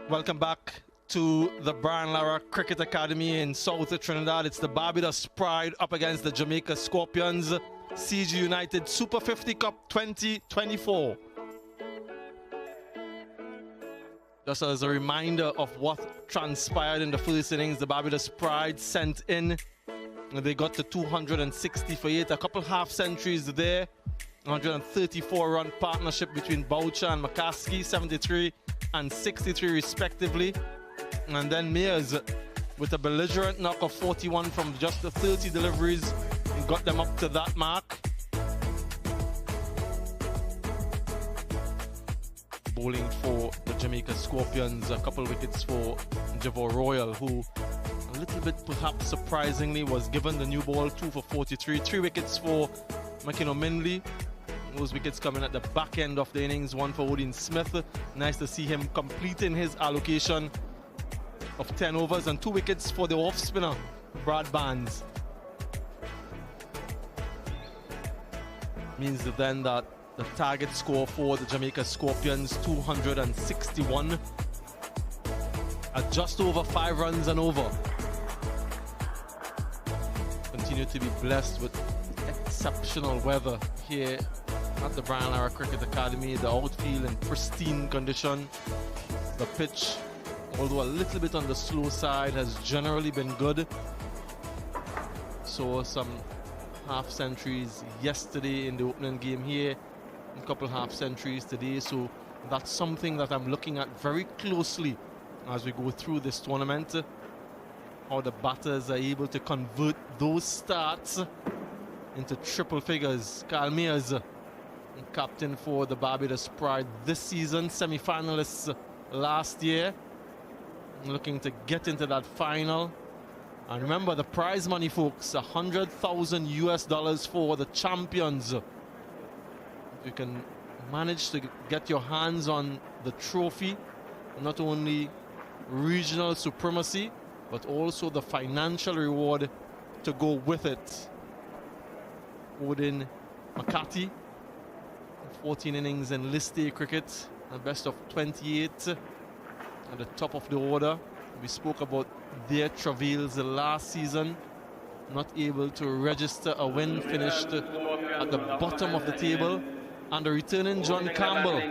Welcome back to the Brian Lara Cricket Academy in South Trinidad. It's the Barbados Pride up against the Jamaica Scorpions. CG United Super 50 Cup 2024. Just as a reminder of what transpired in the first innings, the Barbados Pride sent in. They got to 260 for 8, a couple half centuries there. 134-run partnership between Boucher and McKenzie, 73 and 63 respectively. And then Mears with a belligerent knock of 41 from just the 30 deliveries and got them up to that mark. Bowling for the Jamaica Scorpions, a couple wickets for Javor Royal, who a little bit perhaps surprisingly was given the new ball, 2 for 43. 3 wickets for McKenzie. Those wickets coming at the back end of the innings, 1 for Odin Smith. Nice to see him completing his allocation of 10 overs, and 2 wickets for the off spinner, Brad Barnes. Means then that the target score for the Jamaica Scorpions, 261. At just over 5 runs and over. Continue to be blessed with exceptional weather here at the Brian Lara Cricket Academy. The outfield in pristine condition. The pitch, although a little bit on the slow side, has generally been good. Saw some half centuries yesterday in the opening game here, a couple half centuries today, so that's something that I'm looking at very closely as we go through this tournament, how the batters are able to convert those starts into triple figures. Carl Mears, captain for the Barbados Pride this season, semi-finalists last year, looking to get into that final. And remember the prize money, folks, $100,000 for the champions. If you can manage to get your hands on the trophy, not only regional supremacy, but also the financial reward to go with it. Odin McKenzie, 14 innings in List A cricket, a best of 28 at the top of the order. We spoke about their travails last season, not able to register a win, finished at the bottom of the table. And the returning John Campbell,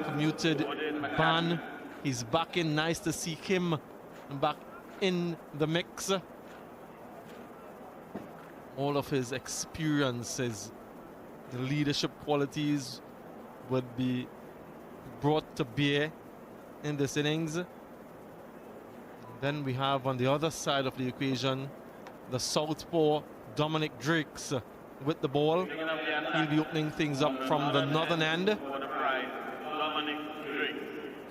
commuted ban, he's back in. Nice to see him back in the mix. All of his experiences, the leadership qualities would be brought to bear in this innings. Then we have on the other side of the equation the southpaw Dominic Drakes with the ball. He'll be opening things up from the northern end.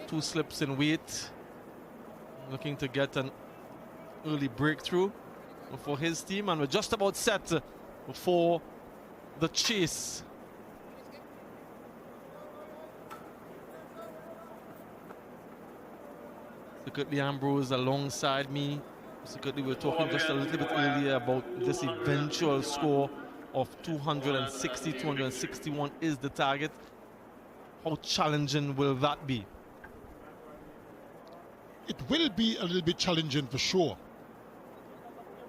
2 slips in weight, looking to get an early breakthrough for his team, and we're just about set for the chase. Secretly Ambrose alongside me. Secretly, we were talking just a little bit earlier about this eventual score of 260, 261 is the target. How challenging will that be? It will be a little bit challenging for sure,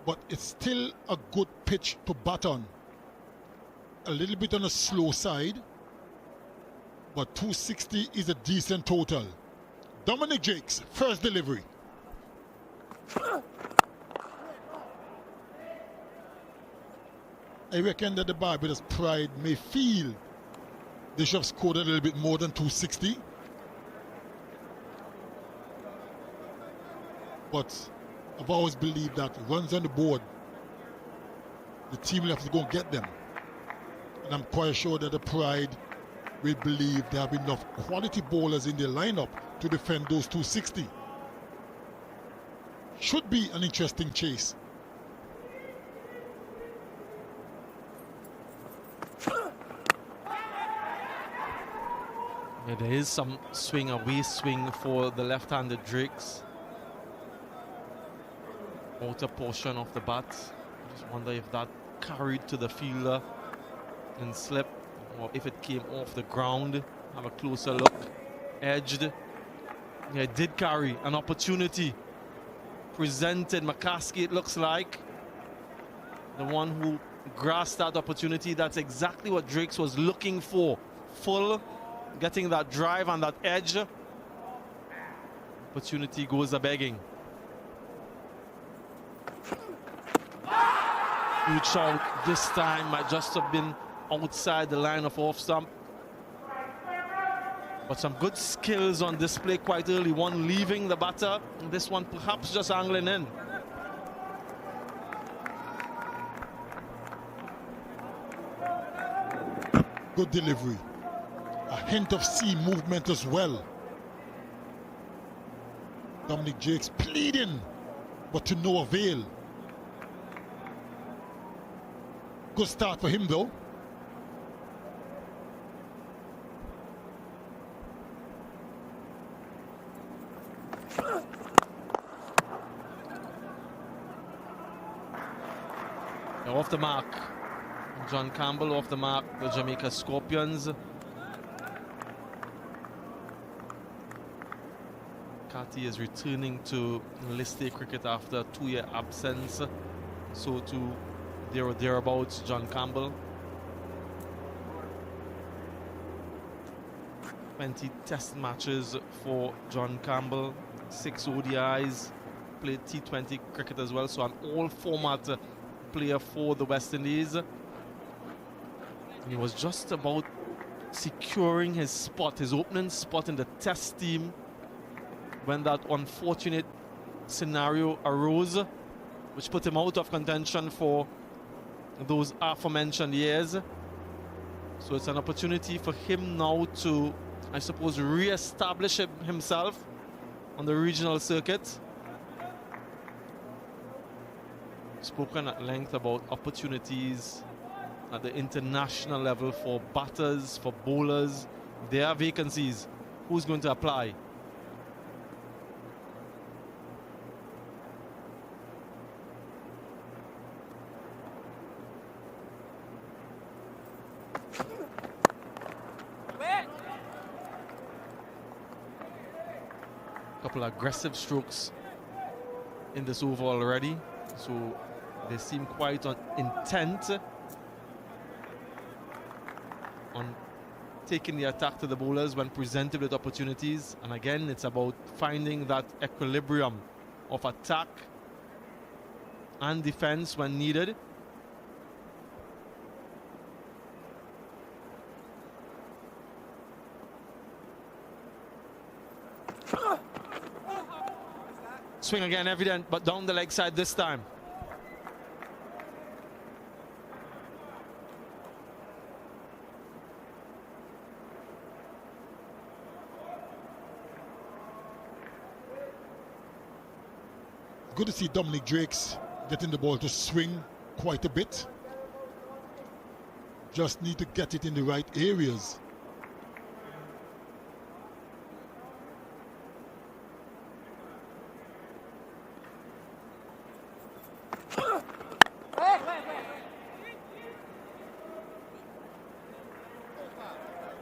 but it's still a good pitch to bat on. A little bit on the slow side, but 260 is a decent total. Dominic Jakes, first delivery. I reckon that the Barbados Pride may feel they should have scored a little bit more than 260. But I've always believed that runs on the board, the team will have to go and get them. And I'm quite sure that the Pride will believe they have enough quality bowlers in their lineup to defend those 260. Should be an interesting chase. Yeah, there is some swing, away swing for the left-handed Drakes. Outer portion of the bat. I just wonder if that carried to the fielder and slip, or if it came off the ground. Have a closer look. Edged. Yeah, it did carry an opportunity presented. McCaskey, it looks like, the one who grasped that opportunity. That's exactly what Drakes was looking for. Full, getting that drive and that edge. Opportunity goes a-begging. Huge shot this time, might just have been outside the line of off stump. But some good skills on display quite early. One leaving the batter, and this one perhaps just angling in. Good delivery. A hint of seam movement as well. Dominic Jakes pleading, but to no avail. Good start for him though. Off the mark. John Campbell off the mark, the Jamaica Scorpions. Cathy is returning to List A cricket after a 2-year absence. So too, there or thereabouts, John Campbell. 20 test matches for John Campbell, 6 ODIs, played T20 cricket as well, so an all-format player for the West Indies. And he was just about securing his spot, his opening spot in the test team, when that unfortunate scenario arose, which put him out of contention for those aforementioned years. So it's an opportunity for him now to, I suppose, re-establish himself on the regional circuit. Spoken at length about opportunities at the international level for batters, for bowlers. There are vacancies. Who's going to apply? Couple of aggressive strokes in this over already, so they seem quite intent on taking the attack to the bowlers when presented with opportunities. And again, it's about finding that equilibrium of attack and defense when needed. Swing again, evident, but down the leg side this time. Good to see Dominic Drakes getting the ball to swing quite a bit. Just need to get it in the right areas.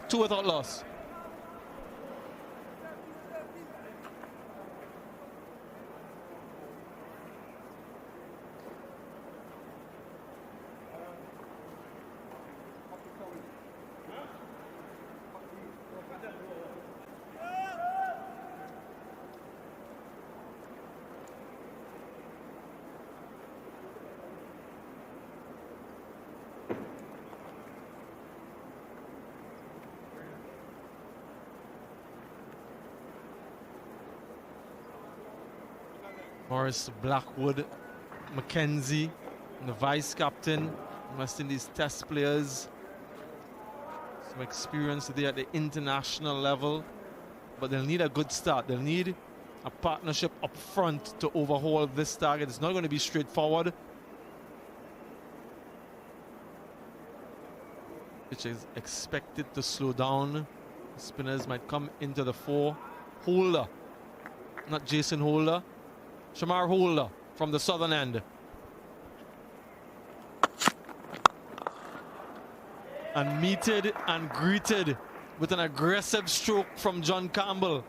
Two without loss. Morris, Blackwood, McKenzie, the vice captain, West Indies test players. Some experience there at the international level, but they'll need a good start. They'll need a partnership up front to overhaul this target. It's not going to be straightforward. Which is expected to slow down. Spinners might come into the fore. Holder, not Jason Holder. Shamar Holder from the southern end. And meted and greeted with an aggressive stroke from John Campbell.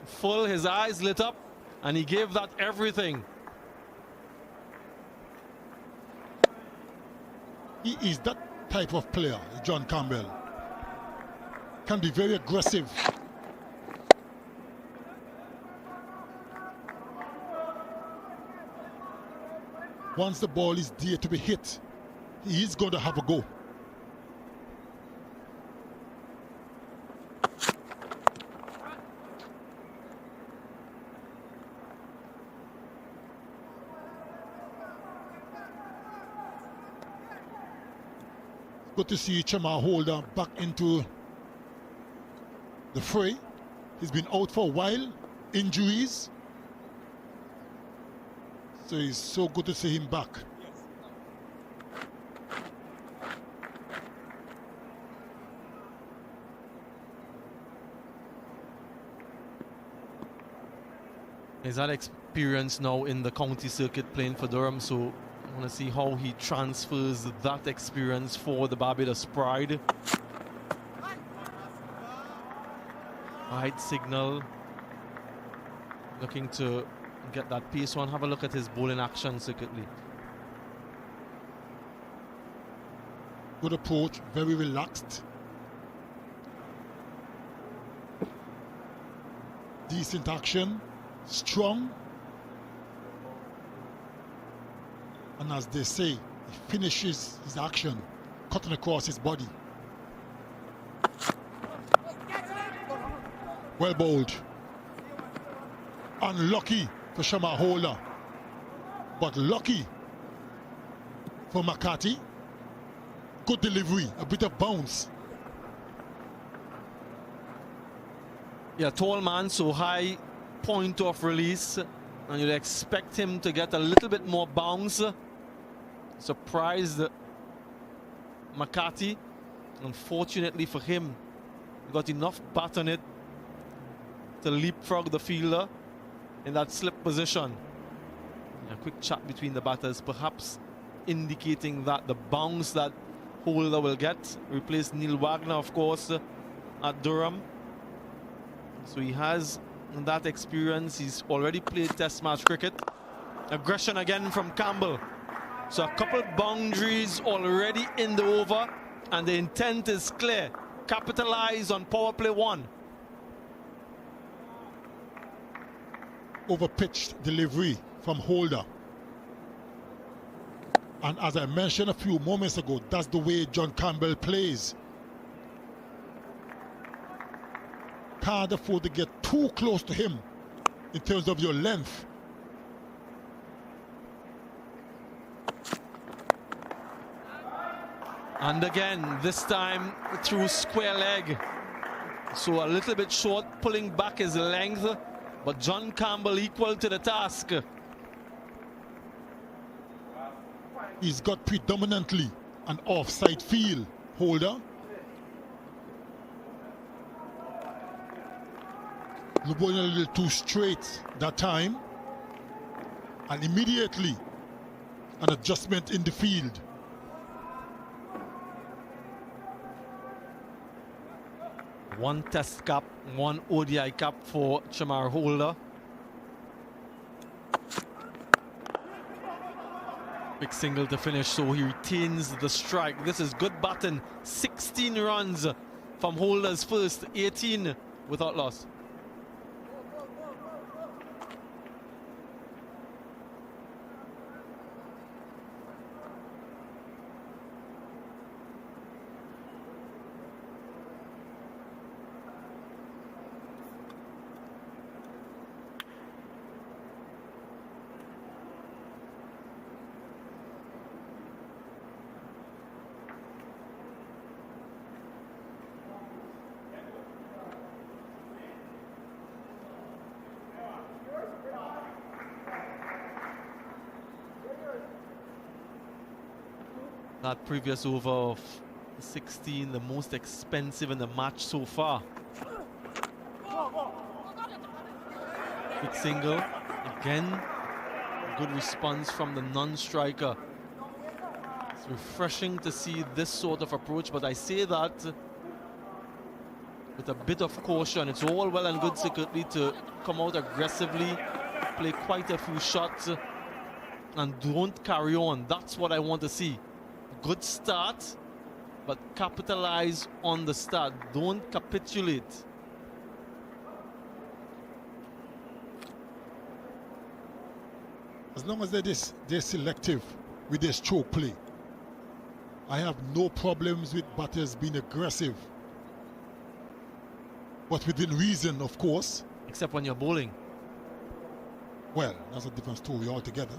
full, his eyes lit up, and he gave that everything. He is that type of player, John Campbell. Can be very aggressive. Once the ball is there to be hit, he is going to have a go. Good to see Chamar Holder back into the fray. He's been out for a while, injuries. So it's so good to see him back. He's had experience now in the county circuit playing for Durham, so I want to see how he transfers that experience for the Barbados Pride. Wide signal, looking to get that pace on. Have a look at his bowling action circuitly. Good approach, very relaxed. Decent action, strong. And as they say, he finishes his action, cutting across his body. Well bowled. Unlucky for Chamar Holder, but lucky for McCarthy. Good delivery, a bit of bounce. Yeah, tall man, so high point of release, and you'd expect him to get a little bit more bounce. Surprised McCarthy. Unfortunately for him, he got enough bat on it to leapfrog the fielder in that slip position. A quick chat between the batters, perhaps indicating that the bounce that Holder will get replaced Neil Wagner, of course, at Durham. So he has that experience. He's already played Test match cricket. Aggression again from Campbell. So a couple boundaries already in the over, and the intent is clear. Capitalize on power play 1. Overpitched delivery from Holder. And as I mentioned a few moments ago, that's the way John Campbell plays. Can't afford to get too close to him in terms of your length. And again, this time through square leg. So a little bit short, pulling back his length, but John Campbell equal to the task. He's got predominantly an offside feel, Holder. The ball a little too straight that time, and immediately an adjustment in the field. One Test cap, one ODI cap for Chamar Holder. Big single to finish, so he retains the strike. This is good batting. 16 runs from Holder's first, 18 without loss. That previous over of 16, the most expensive in the match so far. Big single. Again, good response from the non-striker. It's refreshing to see this sort of approach, but I say that with a bit of caution. It's all well and good secretly to come out aggressively, play quite a few shots, and don't carry on. That's what I want to see. Good start, but capitalize on the start. Don't capitulate. As long as they're selective with their stroke play, I have no problems with batters being aggressive. But within reason, of course. Except when you're bowling. Well, that's a different story altogether.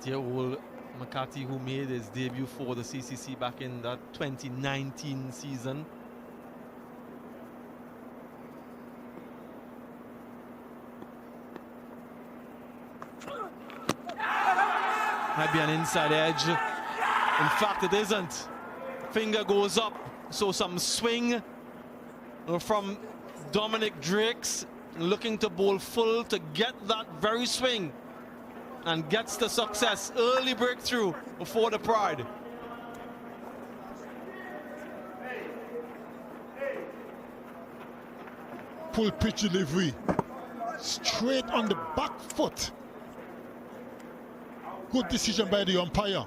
Year-old McCarthy, who made his debut for the CCC back in that 2019 season. Might be an inside edge. In fact, it isn't. Finger goes up, so some swing from Dominic Drakes, looking to bowl full to get that very swing, and gets the success. Early breakthrough before the Pride. Full pitch delivery, straight on the back foot. Good decision by the umpire.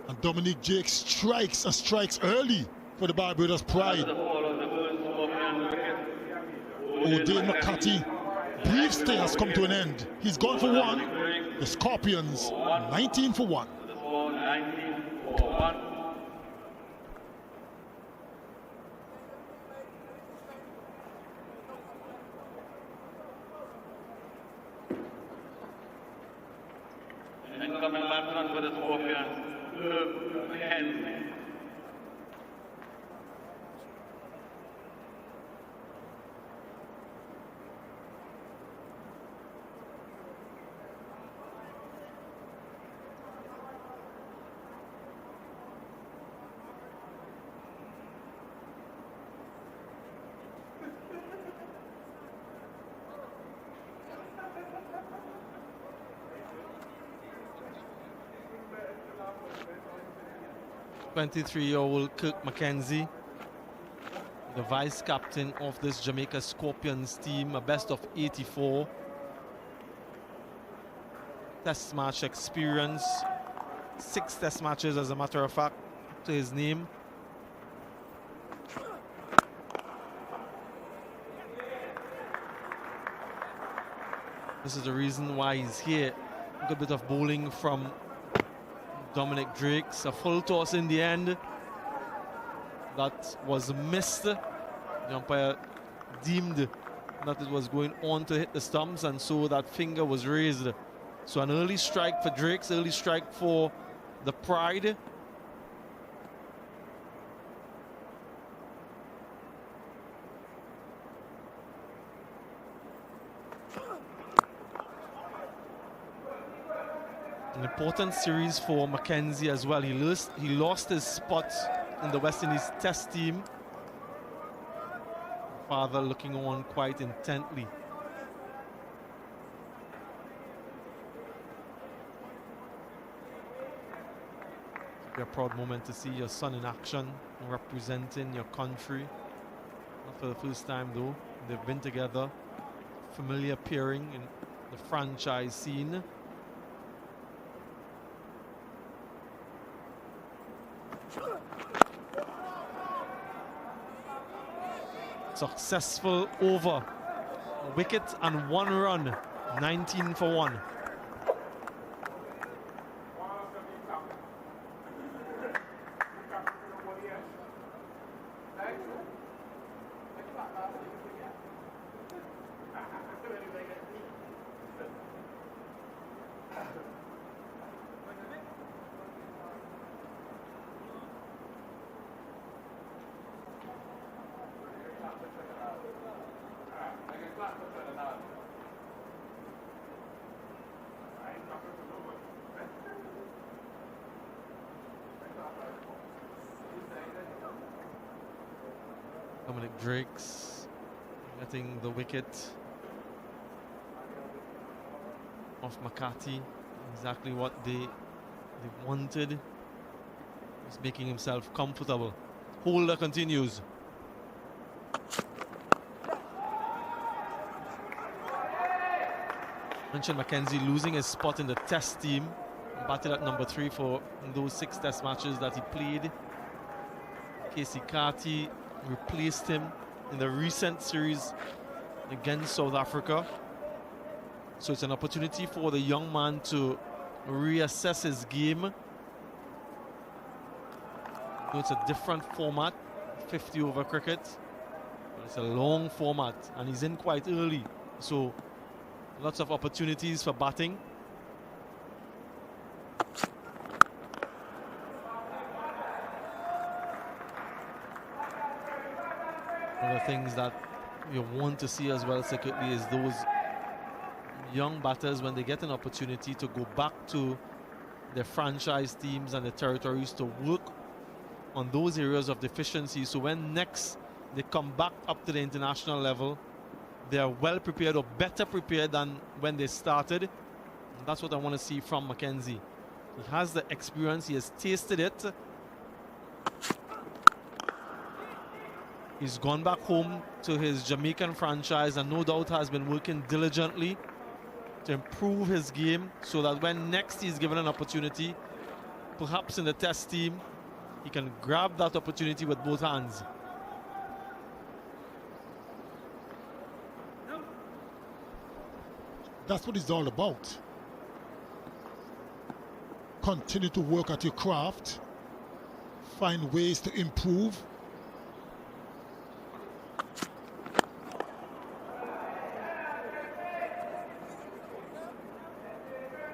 And Dominic Jakes strikes and strikes early for the Barbados Pride. Odin McCarthy brief stay has come to an end. He's gone for one. The Scorpions 19 for 1. Incoming batsman for the Scorpions, McKenzie. Twenty-three-year-old Kirk McKenzie, the vice captain of this Jamaica Scorpions team, a best of 84. Test match experience, 6 test matches as a matter of fact to his name. This is the reason why he's here. A good bit of bowling from Dominic Drakes, a full toss in the end that was missed. The umpire deemed that it was going on to hit the stumps, and so that finger was raised. So an early strike for Drakes, early strike for the Pride. An important series for McKenzie as well. He lost his spot in the West Indies Test team. Father looking on quite intently. It'll be a proud moment to see your son in action, representing your country. Not for the first time though. They've been together, familiar appearing in the franchise scene. Successful over, a wicket and 1 run, 19 for 1. Dominic Drakes getting the wicket off McCarthy. Exactly what they wanted. He's making himself comfortable. Holder continues. Mentioned McKenzie losing his spot in the test team. Batted at number 3 for those 6 test matches that he played. Casey Carty replaced him in the recent series against South Africa. So it's an opportunity for the young man to reassess his game. It's a different format, 50 over cricket. It's a long format and he's in quite early. So lots of opportunities for batting. One of the things that you want to see as well secretly is those young batters, when they get an opportunity to go back to their franchise teams and the territories, to work on those areas of deficiency, so when next they come back up to the international level, they are well prepared or better prepared than when they started. And that's what I want to see from McKenzie. He has the experience, he has tasted it. He's gone back home to his Jamaican franchise and no doubt has been working diligently to improve his game so that when next he's given an opportunity, perhaps in the test team, he can grab that opportunity with both hands. That's what it's all about. Continue to work at your craft, find ways to improve.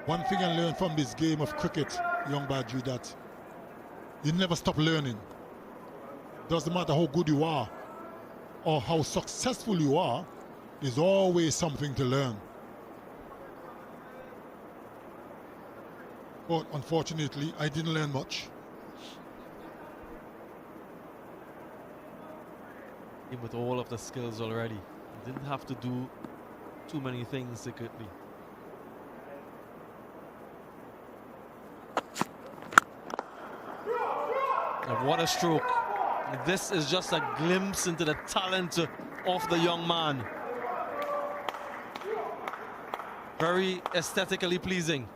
One thing I learned from this game of cricket, young Badri, that you never stop learning. Doesn't matter how good you are or how successful you are, there's always something to learn. But unfortunately, I didn't learn much. With all of the skills already, he didn't have to do too many things secretly. And what a stroke. This is just a glimpse into the talent of the young man. Very aesthetically pleasing.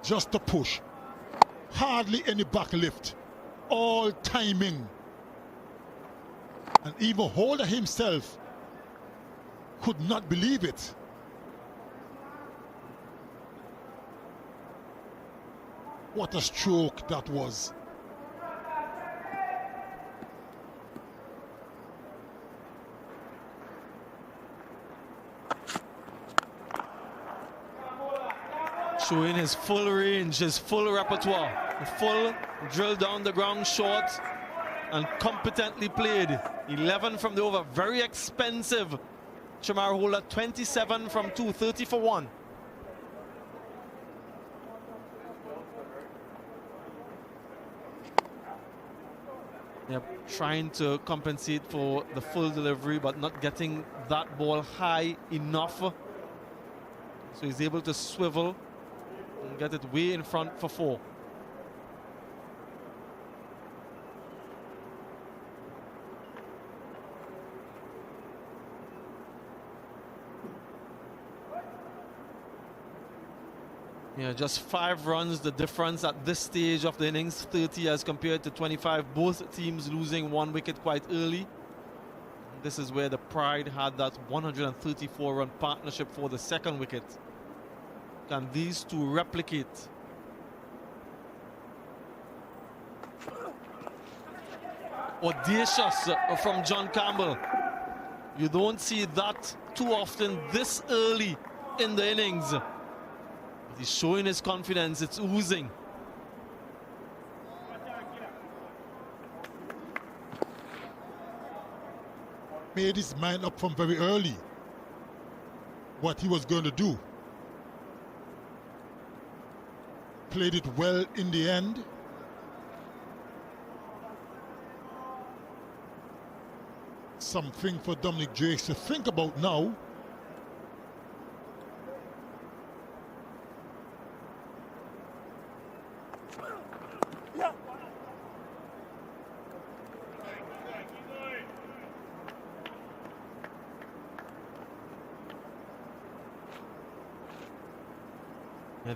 Just a push. Hardly any back lift. All timing. And even Holder himself could not believe it. What a stroke that was. Showing his full range, his full repertoire, a full drill down the ground shot and competently played. 11 from the over, very expensive. Chamara Holder 27 from 2, 30 for 1. Yep, trying to compensate for the full delivery but not getting that ball high enough. So he's able to swivel and get it way in front for 4. Yeah, just 5 runs the difference at this stage of the innings, 30 as compared to 25. Both teams losing 1 wicket quite early. This is where the Pride had that 134-run partnership for the 2nd wicket. Can these two replicate? Audacious from John Campbell. You don't see that too often this early in the innings. He's showing his confidence, it's oozing. Made his mind up from very early what he was going to do. Played it well in the end. something for Dominic Drakes to think about now.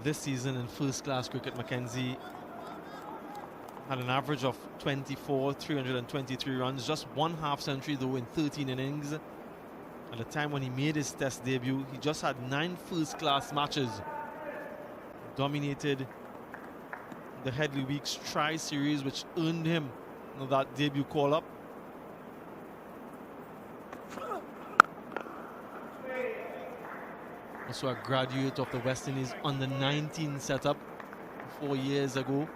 This season in first-class cricket, McKenzie had an average of 24, 323 runs, just one half-century though in 13 innings. At the time when he made his Test debut, he just had 9 first-class matches. Dominated the Headley Weeks Tri-Series, which earned him that debut call-up. Also a graduate of the West Indies under-19 setup 4 years ago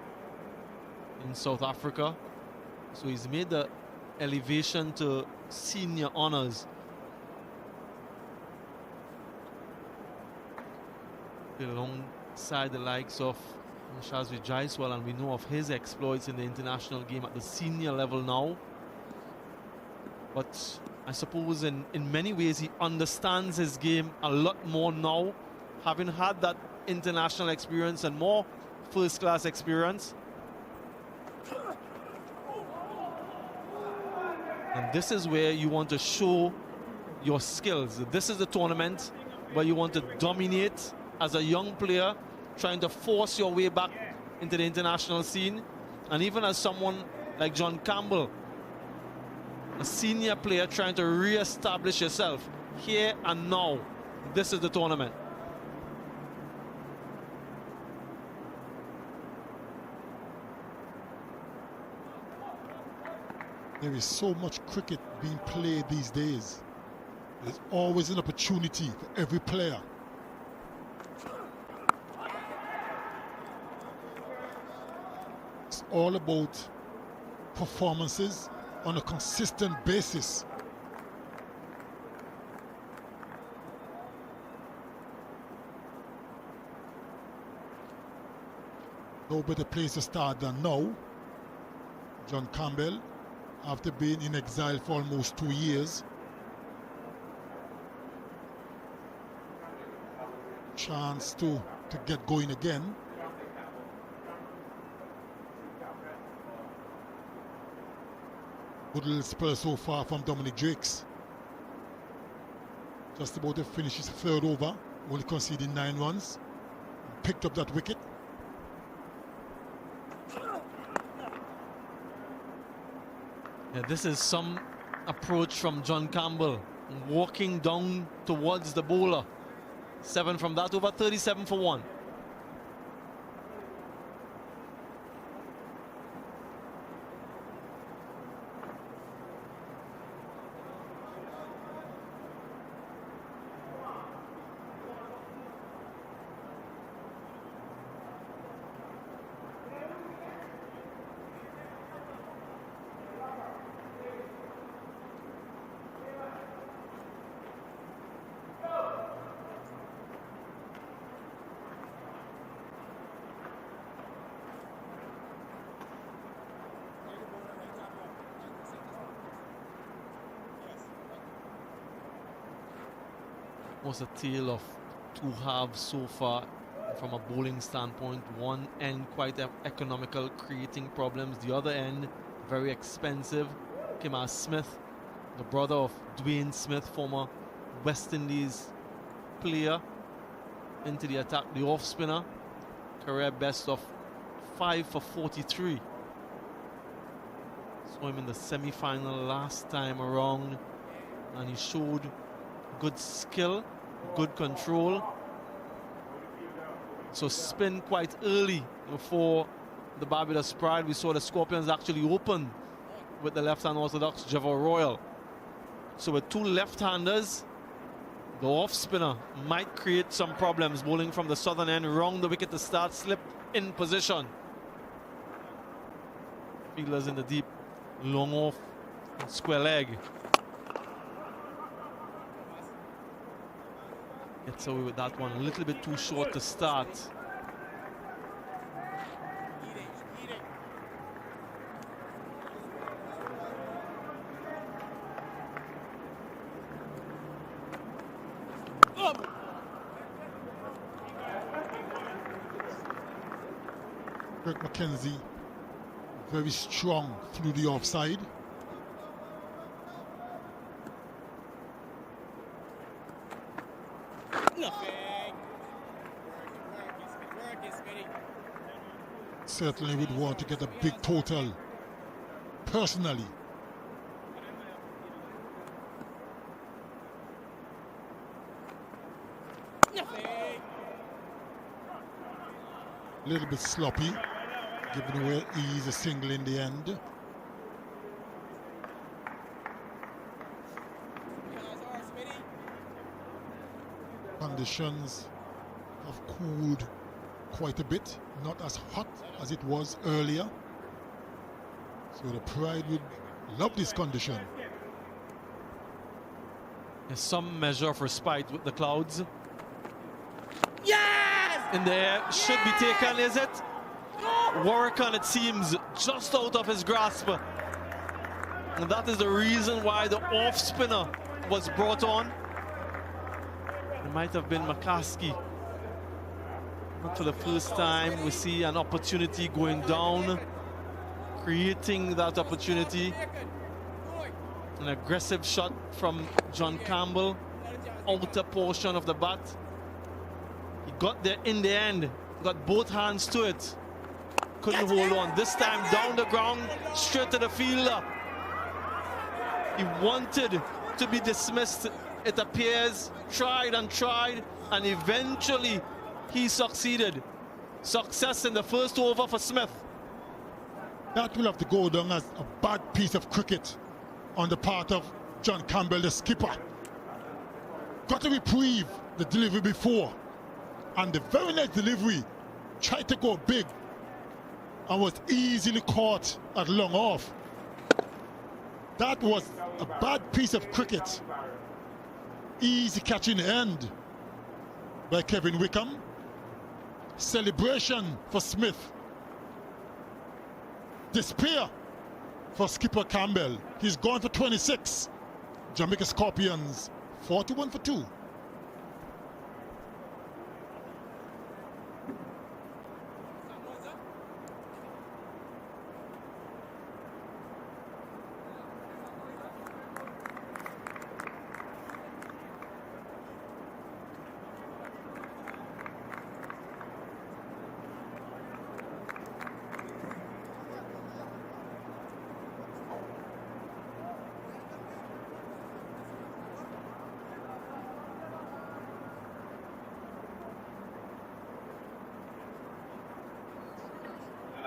in South Africa. So he's made the elevation to senior honors. Alongside the likes of Shazvi Jaiswal, and we know of his exploits in the international game at the senior level now. But I suppose in many ways he understands his game a lot more now, having had that international experience and more first-class experience. And this is where you want to show your skills. This is the tournament where you want to dominate as a young player, trying to force your way back into the international scene. And even as someone like John Campbell, a senior player trying to re-establish yourself here and now. This is the tournament. There is so much cricket being played these days. There's always an opportunity for every player. It's all about performances on a consistent basis. No better place to start than now. John Campbell, after being in exile for almost 2 years, chance to get going again. Good little spell so far from Dominic Drakes. Just about to finish his 3rd over, only conceding 9 runs. Picked up that wicket. Yeah, this is some approach from John Campbell, walking down towards the bowler. 7 from that over, 37 for 1. Was a tale of 2 halves so far from a bowling standpoint. One end quite economical, creating problems. The other end very expensive. Came as Smith, the brother of Dwayne Smith, former West Indies player, into the attack. The off spinner, career best of 5 for 43. Saw him in the semi-final last time around, and he showed good skill, good control. So spin quite early before the Barbados Pride. We saw the Scorpions actually open with the left-hand orthodox Java Royal. So with 2 left-handers, the off-spinner might create some problems. Bowling from the southern end, round the wicket to start, slip in position. Fielders in the deep, long off, square leg. Gets away with that one, a little bit too short to start. McKenzie very strong through the offside. Certainly would want to get a big total personally. A little bit sloppy, giving away easy single in the end. Conditions have cooled quite a bit, not as hot as it was earlier. So the Pride would love this condition. There's some measure of respite with the clouds. Yes! In the air, should be taken, is it? Warwick, it seems, just out of his grasp. And that is the reason why the off spinner was brought on. It might have been McCaskey. Not for the first time, we see an opportunity going down, creating that opportunity. An aggressive shot from John Campbell, outer portion of the bat. He got there in the end, got both hands to it. Couldn't hold on. This time down the ground, straight to the fielder. He wanted to be dismissed, it appears. Tried and tried, and eventually he succeeded. Success in the first over for Smith. That will have to go down as a bad piece of cricket on the part of John Campbell, the skipper. Got to reprieve the delivery before. And the very next delivery tried to go big and was easily caught at long off. That was a bad piece of cricket. Easy catch in the end by Kevin Wickham. Celebration for Smith. Despair for skipper Campbell. He's gone for 26. Jamaica Scorpions 41 for 2.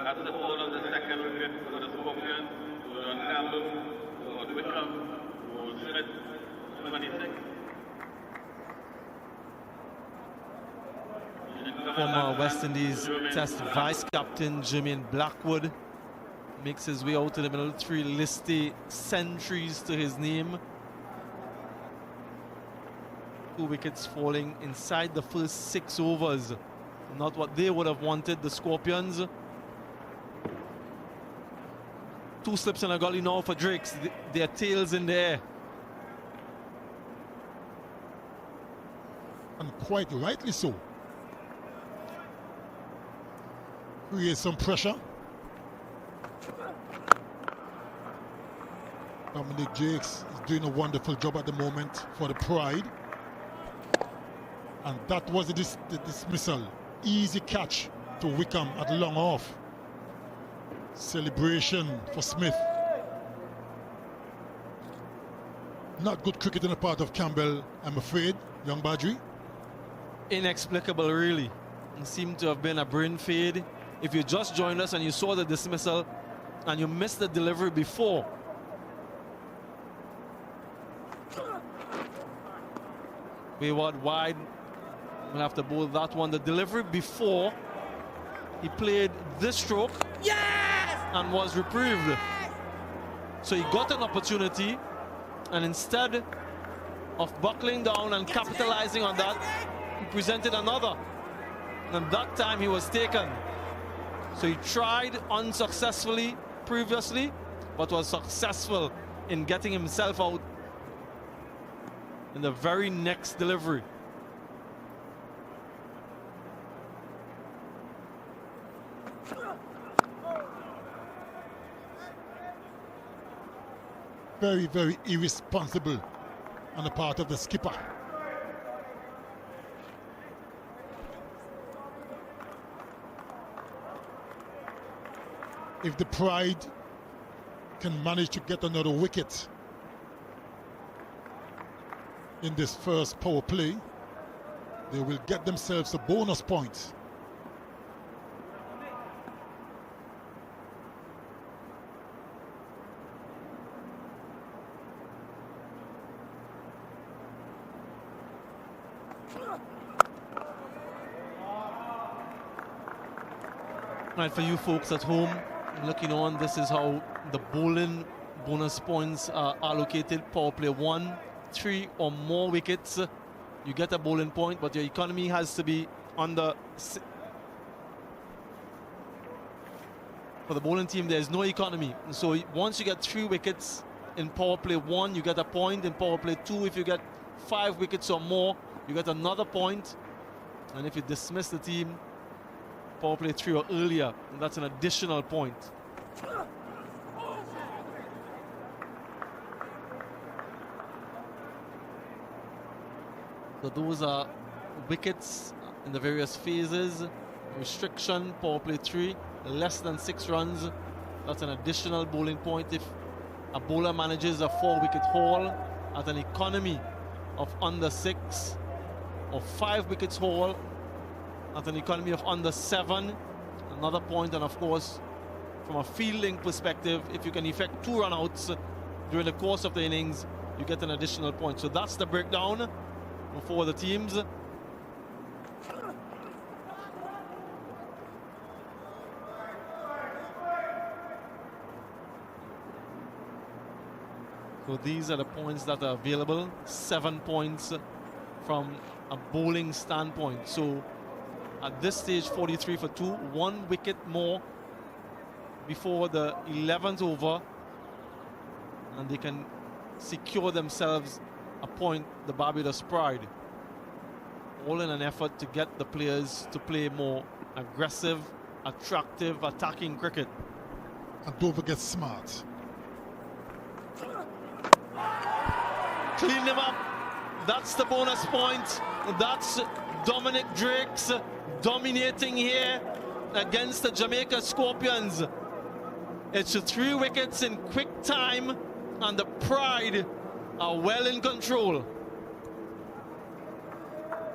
That's the fall of the second wicket for the Scorpions. Odin Campbell, Odin Wickham, Odin Smith, 26. Former West Indies Test vice captain Jermaine Blackwood makes his way out to the middle. 3 listy centuries to his name. 2 wickets falling inside the first 6 overs. Not what they would have wanted, the Scorpions. 2 slips in a gully now for Drakes. Their tails in the air. And quite rightly so. Create some pressure. Dominic Jakes is doing a wonderful job at the moment for the Pride. And that was the dismissal. Easy catch to Wickham at long off. Celebration for Smith. Not good cricket on the part of Campbell, I'm afraid, young Badri. Inexplicable, really. It seemed to have been a brain fade. If you just joined us and you saw the dismissal and you missed the delivery before. Wayward wide. We'll have to bowl that one. The delivery before, he played this stroke. Yes! And was reprieved. So he got an opportunity, and instead of buckling down and capitalizing on that, he presented another. And that time he was taken. So he tried unsuccessfully previously, but was successful in getting himself out in the very next delivery. Very, very irresponsible on the part of the skipper. If the Pride can manage to get another wicket in this first power play, they will get themselves a bonus point. Right, for you folks at home looking on, this is how the bowling bonus points are allocated. Power play 1, 3 or more wickets, you get a bowling point, but your economy has to be under. For the bowling team, there is no economy. So once you get 3 wickets in power play 1, you get a point. In power play 2, if you get 5 wickets or more, you get another point. And if you dismiss the team, power play 3 or earlier, that's an additional point. So those are wickets in the various phases. Restriction, power play 3, less than 6 runs, that's an additional bowling point. If a bowler manages a 4-wicket haul at an economy of under 6, or 5 wickets haul at an economy of under 7, another point. And of course, from a fielding perspective, if you can effect 2 run-outs during the course of the innings, you get an additional point. So that's the breakdown for the teams. So these are the points that are available. 7 points from a bowling standpoint. So at this stage, 43 for 2, 1 wicket more before the 11th over, and they can secure themselves a point, the Barbados Pride, all in an effort to get the players to play more aggressive, attractive, attacking cricket. And don't forget smart. Clean them up. That's the bonus point. That's Dominic Drakes dominating here against the Jamaica Scorpions. It's 3 wickets in quick time, and the Pride are well in control.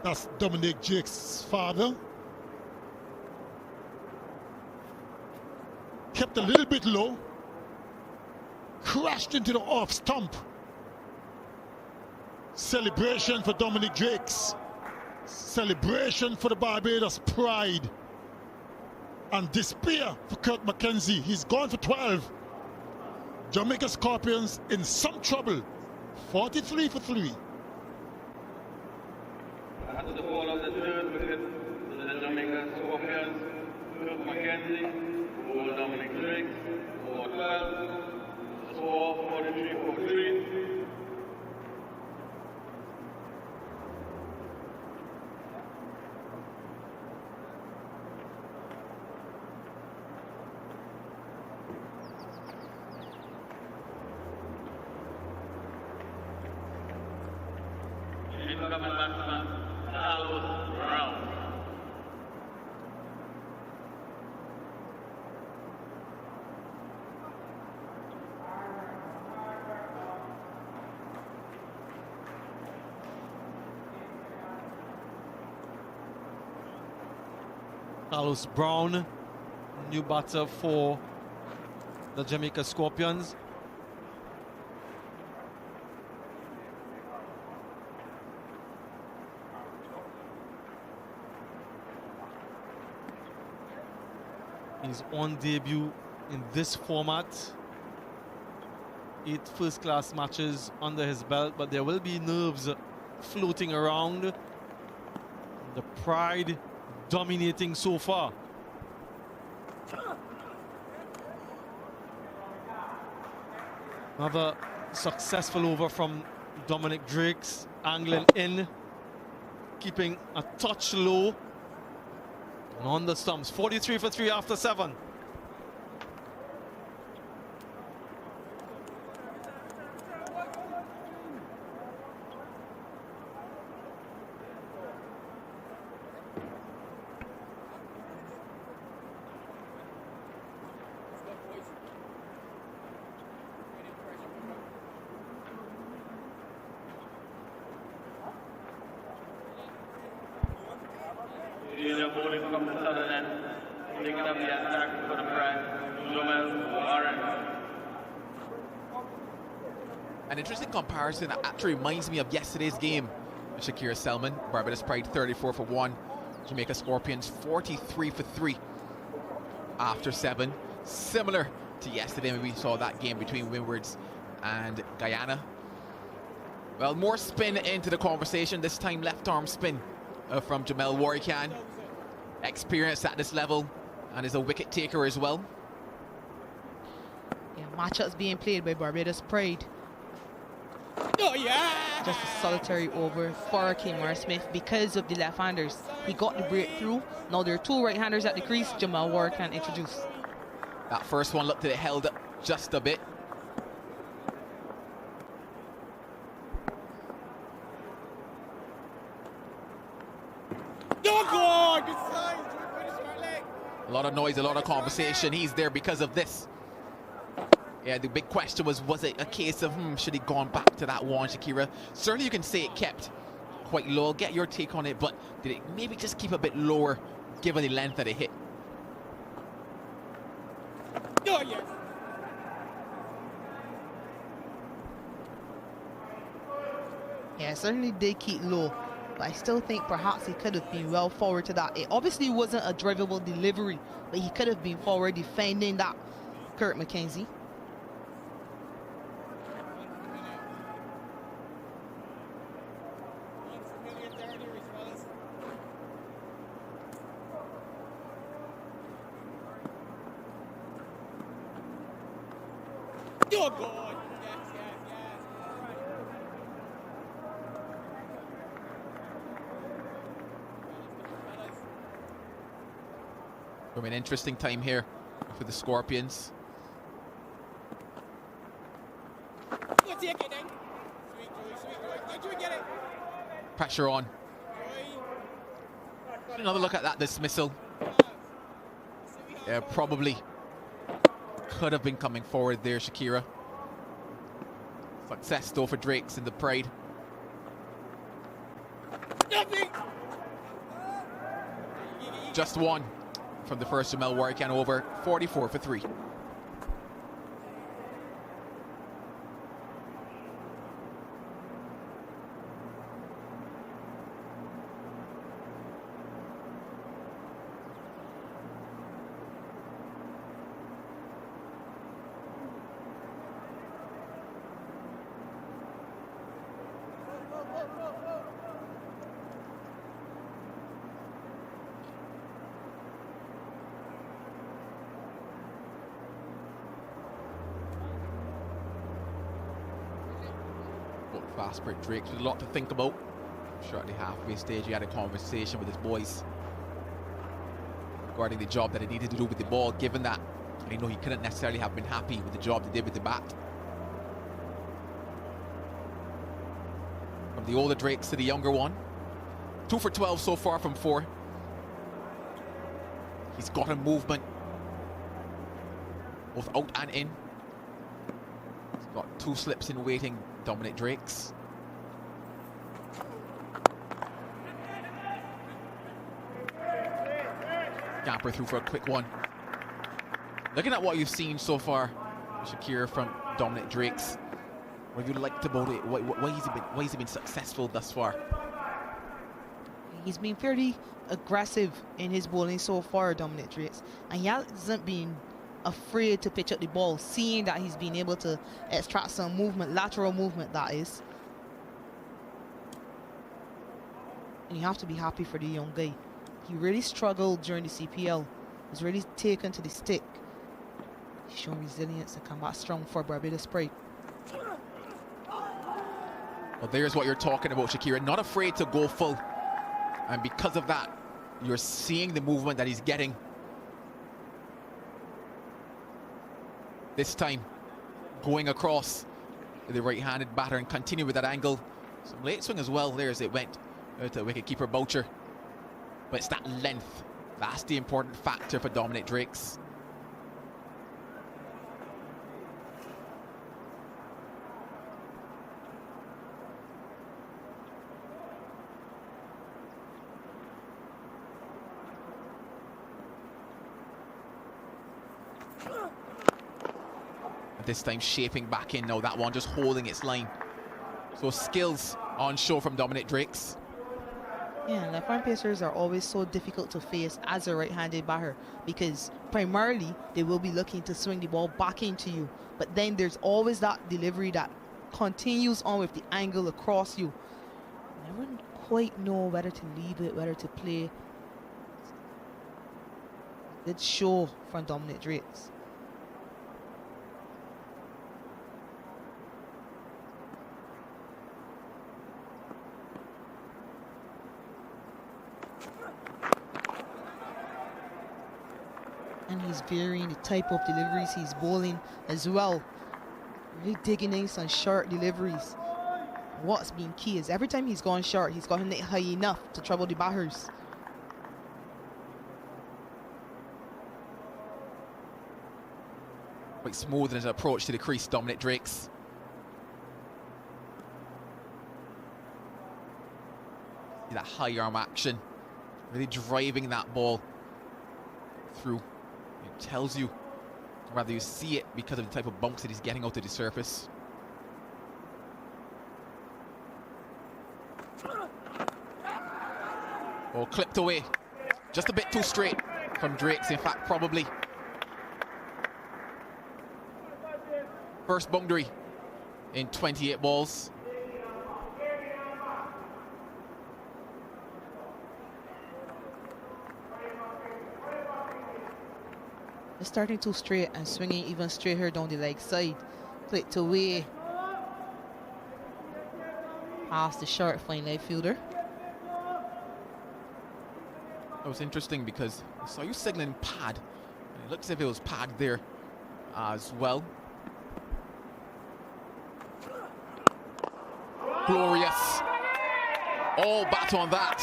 That's Dominic Drakes' father. Kept a little bit low, crashed into the off stump. Celebration for Dominic Drakes. Celebration for the Barbados Pride. And despair for Kurt McKenzie. He's gone for 12. Jamaica Scorpions in some trouble. 43 for 3. After the ball of the 3rd wicket, the Jamaica Scorpions, Kurt McKenzie, ball Dominic Drakes, ball 12, score 43 for 3. Carlos Brown, new batter for the Jamaica Scorpions. He's on debut in this format. 8 first-class matches under his belt, but there will be nerves floating around. The Pride dominating so far. Another successful over from Dominic Drakes, angling in, keeping a touch low. And on the stumps, 43 for 3 after 7. From the southern end, taking up the attack for the prime, Jamel, Warren. An interesting comparison that actually reminds me of yesterday's game. Shakira Selman, Barbados Pride 34 for 1. Jamaica Scorpions 43 for 3 after 7. Similar to yesterday when we saw that game between Windwards and Guyana. Well, more spin into the conversation, this time left arm spin from Jamel Warrican. Experienced at this level and is a wicket taker as well. Yeah, matchups being played by Barbados Pride. Oh yeah! Just a solitary over for Odin Smith because of the left-handers. He got the breakthrough. Now there are two right-handers at the crease. Jamal Warren can introduce. That first one looked like it held up just a bit. A lot of noise, a lot of conversation. He's there because of this. Yeah, the big question was it a case of, should he gone back to that one, Shakira? Certainly you can say it kept quite low. Get your take on it, but did it maybe just keep a bit lower given the length that it hit? Oh, yes. Yeah, certainly did keep low. But I still think perhaps he could have been well forward to that. It obviously wasn't a drivable delivery, but he could have been forward defending that Kurt McKenzie. Oh, God. Yes, yes, yes. From an interesting time here for the Scorpions. Pressure on. Another look at that dismissal. Yeah, probably could have been coming forward there, Shakira. Success though for Drakes in the Pride. Just one from the first Jamel Warrican over, 44 for 3. Fast break Drake with a lot to think about. I'm sure at the halfway stage he had a conversation with his boys regarding the job that he needed to do with the ball, given that I know he couldn't necessarily have been happy with the job they did with the bat. From the older Drakes to the younger one. 2 for 12 so far from 4. He's got a movement both out and in. He's got 2 slips in waiting, Dominic Drakes. Camper through for a quick one. Looking at what you've seen so far, Shakira, from Dominic Drakes, what have you liked about it? Why has he been successful thus far? He's been fairly aggressive in his bowling so far, Dominic Drakes, and he hasn't been afraid to pitch up the ball, seeing that he's been able to extract some movement, lateral movement that is. And you have to be happy for the young guy. He really struggled during the CPL. He's really taken to the stick. He's shown resilience and come back strong for Barbados Pride. Well, there's what you're talking about, Shakira. Not afraid to go full. And because of that, You're seeing the movement that he's getting. This time, going across the right-handed batter and continue with that angle. Some late swing as well there as it went out to wicket-keeper Boucher. But it's that length. That's the important factor for Dominic Drakes. This time shaping back in now, that one just holding its line. So skills on show from Dominic Drakes. Yeah, left-arm pacers are always so difficult to face as a right-handed batter because primarily they will be looking to swing the ball back into you. But then there's always that delivery that continues on with the angle across you. I wouldn't quite know whether to leave it, whether to play. Good show from Dominic Drakes. And he's varying the type of deliveries he's bowling as well. Really digging in some short deliveries. What's been key is every time he's gone short, he's gotten it high enough to trouble the batters. Quite smooth in his approach to the crease, Dominic Drakes. See that high arm action, really driving that ball through. It tells you, rather you see it because of the type of bumps that he's getting out to the surface. Oh, clipped away. Just a bit too straight from Drakes, in fact, probably. First boundary in 28 balls. It's starting too straight and swinging even straighter down the leg side. Clipped away past the short fine leg fielder. That was interesting because I saw you signaling pad. And it looks as if it was pad there as well. Glorious. All bat on that.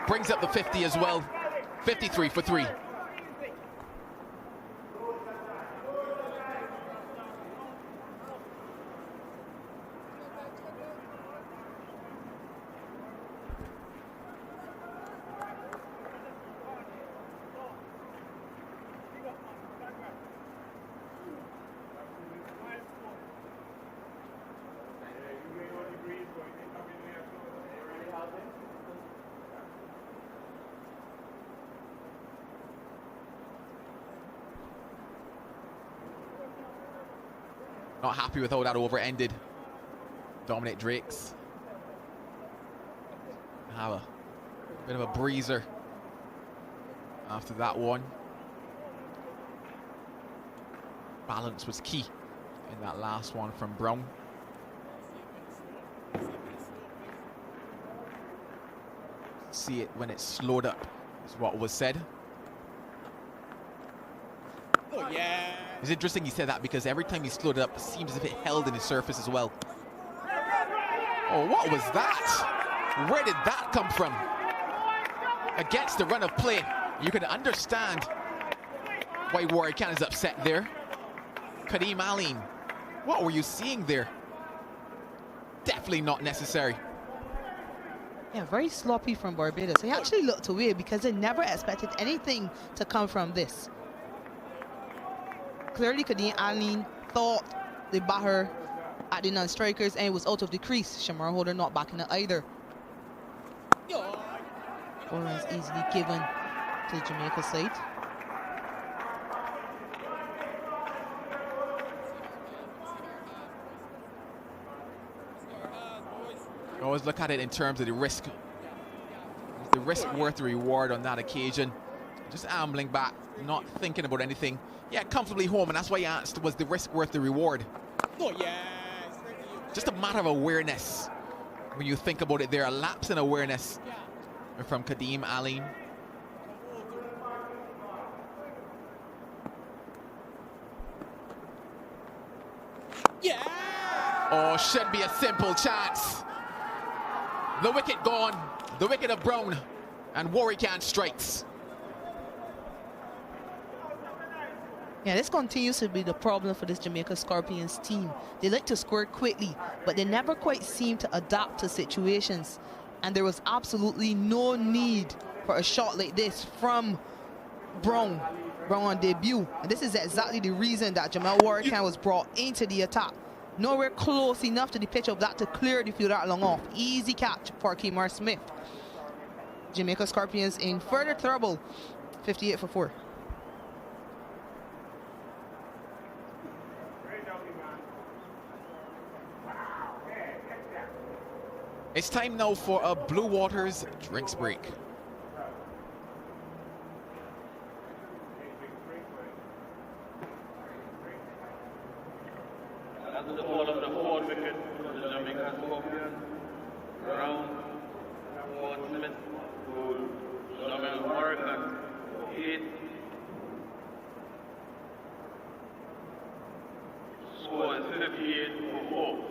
Brings up the 50 as well. 53 for 3. Not happy with how that over ended. Dominic Drakes have a bit of a breezer after that one. Balance was key in that last one from Brown. See it when it's slowed up, is what was said. Oh, yeah. It's interesting he said that because every time he slowed it up, it seems as if it held in his surface as well. Oh, what was that? Where did that come from? Against the run of play, you can understand why Warrior Khan is upset there. Kadeem Aline, what were you seeing there? Definitely not necessary. Yeah, very sloppy from Barbados. He actually looked away because they never expected anything to come from this. Clearly, Kadeem Aline thought the batter at the non-strikers and it was out of the crease. Shamar Holder not backing it either. 4 runs easily given to Jamaica side. I always look at it in terms of the risk. Is the risk worth the reward on that occasion? Just ambling back, not thinking about anything. Yeah, comfortably home, and that's why I asked, was the risk worth the reward? Oh, yeah. Just a matter of awareness. When you think about it, there a lapse in awareness from Kadeem Aline. Yeah! Oh, should be a simple chance. The wicket gone. The wicket of Brown. And Warwick strikes. Yeah, this continues to be the problem for this Jamaica Scorpions team. They like to score quickly, but they never quite seem to adapt to situations. And there was absolutely no need for a shot like this from Brown on debut. And this is exactly the reason that Jamal Warwick was brought into the attack. Nowhere close enough to the pitch of that to clear the field that long off. Easy catch for Kemar Smith. Jamaica Scorpions in further trouble, 58 for 4. It's time now for a Blue Waters drinks break. After the fall of the fourth wicket for the Jamaica Scorpions, round Odin Smith to Jamal Warwick 8. Score is 58 for 4.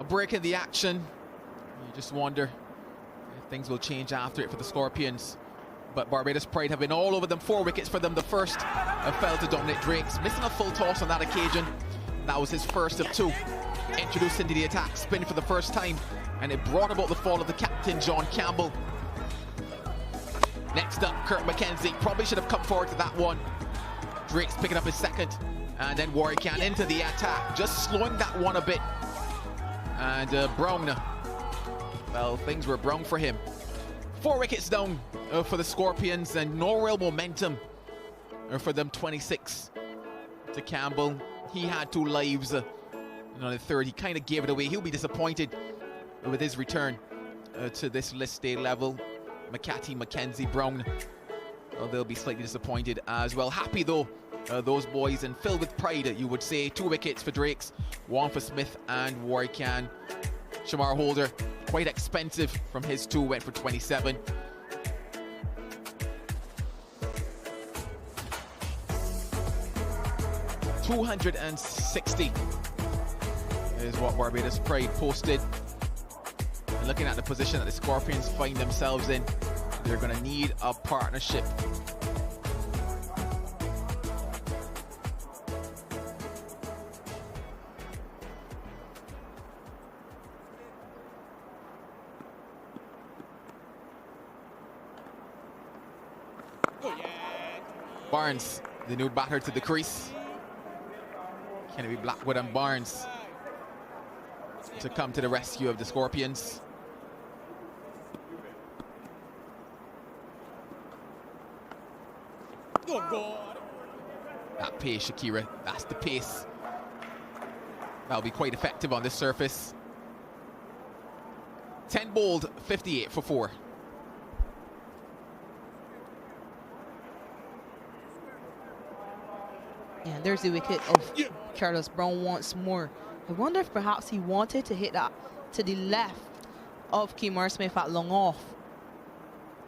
A break in the action. You just wonder if things will change after it for the Scorpions. But Barbados Pride have been all over them. 4 wickets for them. The first fell to Dominic Drakes, missing a full toss on that occasion. That was his first of 2. Introduced into the attack, spin for the first time, and it brought about the fall of the captain, John Campbell. Next up, McKenzie. Probably should have come forward to that one. Drakes picking up his second. And then Warwick into the attack, just slowing that one a bit. And Brown, well, things were brown for him. 4 wickets down for the Scorpions, and no real momentum for them. 26 to Campbell. He had 2 lives. And on the third, he kind of gave it away. He'll be disappointed with his return to this list day level. McKenzie, Brown, they'll be slightly disappointed as well. Happy though, those boys, and filled with pride, you would say. 2 wickets for Drakes, 1 for Smith and Warwick. Shamar Holder, quite expensive from his 2, went for 27. $260 is what Barbados Pride posted. And looking at the position that the Scorpions find themselves in, they're going to need a partnership. Barnes, the new batter to the crease. Can it be Blackwood and Barnes to come to the rescue of the Scorpions? Oh God! That pace, Shakira, that's the pace. That'll be quite effective on this surface. 10 bowled, 58 for 4. And there's the wicket of Carlos Brown once more. I wonder if perhaps he wanted to hit that to the left of Kemar Smith at long off.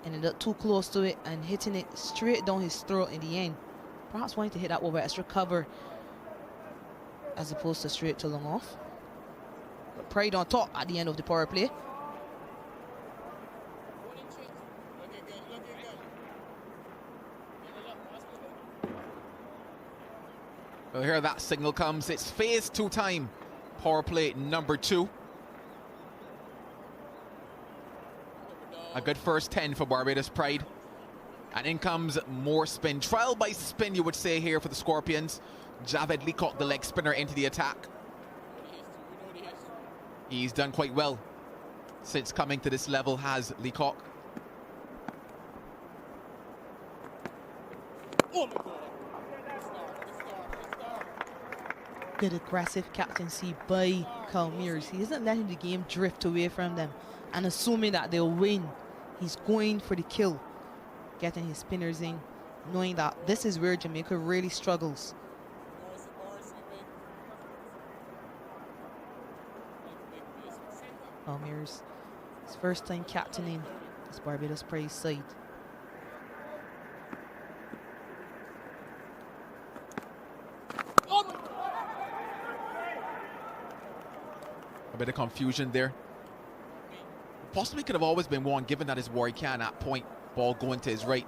Ended up too close to it and hitting it straight down his throat in the end. Perhaps wanting to hit that over extra cover as opposed to straight to long off. But Pride on top at the end of the power play. Well, here that signal comes. It's phase 2 time. Power play number 2. A good first 10 for Barbados Pride. And in comes more spin. Trial by spin, you would say here for the Scorpions. Javed Leacock, the leg spinner, into the attack. He's done quite well since coming to this level, has Leacock. Oh my God. Good aggressive captaincy by Calmeers. He isn't letting the game drift away from them and assuming that they'll win. He's going for the kill, getting his spinners in, knowing that this is where Jamaica really struggles. Calmeers, his first time captaining this Barbados Pride side. A bit of confusion there. Possibly could have always been one, given that his Warrior can at point, ball going to his right.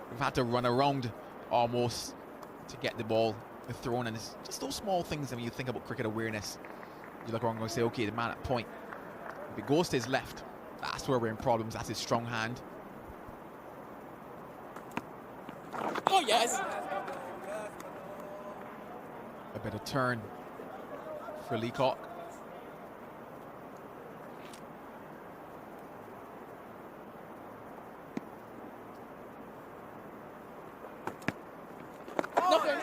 We've had to run around almost to get the ball thrown, and it's just those small things. I mean, you think about cricket awareness. You look around and say, okay, the man at point. If it goes to his left, that's where we're in problems. That's his strong hand. Oh yes. A bit of turn for Leacock. Nothing.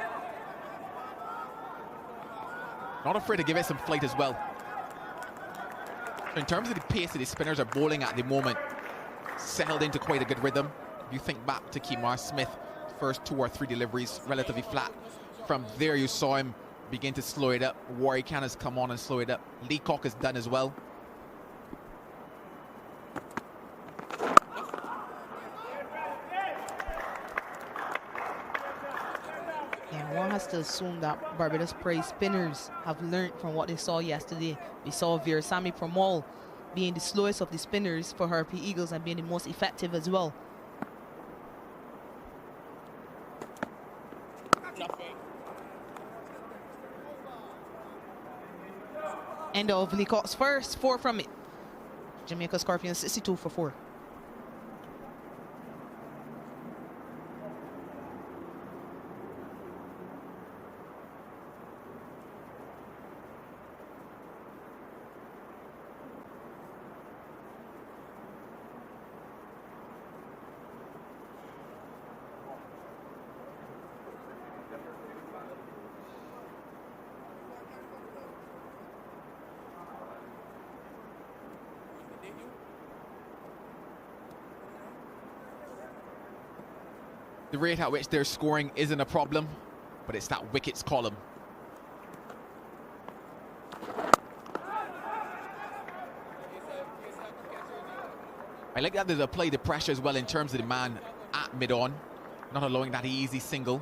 Not afraid to give it some flight as well. In terms of the pace that the spinners are bowling at the moment, settled into quite a good rhythm. If you think back to Kemar Smith, first 2 or 3 deliveries relatively flat. From there you saw him begin to slow it up. Warrior Can has come on and slow it up. Leacock has done as well. And one has to assume that Barbados Pride spinners have learned from what they saw yesterday. We saw Veerasamy Pramal being the slowest of the spinners for Harpy Eagles and being the most effective as well. Nothing. End of Leacock's first, 4 from it. Jamaica Scorpions 62 for 4. The rate at which they're scoring isn't a problem, but it's that wickets column. I like that they've applied the pressure as well in terms of the man at mid-on, not allowing that easy single.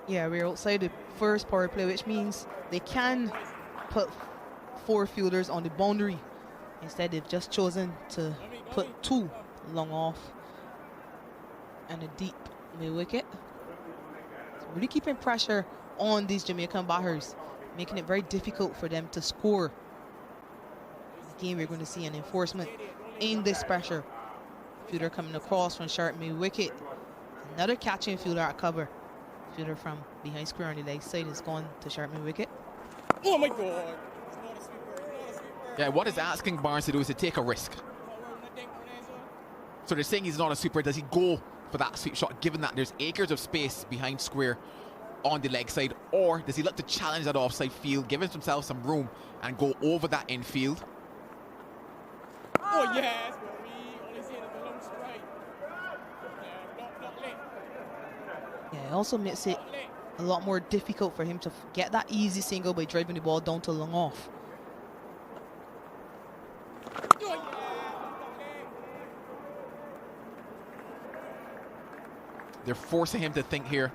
Yeah, we're outside the first power play, which means they can put 4 fielders on the boundary. Instead, they've just chosen to put 2 long off and a deep mid wicket. So really keeping pressure on these Jamaican batters, making it very difficult for them to score. This game, we're going to see an enforcement in this pressure. Fielder coming across from sharp mid wicket. Another catching fielder at cover. Fielder from behind square on the leg side is gone to sharp mid wicket. Oh my God. It's not a sweeper. It's not a sweeper. Yeah, what is asking Barnes to do is to take a risk. So they're saying he's not a sweeper. Does he go for that sweep shot, given that there's acres of space behind square on the leg side? Or does he look to challenge that offside field, give himself some room and go over that infield? Oh yes, but we only see it as a long strike. Not late. Yeah, it also makes it a lot more difficult for him to get that easy single by driving the ball down to long off. They're forcing him to think here.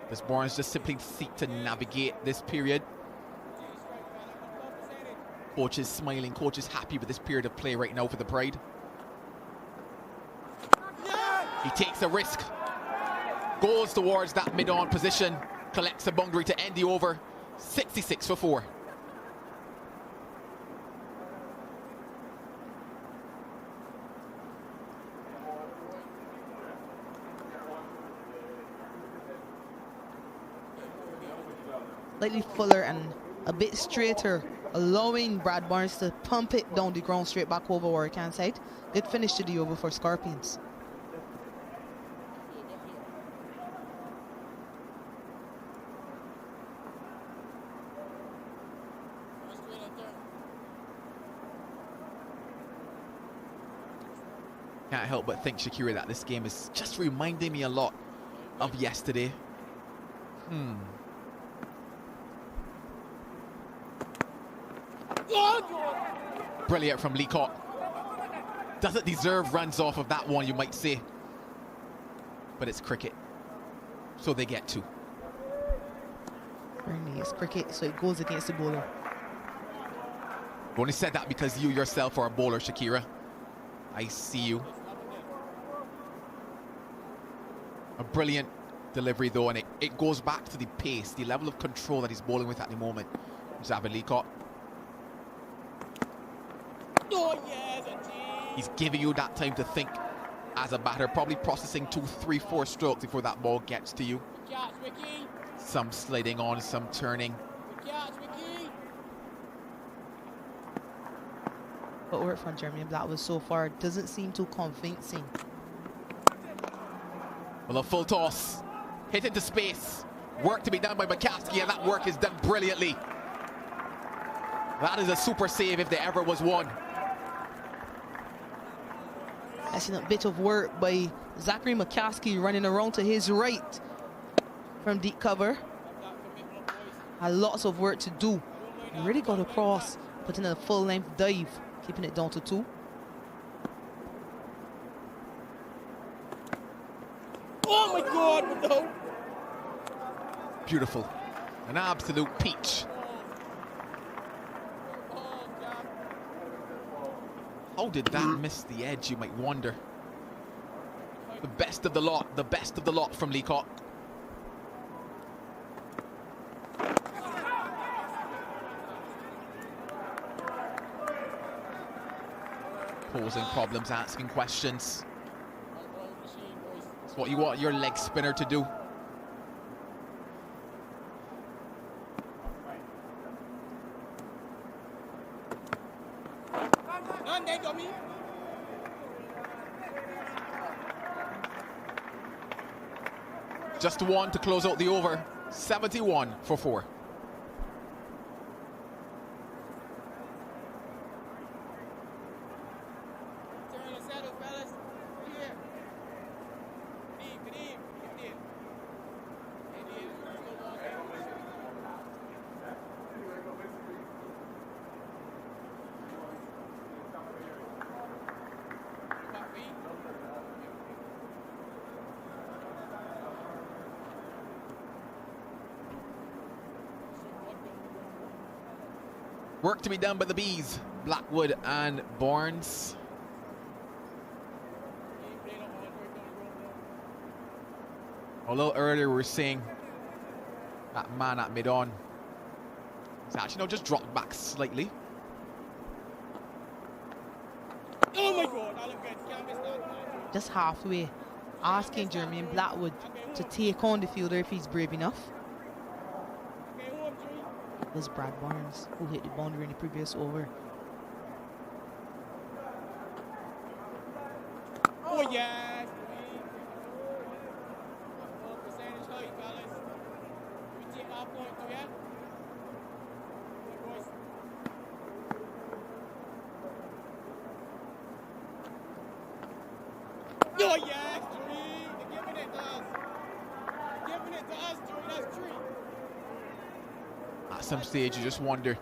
Does Barnes just simply seek to navigate this period? Coach is smiling. Coach is happy with this period of play right now for the Pride. He takes a risk. Goes towards that mid-on position. Collects a boundary to end the over. 66 for 4. Slightly fuller and a bit straighter, allowing Brad Barnes to pump it down the ground straight back over Warwick side. Good finish to the over for Scorpions. Can't help but think, Shakira, that this game is just reminding me a lot of yesterday. Brilliant from Leacock. Doesn't deserve runs off of that one, you might say. But it's cricket, so they get 2. Certainly, it's cricket, so it goes against the bowler. I've only said that because you yourself are a bowler, Shakira. I see you. A brilliant delivery though, and it goes back to the pace, the level of control that he's bowling with at the moment. Zavid Leacock. Oh, yes, He's giving you that time to think as a batter, probably processing 2, 3, 4 strokes before that ball gets to you. catch, Ricky. Some sliding on, some turning. Catch, Ricky. But work from Jermaine Blackwood so far doesn't seem too convincing. Well, a full toss. Hit into space. Work to be done by McKenzie, and that work is done brilliantly. That is a super save if there ever was one. Excellent bit of work by Zachary McCaskey running around to his right from deep cover. Had lots of work to do. He really got across, putting in a full length dive, keeping it down to 2. Oh my God, no. Beautiful. An absolute peach. How did that miss the edge, you might wonder. The best of the lot from Leacock. Posing problems, asking questions. It's what you want your leg spinner to do. Just 1 to close out the over. 71 for 4. Work to be done by the Bees, Blackwood and Barnes. Although earlier we were saying that man at mid-on, he's actually just dropped back slightly. Oh my God, just halfway, asking Jermaine Blackwood to take on the fielder if he's brave enough. It was Brad Barnes who hit the boundary in the previous over. Oh yes. Percentage height, fellas. We take our point, yeah? Oh yes, Jerry. They're giving it to us. They're giving it to us, Jerry. That's true. At some stage, you just wonder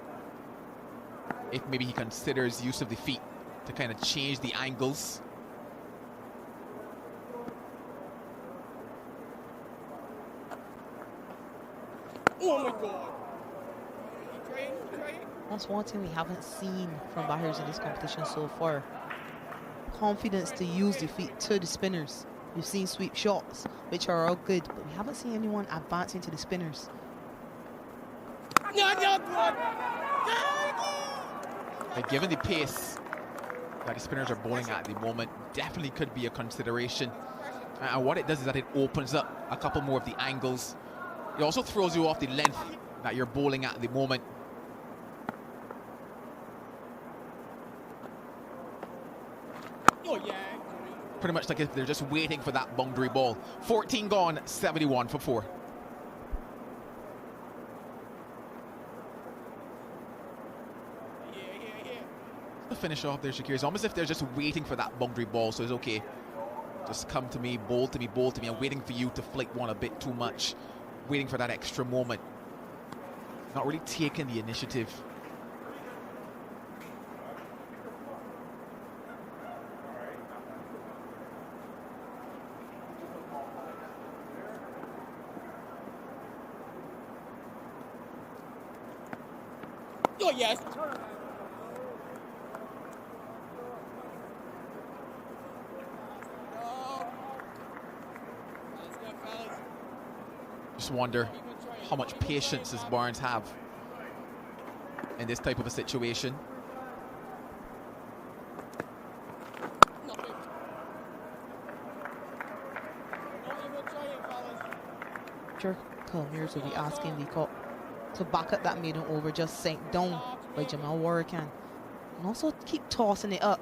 if maybe he considers use of the feet to kind of change the angles. Oh my God. Try it. That's one thing we haven't seen from batters in this competition so far. Confidence to use the feet to the spinners. We've seen sweep shots, which are all good, but we haven't seen anyone advancing to the spinners. And given the pace that the spinners are bowling at the moment, definitely could be a consideration. And what it does is that it opens up a couple more of the angles. It also throws you off the length that you're bowling at the moment. Oh yeah. Pretty much like if they're just waiting for that boundary ball. 14 gone, 71 for 4. Yeah. The finish off there, Shakir. It's almost if they're just waiting for that boundary ball, so it's okay. Just come to me, bowl to me, bowl to me. I'm waiting for you to flick one a bit too much. Waiting for that extra moment. Not really taking the initiative. Oh yes. Just wonder how much patience does Barnes have in this type of a situation. Sure, Calmiers will be asking the cop to back up that maiden over, just sent down by Jamal Warrican. And also keep tossing it up.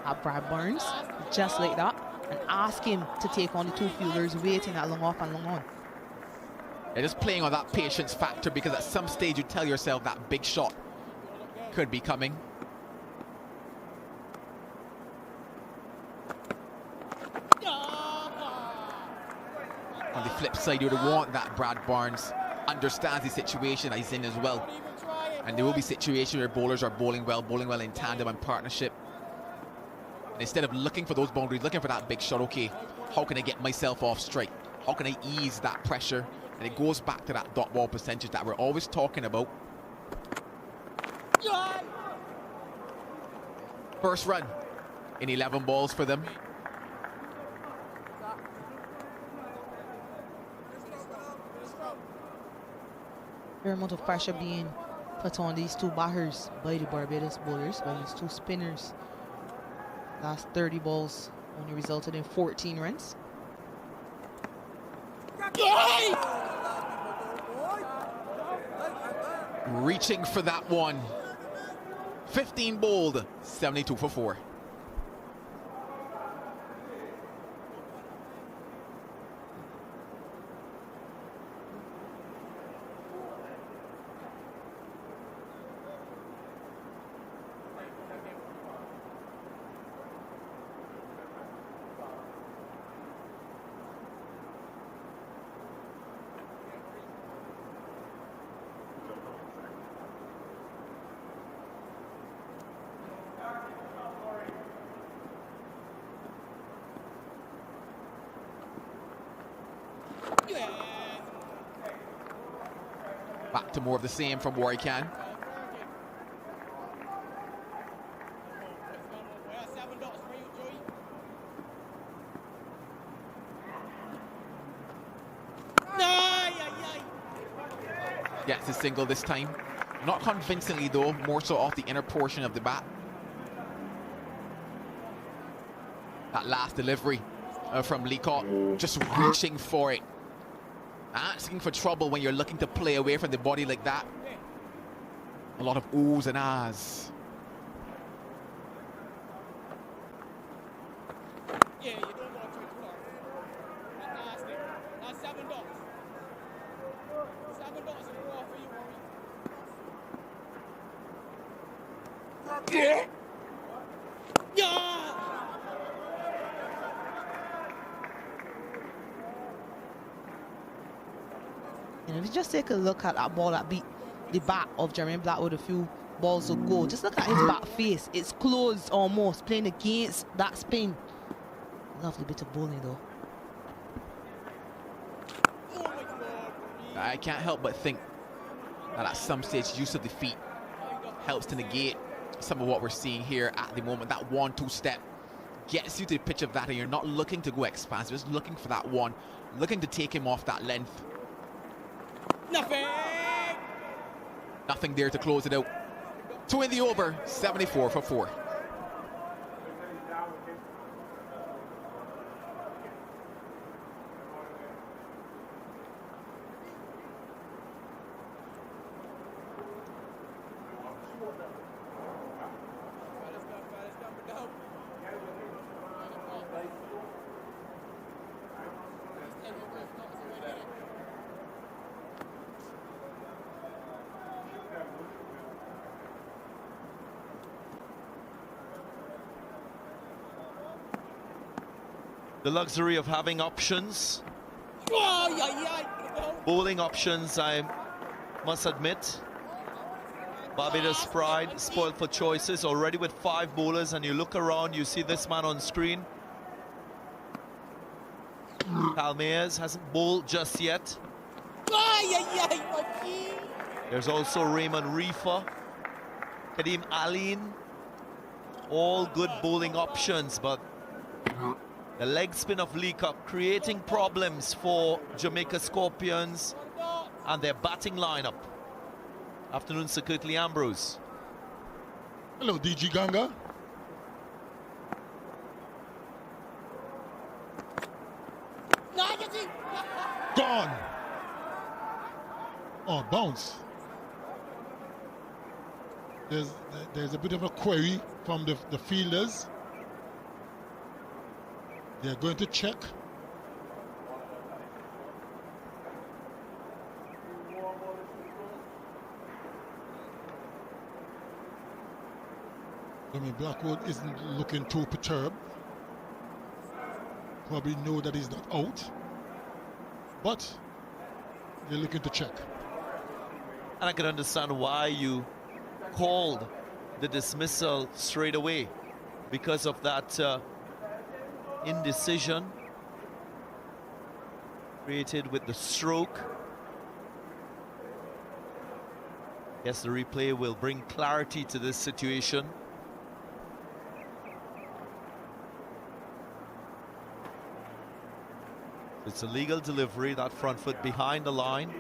At Brad Barnes, just like that. And ask him to take on the two fielders waiting that long off and long on. They're just playing on that patience factor because at some stage you tell yourself that big shot could be coming. On the flip side, you would want that Brad Barnes understands the situation that he's in as well. And there will be situations where bowlers are bowling well in tandem and partnership. And instead of looking for those boundaries, looking for that big shot, okay, how can I get myself off strike? How can I ease that pressure? And it goes back to that dot ball percentage that we're always talking about. First run in 11 balls for them. Fair amount of pressure being put on these two batters by the Barbados bowlers, by these two spinners. Last 30 balls only resulted in 14 runs. Reaching for that one. 15 bowled, 72 for 4. Back to more of the same from Warrican. Gets a single this time. Not convincingly though, more so off the inner portion of the bat. That last delivery from Leacock, just reaching for it. Asking for trouble when you're looking to play away from the body like that. A lot of oohs and ahs. Yeah, you don't want to try too hard. That's nasty. That's $7. $7 is raw for you, Rory. Yeah. Yeah. And if you just take a look at that ball that beat the bat of Jermaine Blackwood a few balls ago, just look at his back face. It's closed almost, playing against that spin. Lovely bit of bowling though. I can't help but think that at some stage use of the feet helps to negate some of what we're seeing here at the moment. That 1-2 step gets you to the pitch of that, and you're not looking to go expansive, just looking for that one, looking to take him off that length. Nothing there to close it out. 2 in the over, 74 for 4. The luxury of having options. Bowling options, I must admit. Barbados pride, spoiled for choices, already with 5 bowlers, and you look around, you see this man on screen. Palmeiras hasn't bowled just yet. There's also Raymond Reefer, Kadeem Aline, all good bowling options, but the leg spin of Leacock creating problems for Jamaica Scorpions and their batting lineup. Afternoon, Sir Kirtley Ambrose. Hello, DG Ganga. Gone. Oh, bounce. There's a bit of a query from the fielders. They're going to check. I mean, Blackwood isn't looking too perturbed. Probably know that he's not out. But they're looking to check. And I can understand why you called the dismissal straight away, because of that indecision created with the stroke. Yes, the replay will bring clarity to this situation. It's a legal delivery, that front foot behind the line.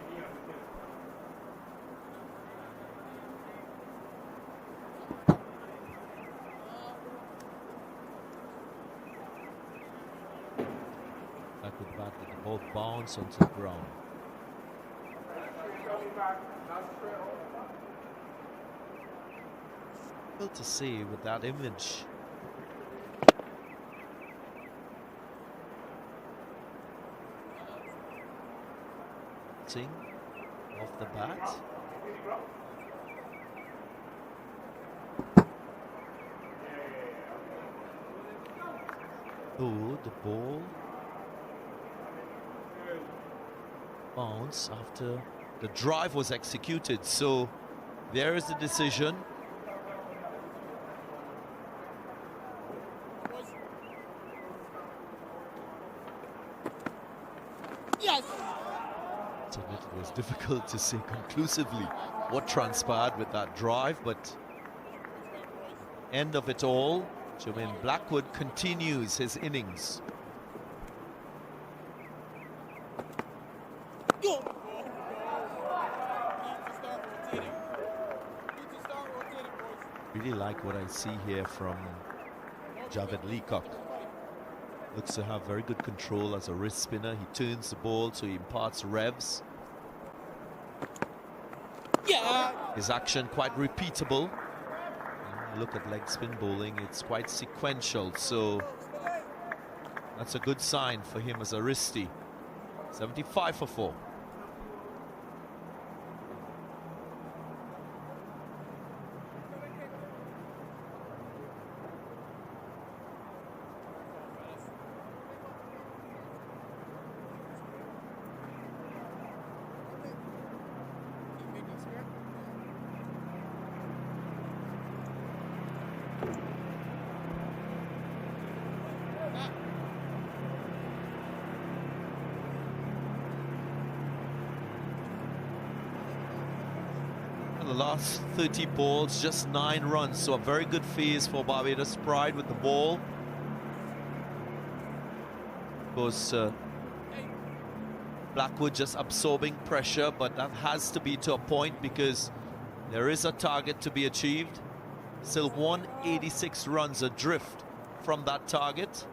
Blackwood bat with the ball bounce onto the ground. Difficult to see with that image. Off the bat. Oh, the ball bounce after the drive was executed. So there is the decision. It was difficult to say conclusively what transpired with that drive, but end of it all, Jermaine Blackwood continues his innings. Really like what I see here from Javed Leacock. Looks to have very good control as a wrist spinner. He turns the ball, so he imparts revs. His action quite repeatable. Look at leg spin bowling, it's quite sequential, so that's a good sign for him as a wristy. 75 for 4. last 30 balls, just 9 runs. So a very good phase for Barbados Pride with the ball. Of course, Blackwood just absorbing pressure, but that has to be to a point because there is a target to be achieved. Still 186 runs adrift from that target.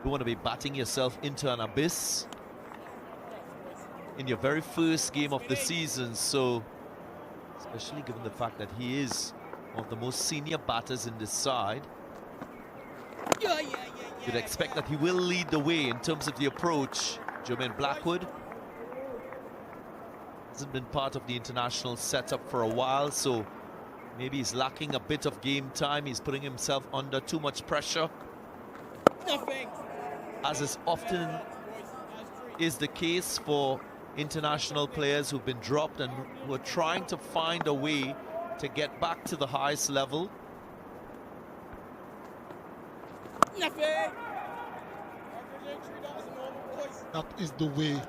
You want to be batting yourself into an abyss in your very first game of the season, so especially given the fact that he is one of the most senior batters in this side, you'd expect that he will lead the way in terms of the approach. Jermaine Blackwood hasn't been part of the international setup for a while, so maybe he's lacking a bit of game time. He's putting himself under too much pressure, as is often is the case for international players who've been dropped and who are trying to find a way to get back to the highest level. That is the way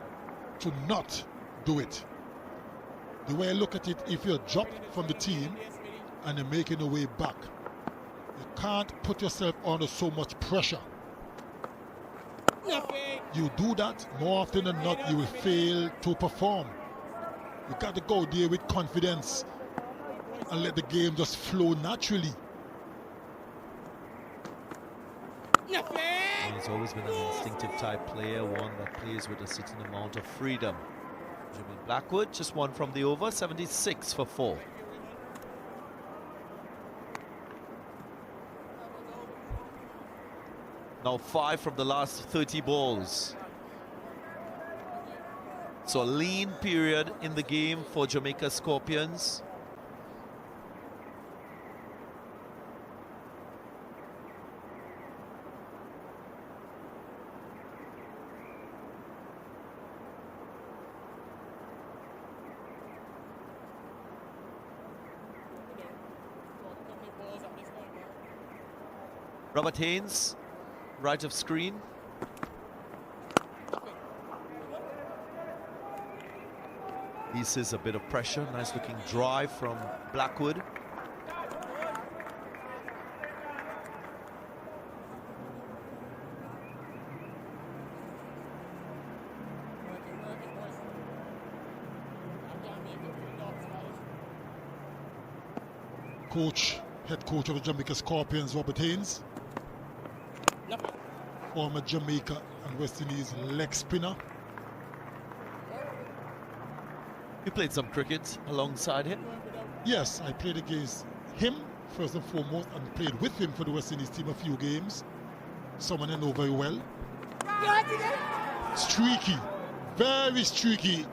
to not do it. The way I look at it, if you're dropped from the team and you're making your way back, you can't put yourself under so much pressure. You do that, more often than not, you will fail to perform. You got to go there with confidence and let the game just flow naturally. He's always been an instinctive type player, one that plays with a certain amount of freedom. Jermaine Blackwood just one from the over, 76 for 4. Now 5 from the last 30 balls. So a lean period in the game for Jamaica Scorpions. Robert Haynes, right of screen. This is a bit of pressure. Nice looking drive from Blackwood. Head coach of the Jamaica Scorpions, Robert Haynes. Former Jamaica and West Indies leg spinner. You played some cricket alongside him? Yes, I played against him first and foremost and played with him for the West Indies team a few games. Someone I know very well. Streaky, very streaky.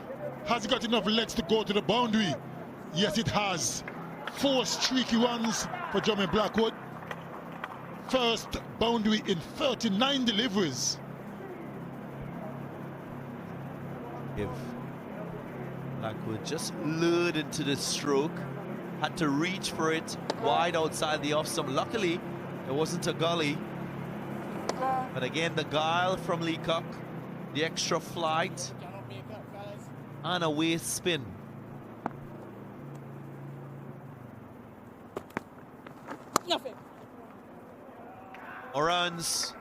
Has he got enough legs to go to the boundary? Yes, it has. 4 streaky runs for Jermaine Blackwood. First boundary in 39 deliveries. If Blackwood just lured into the stroke, had to reach for it wide outside the off stump. Luckily, it wasn't a gully. But again, the guile from Leacock, the extra flight, and a waist spin. Nothing. Runs.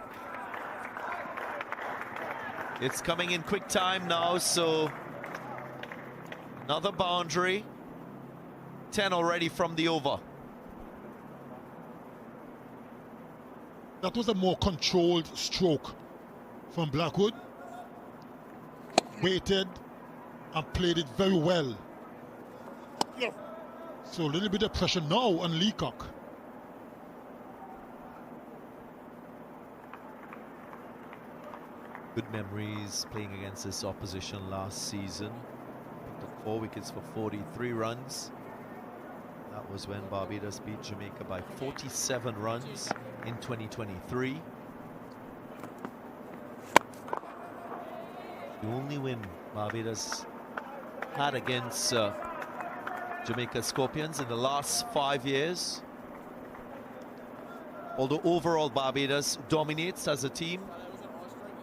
It's coming in quick time now, so another boundary. 10 already from the over. That was a more controlled stroke from Blackwood. Waited and played it very well. Yes. So a little bit of pressure now on Leacock. Good memories playing against this opposition last season. Picked up 4 wickets for 43 runs. That was when Barbados beat Jamaica by 47 runs in 2023. The only win Barbados had against Jamaica Scorpions in the last 5 years. Although overall Barbados dominates as a team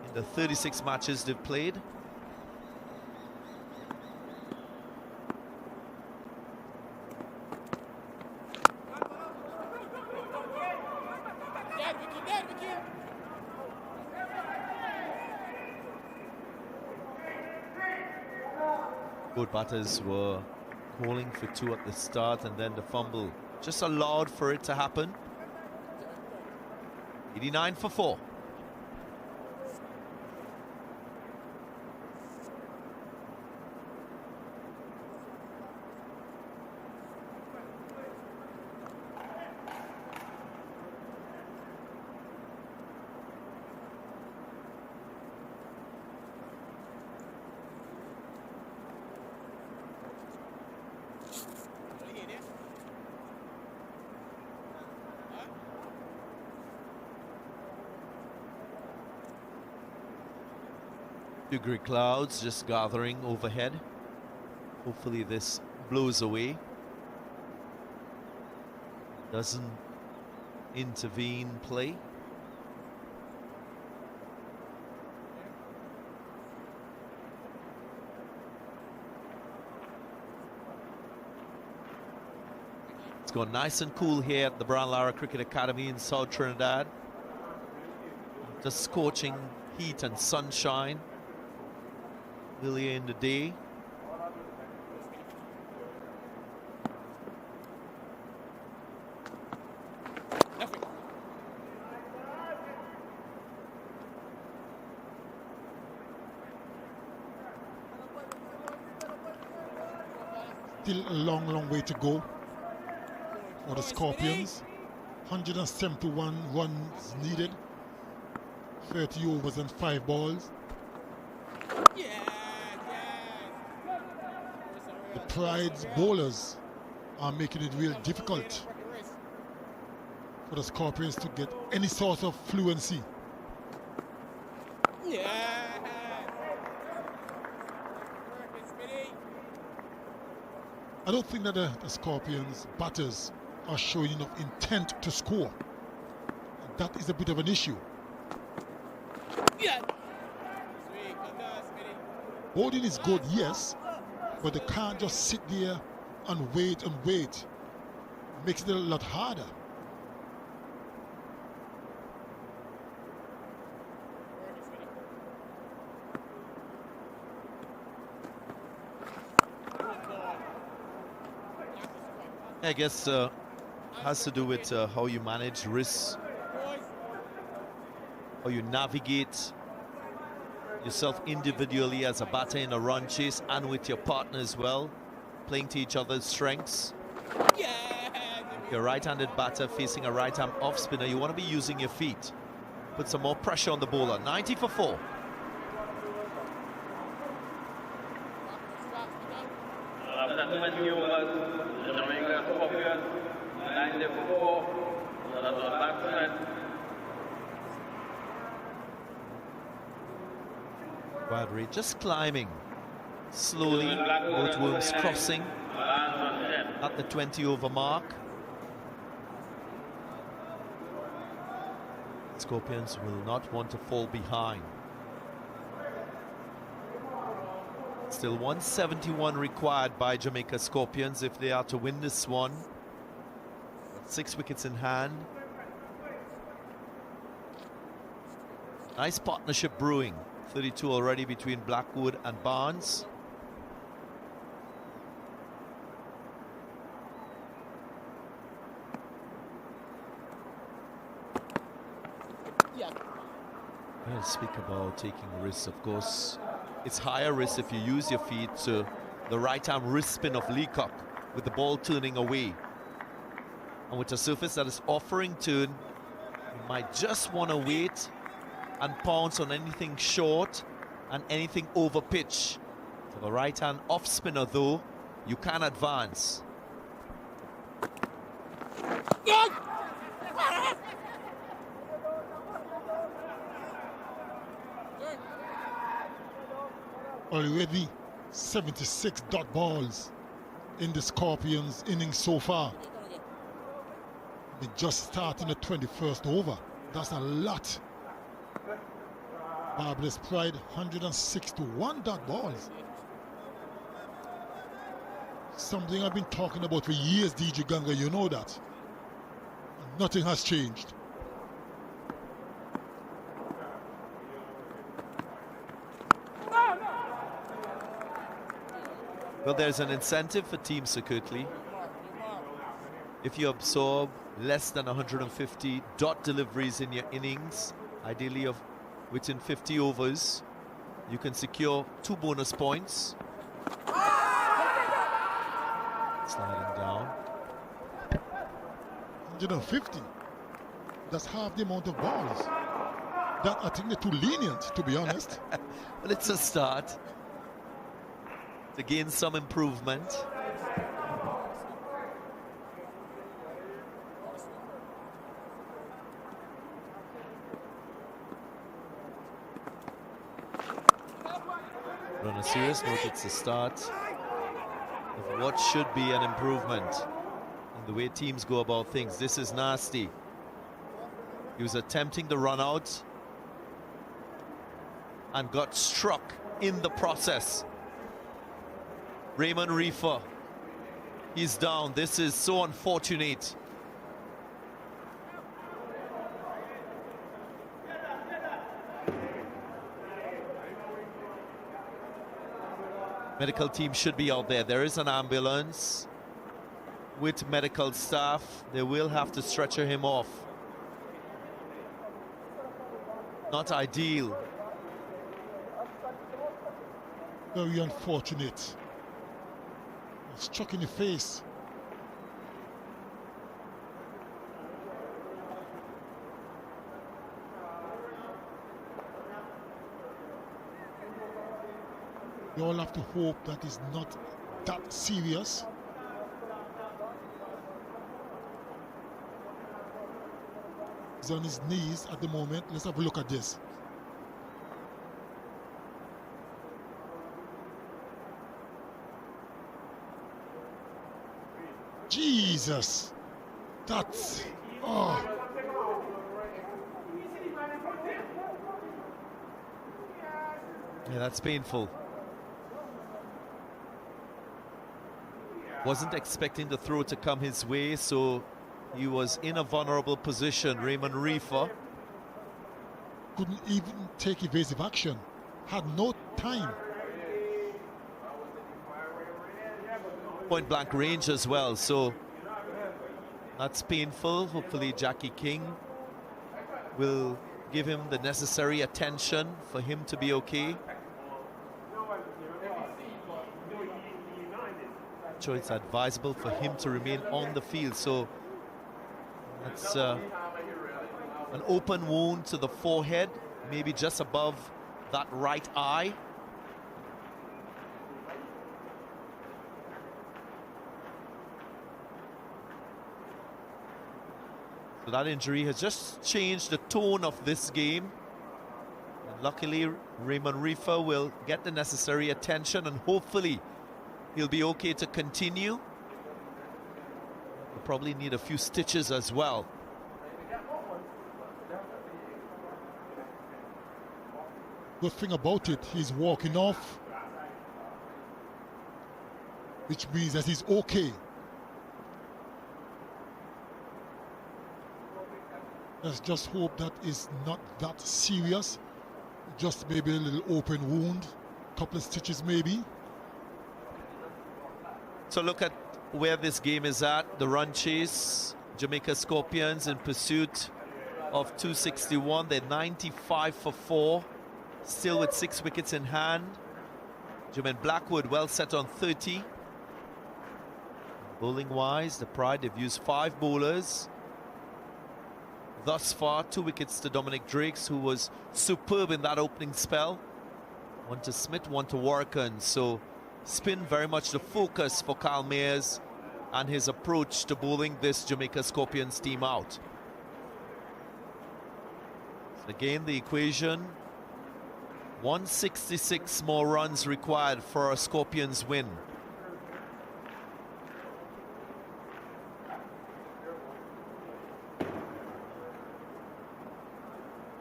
in the 36 matches they've played. Both batters were calling for 2 at the start, and then the fumble just allowed for it to happen. 89 for 4. Degree clouds just gathering overhead. Hopefully this blows away. Doesn't intervene play. It's gone nice and cool here at the Brown Lara Cricket Academy in South Trinidad. Just scorching heat and sunshine earlier in the day. Still a long way to go for the Scorpions. 171 runs needed, 30 overs and 5 balls. The Pride's bowlers are making it real difficult for the Scorpions to get any sort of fluency. I don't think that the Scorpions batters are showing enough intent to score. That is a bit of an issue. Odin is good, yes, but they can't just sit there and wait and wait. Makes it a lot harder. I guess has to do with how you manage risks, how you navigate yourself individually as a batter in a run chase and with your partner as well, playing to each other's strengths. If you're a right-handed batter facing a right-arm off-spinner, you want to be using your feet. Put some more pressure on the bowler. 90 for 4. After 20 overs, the Jamaica Scorpions 90 for 4. That's our batsman. Bradbury just climbing slowly, both worms crossing at the 20 over mark. Scorpions will not want to fall behind. Still 171 required by Jamaica Scorpions if they are to win this one. 6 wickets in hand. Nice partnership brewing. 32 already between Blackwood and Barnes. I'll speak about taking risks, of course. It's higher risk if you use your feet to the right arm wrist spin of Lee Cup with the ball turning away. And with a surface that is offering turn, you might just want to wait and pounce on anything short and anything over pitch. For the right hand off spinner though, you can advance. Already 76 dot balls in the Scorpions innings so far. They just starting the 21st over. That's a lot. Barbados Pride 161 dot balls. Something I've been talking about for years, DJ Ganga, you know that. Nothing has changed. Well, there's an incentive for Team Securely. If you absorb less than 150 dot deliveries in your innings, ideally of within 50 overs, you can secure 2 bonus points. Sliding down. 150. That's half the amount of balls. That I think they're too lenient, to be honest. But it's a start to gain some improvement. But on a serious note, it's the start of what should be an improvement in the way teams go about things. This is nasty. He was attempting the run out and got struck in the process. Raymond Reefer, he's down. This is so unfortunate. Medical team should be out there. There is an ambulance with medical staff. They will have to stretcher him off. Not ideal. Very unfortunate. Struck in the face. We all have to hope that it's not that serious. He's on his knees at the moment. Let's have a look at this. Jesus, that's oh. Yeah, that's painful. Wasn't expecting the throw to come his way, so he was in a vulnerable position. Raymond Reefer couldn't even take evasive action. Had no time. Point blank range as well, so that's painful. Hopefully Jackie King will give him the necessary attention for him to be okay. So it's advisable for him to remain on the field. So that's an open wound to the forehead, maybe just above that right eye. So that injury has just changed the tone of this game. And luckily, Raymond Reefer will get the necessary attention and hopefully he'll be okay to continue. He'll probably need a few stitches as well. Good thing about it, he's walking off, which means that he's okay. Let's just hope that is not that serious. Just maybe a little open wound, couple of stitches maybe. So look at where this game is at. The run chase, Jamaica Scorpions in pursuit of 261. They're 95 for 4, still with 6 wickets in hand. Jermaine Blackwood well set on 30. Bowling wise, the Pride, they've used 5 bowlers. Thus far, 2 wickets to Dominic Drakes, who was superb in that opening spell. 1 to Smith, 1 to Warken. So spin very much the focus for Kyle Mayers and his approach to bowling this Jamaica Scorpions team out. So again, the equation, 166 more runs required for a Scorpions win.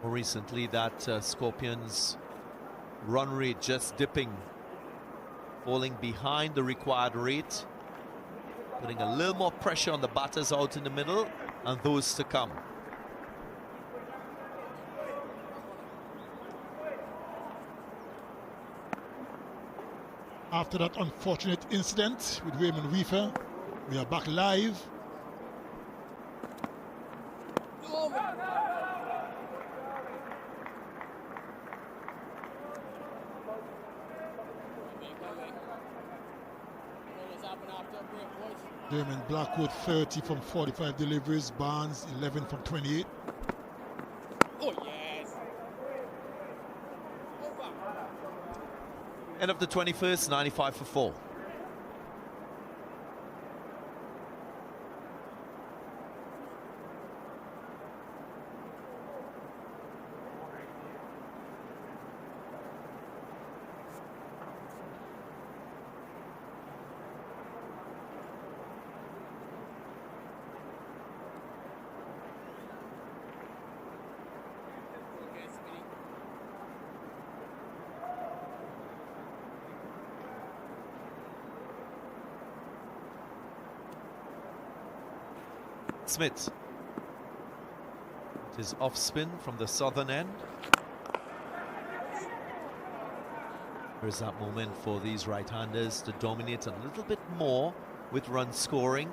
More recently, that Scorpions run rate just dipping, falling behind the required rate, putting a little more pressure on the batters out in the middle and those to come. After that unfortunate incident with Raymond Reefer, we are back live. Damon Blackwood 30 from 45 deliveries, Barnes 11 from 28. Oh, yes. End of the 21st, 95 for 4. Smith. It is off spin from the southern end. There's that moment for these right-handers to dominate a little bit more with run scoring.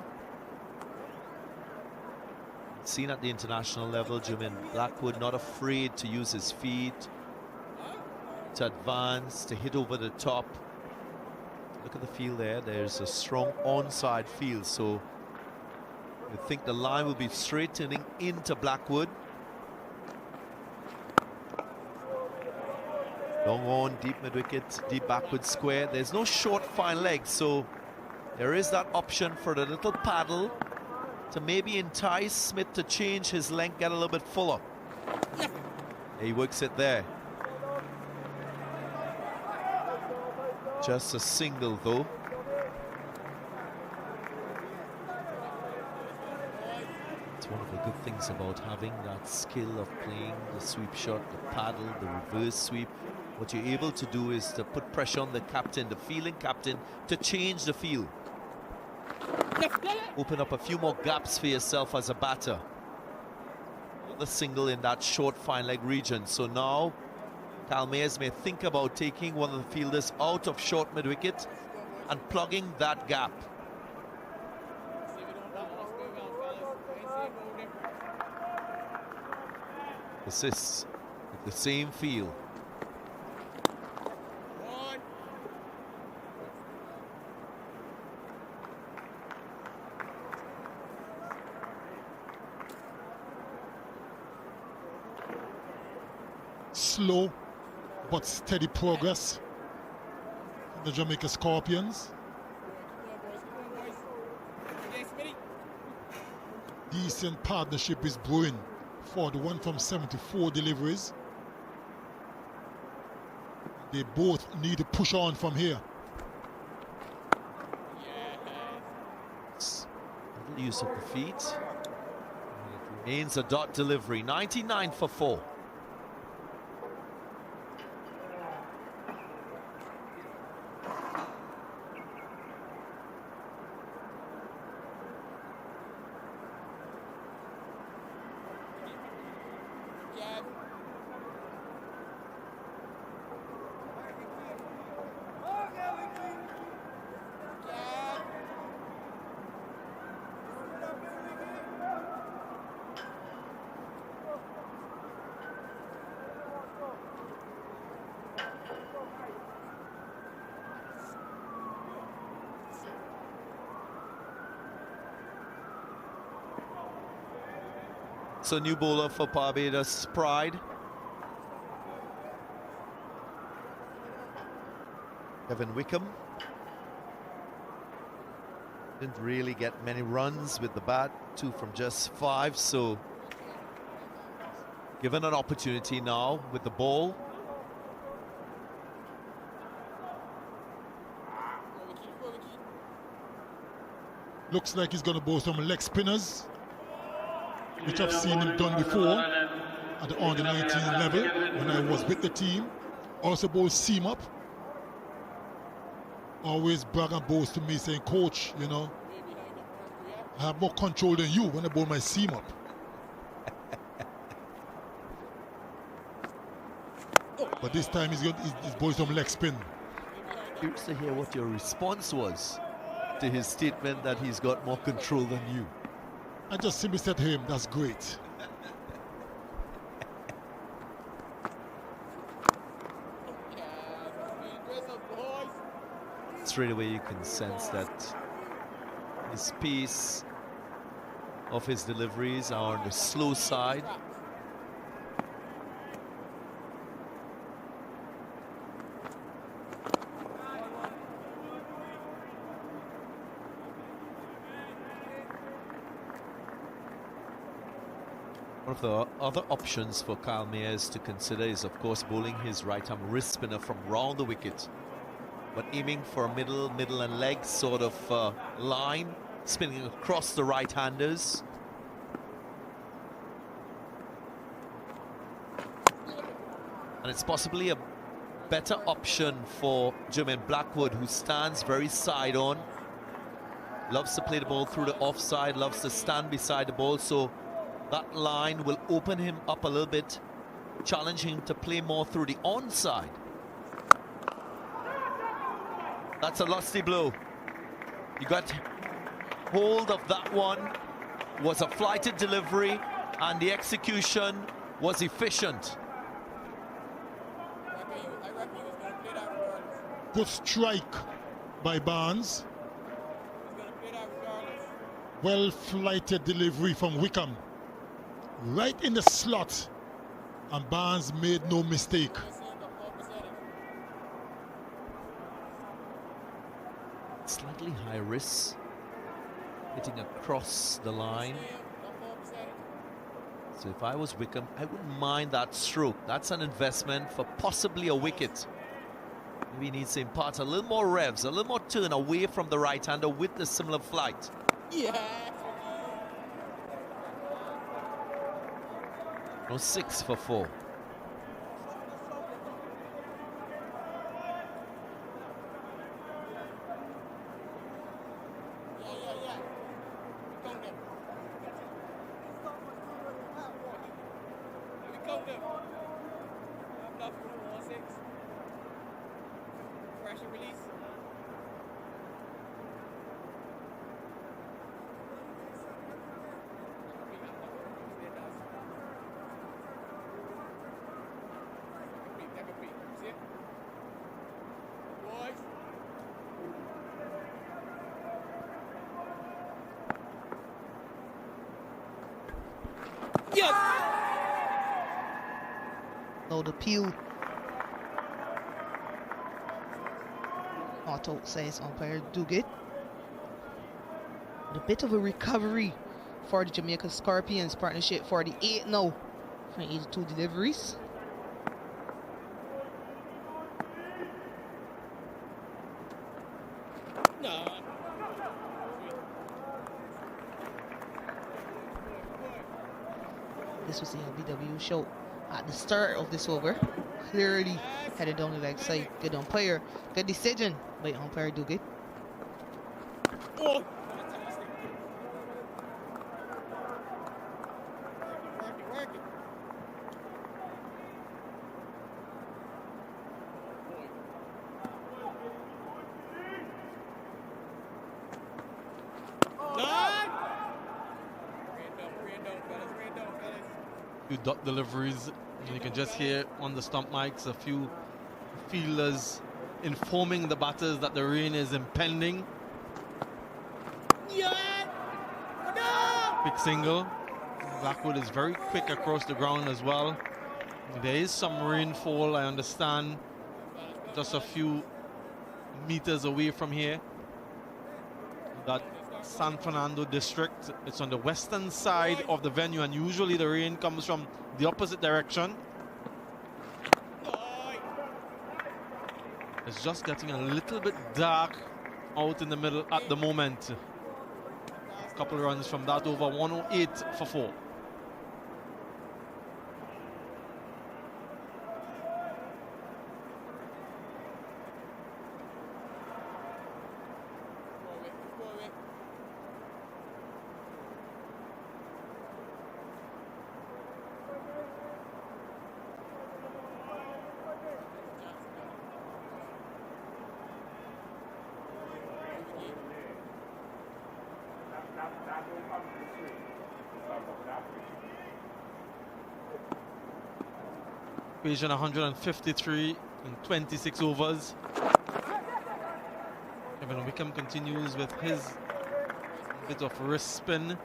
Seen at the international level, Jermaine Blackwood not afraid to use his feet, to advance, to hit over the top. Look at the field there. There's a strong onside field, so I think the line will be straightening into Blackwood. Long on, deep mid-wicket, deep backward square. There's no short fine leg, so there is that option for the little paddle to maybe entice Smith to change his length, get a little bit fuller. He works it there. Just a single though. It's one of the good things about having that skill of playing the sweep shot, the paddle, the reverse sweep. What you're able to do is to put pressure on the captain, the fielding captain, to change the field. Open up a few more gaps for yourself as a batter. The single in that short fine leg region. So now Cal Mayers may think about taking one of the fielders out of short mid-wicket and plugging that gap. Assists with the same field. Slow but steady progress from the Jamaica Scorpions. Decent partnership is brewing for the one from 74 deliveries. They both need to push on from here. Little use of the feet. It remains a dot delivery. 99 for 4. So new bowler for Barbados Pride. Kevin Wickham. Didn't really get many runs with the bat, 2 from just 5, so given an opportunity now with the ball. Looks like he's going to bowl some leg spinners, which I've seen him done before. at the under 19 level when I was with the team. Also bowl seam up. Always brag and boast to me saying, coach, you know, I have more control than you when I bowl my seam up. But this time he's bowling some leg spin. Curious to hear what your response was to his statement that he's got more control than you. I just simply said to him, that's great. Straight away you can sense that his pace of his deliveries are on the slow side. One of the other options for Kyle Mayers to consider is, of course, bowling his right-arm wrist spinner from round the wicket, but aiming for a middle and leg sort of line, spinning across the right-handers. And it's possibly a better option for Jermaine Blackwood, who stands very side-on, loves to play the ball through the offside, loves to stand beside the ball, so that line will open him up a little bit, challenge him to play more through the onside. That's a lusty blow. You got hold of that one. Was a flighted delivery, and the execution was efficient. Good strike by Barnes. Well flighted delivery from Wickham. Right in the slot, and Barnes made no mistake. Slightly high risk, hitting across the line. So if I was Wickham, I wouldn't mind that stroke. That's an investment for possibly a wicket. Maybe he needs to impart a little more revs, a little more turn away from the right-hander with the similar flight. Yeah. No, 6 for 4. So the peel. Auto says umpire Duguid. A bit of a recovery for the Jamaica Scorpions partnership 48 now from 82 deliveries. This was the LBW show at the start of this over. Clearly headed down the leg side. Good umpire. Good decision by umpire Duguid. Oh. Few dot deliveries. You can just hear on the stump mics a few fielders informing the batters that the rain is impending. Big single. Blackwood is very quick across the ground as well. There is some rainfall, I understand, just a few meters away from here. That San Fernando district, it's on the western side of the venue, and usually the rain comes from the opposite direction. It's just getting a little bit dark out in the middle at the moment. A couple runs from that over, 108 for 4. Implosion 153 in 26 overs. Kevin Wickham continues with his bit of wrist spin.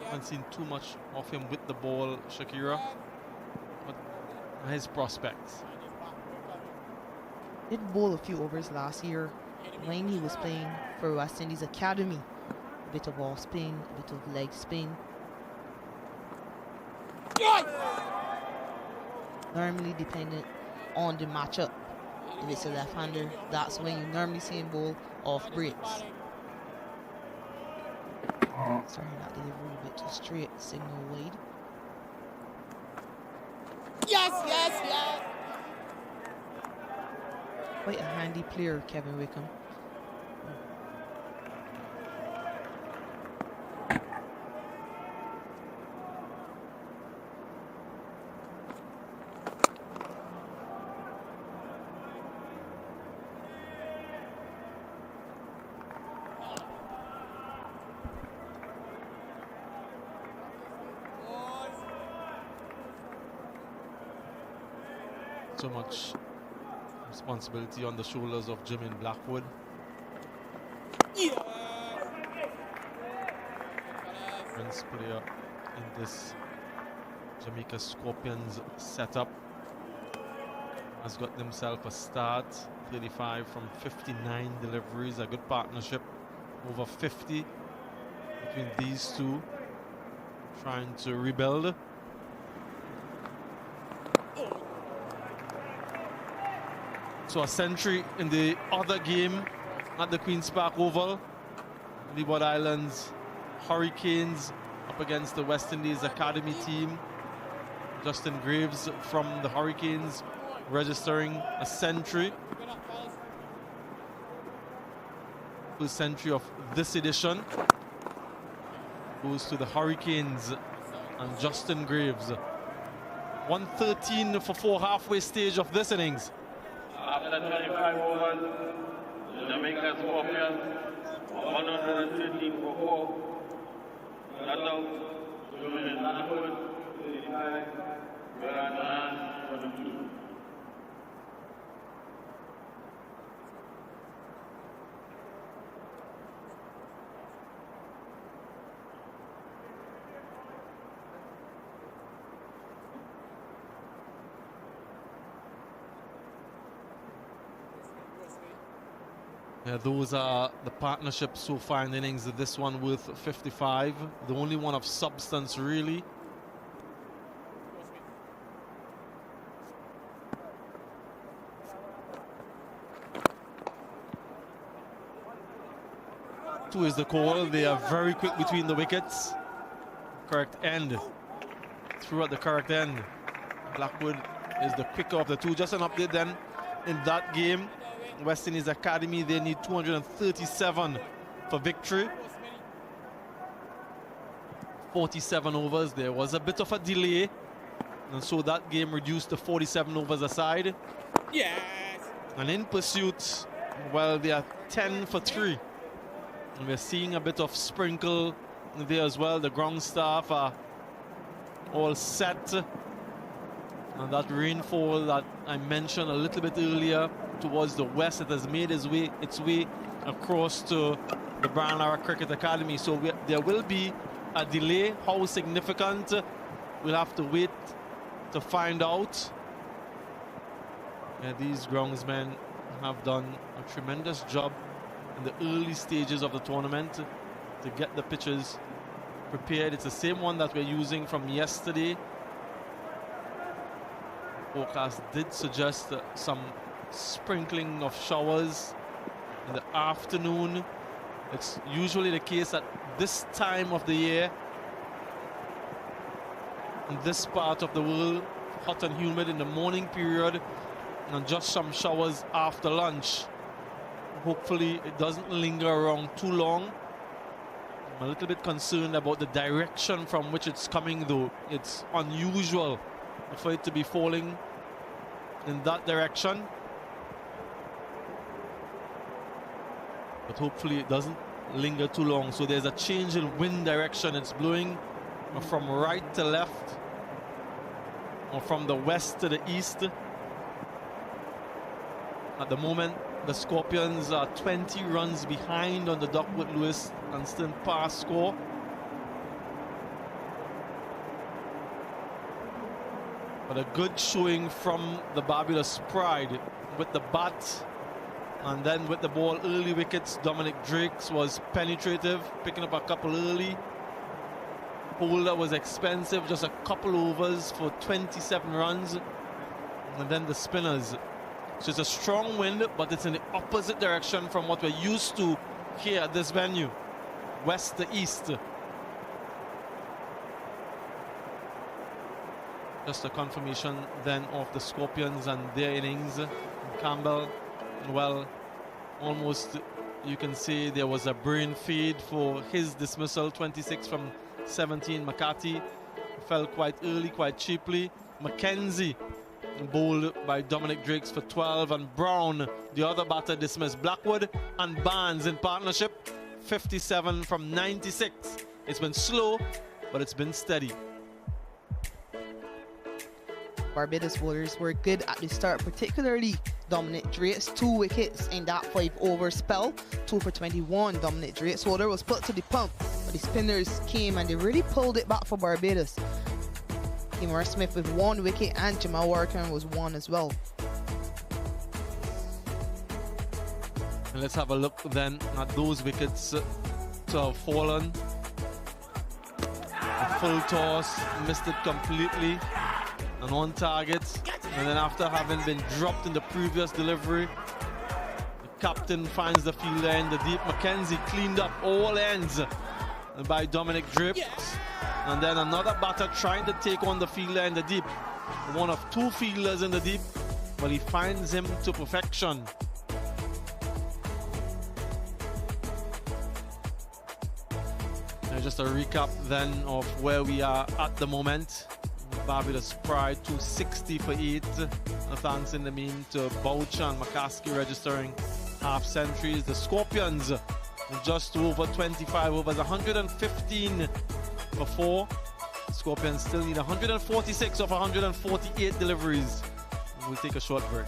Haven't seen too much of him with the ball, Shakira. But his prospects. Did bowl a few overs last year when he was playing for West Indies Academy. A bit of off spin, a bit of leg spin. Normally dependent on the matchup. If it's a left-hander, that's when you normally see him bowl off breaks. Sorry, that delivery a bit too straight. Signal wide. Yes. Quite a handy player, Kevin Wickham. So much responsibility on the shoulders of Jim in Blackwood. Prince player in this Jamaica Scorpions setup has got themselves a start. 35 from 59 deliveries, a good partnership. Over 50 between these two, trying to rebuild. So a century in the other game at the Queen's Park Oval. Leeward Islands Hurricanes up against the West Indies Academy team. Justin Graves from the Hurricanes registering a century. First century of this edition goes to the Hurricanes and Justin Graves. 113 for 4 halfway stage of this innings. After 25 overs, Jamaica Scorpions 113 for 4. Not out. Blackwood 35. Barbados 22. Yeah, those are the partnerships so far in the innings. This one worth 55, the only one of substance really. Two is the call. They are very quick between the wickets. Correct end. Through at the correct end. Blackwood is the quicker of the two. Just an update then in that game. West Indies Academy, they need 237 for victory. 47 overs. There was a bit of a delay, and so that game reduced to 47 overs aside. Yes. And in pursuit, well, they are 10 for 3. And we're seeing a bit of sprinkle there as well. The ground staff are all set. And that rainfall that I mentioned a little bit earlier towards the west, it has made its way across to the Brian Lara Cricket Academy. So there will be a delay. How significant? We'll have to wait to find out. Yeah, these groundsmen have done a tremendous job in the early stages of the tournament to get the pitches prepared. It's the same one that we're using from yesterday. Forecast did suggest some sprinkling of showers in the afternoon. It's usually the case at this time of the year in this part of the world, hot and humid in the morning period, and just some showers after lunch. Hopefully it doesn't linger around too long. I'm a little bit concerned about the direction from which it's coming though. It's unusual for it to be falling in that direction. But hopefully it doesn't linger too long. So there's a change in wind direction. It's blowing from right to left, or from the west to the east. At the moment, the Scorpions are 20 runs behind on the Duckworth Lewis and still pass score. But a good showing from the Barbados Pride with the bat and then with the ball. Early wickets. Dominic Drakes was penetrative, picking up a couple early. Holder was expensive, just a couple overs for 27 runs. And then the spinners. So it's a strong wind, but it's in the opposite direction from what we're used to here at this venue. West to east. Just a confirmation then of the Scorpions and their innings. Campbell, well, almost you can say there was a brain fade for his dismissal. 26 from 17. McCarthy fell quite early, quite cheaply. McKenzie bowled by Dominic Drakes for 12, and Brown, the other batter, dismissed. Blackwood and Barnes in partnership, 57 from 96. It's been slow, but it's been steady. Barbados bowlers were good at the start, particularly Dominic Drakes. 2 wickets in that 5-over spell. 2 for 21. Dominic Drakes' bowler was put to the pump, but the spinners came and they really pulled it back for Barbados. Odin Smith with 1 wicket, and Jamal Warren was 1 as well. And let's have a look then at those wickets to have fallen. A full toss, missed it completely, and on target. And then after having been dropped in the previous delivery, the captain finds the fielder in the deep. McKenzie cleaned up all ends by Dominic Drakes. Yes. And then another batter trying to take on the fielder in the deep. One of 2 fielders in the deep, but he finds him to perfection. And just a recap then of where we are at the moment. Barbados Pride 260 for 8. Thanks in the mean to Boucher and McCaskey registering half centuries. The Scorpions just over 25 overs, 115 for 4. Scorpions still need 146 of 148 deliveries. We'll take a short break.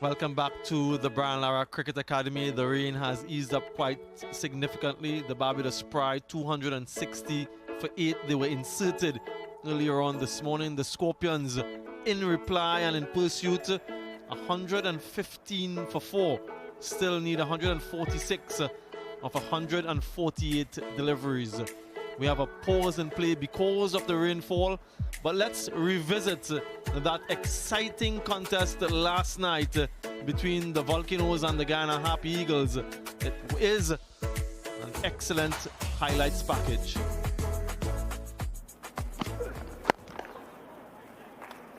Welcome back to the Brian Lara Cricket Academy. The rain has eased up quite significantly. The Barbados Pride 260 for 8. They were inserted earlier on this morning. The Scorpions in reply and in pursuit 115 for 4. Still need 146 of 148 deliveries. We have a pause in play because of the rainfall, but let's revisit that exciting contest last night between the Volcanoes and the Guyana Happy Eagles. It is an excellent highlights package.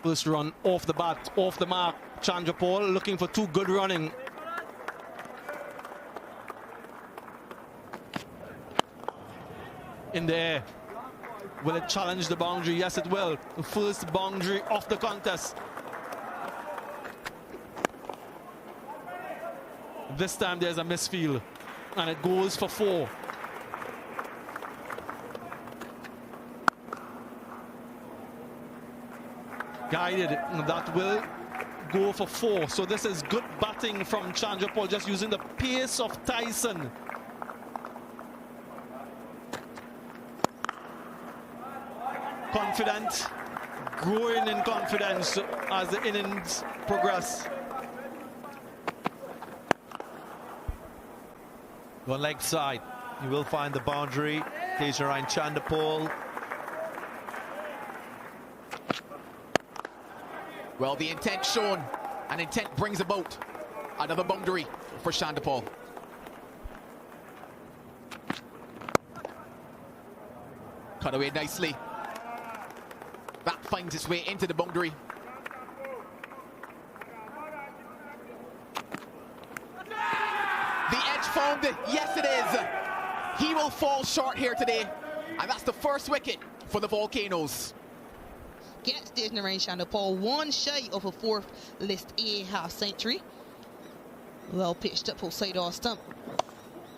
First run off the bat, off the mark. Chandra Paul looking for 2 good running. In the air. Will it challenge the boundary? Yes, it will. The first boundary of the contest. This time there's a misfield, and it goes for 4. Guided, that will go for 4. So this is good batting from Chandra Paul, just using the pace of Tyson. Confident, growing in confidence as the innings progress. One leg side, you will find the boundary. Tejaran Chandapol. Well, the intent shown, and intent brings about another boundary for Chandapol. Cut away nicely. That finds its way into the boundary. The edge found it. Yes, it is. He will fall short here today. And that's the first wicket for the Volcanoes. Gets stationary Chandra Paul, 1 shy of a 4th list A half century. Well pitched up outside our stump.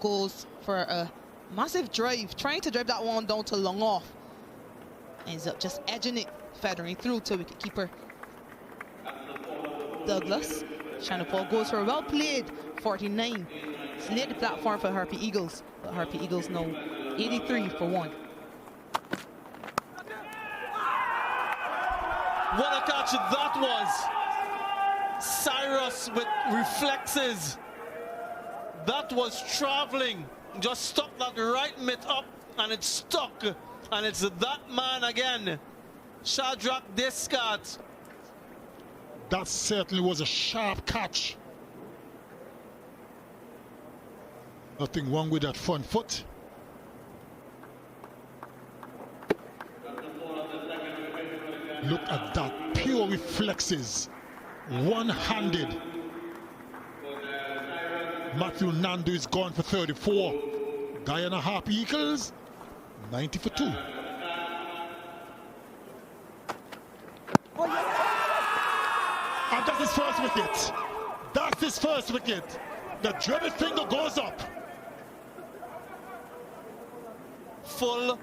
Goes for a massive drive, trying to drive that one down to long off. Ends up just edging it, feathering through to wicketkeeper Douglas. Chandra Paul goes for a well played 49. It's laid the platform for Harpy Eagles, but Harpy Eagles now 83 for 1. What a catch that was! Cyrus with reflexes. That was traveling. Just stuck that right mitt up, and it's stuck. And it's that man again, Shadrach Descartes. That certainly was a sharp catch. Nothing wrong with that front foot. Look at that, pure reflexes, one-handed. Matthew Nandu is gone for 34. Guyana Happy Eagles, 90 for 2. And that's his first wicket. That's his first wicket. The dreaded finger goes up. Full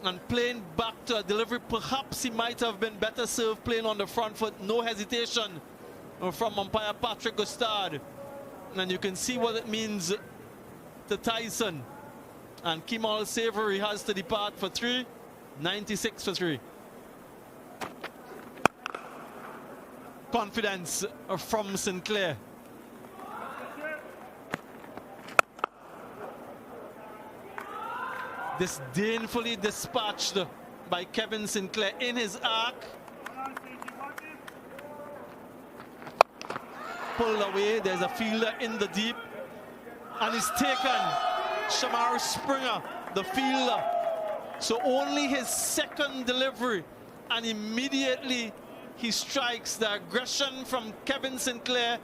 and playing back to a delivery. Perhaps he might have been better served playing on the front foot. No hesitation from umpire Patrick Gustard. And you can see what it means to Tyson. And Kemal Savory has to depart for 3. 96 for 3. Confidence from Sinclair. Disdainfully dispatched by Kevin Sinclair in his arc. Pulled away. There's a fielder in the deep. And he's taken. Shamar Springer, the fielder. So only his second delivery. And immediately he strikes. The aggression from Kevin Sinclair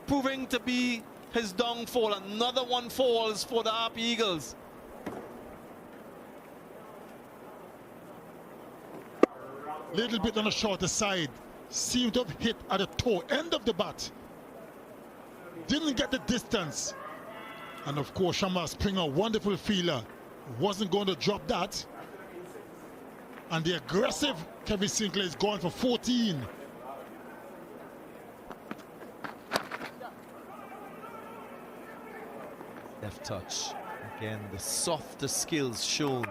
proving to be his downfall. Another one falls for the Harpy Eagles. Little bit on the shorter side. Seemed to have hit at the toe end of the bat. Didn't get the distance. And of course, Shamar Springer, wonderful fielder, wasn't going to drop that. And the aggressive Kevin Sinclair is going for 14. Left touch. Again, the softer skills shown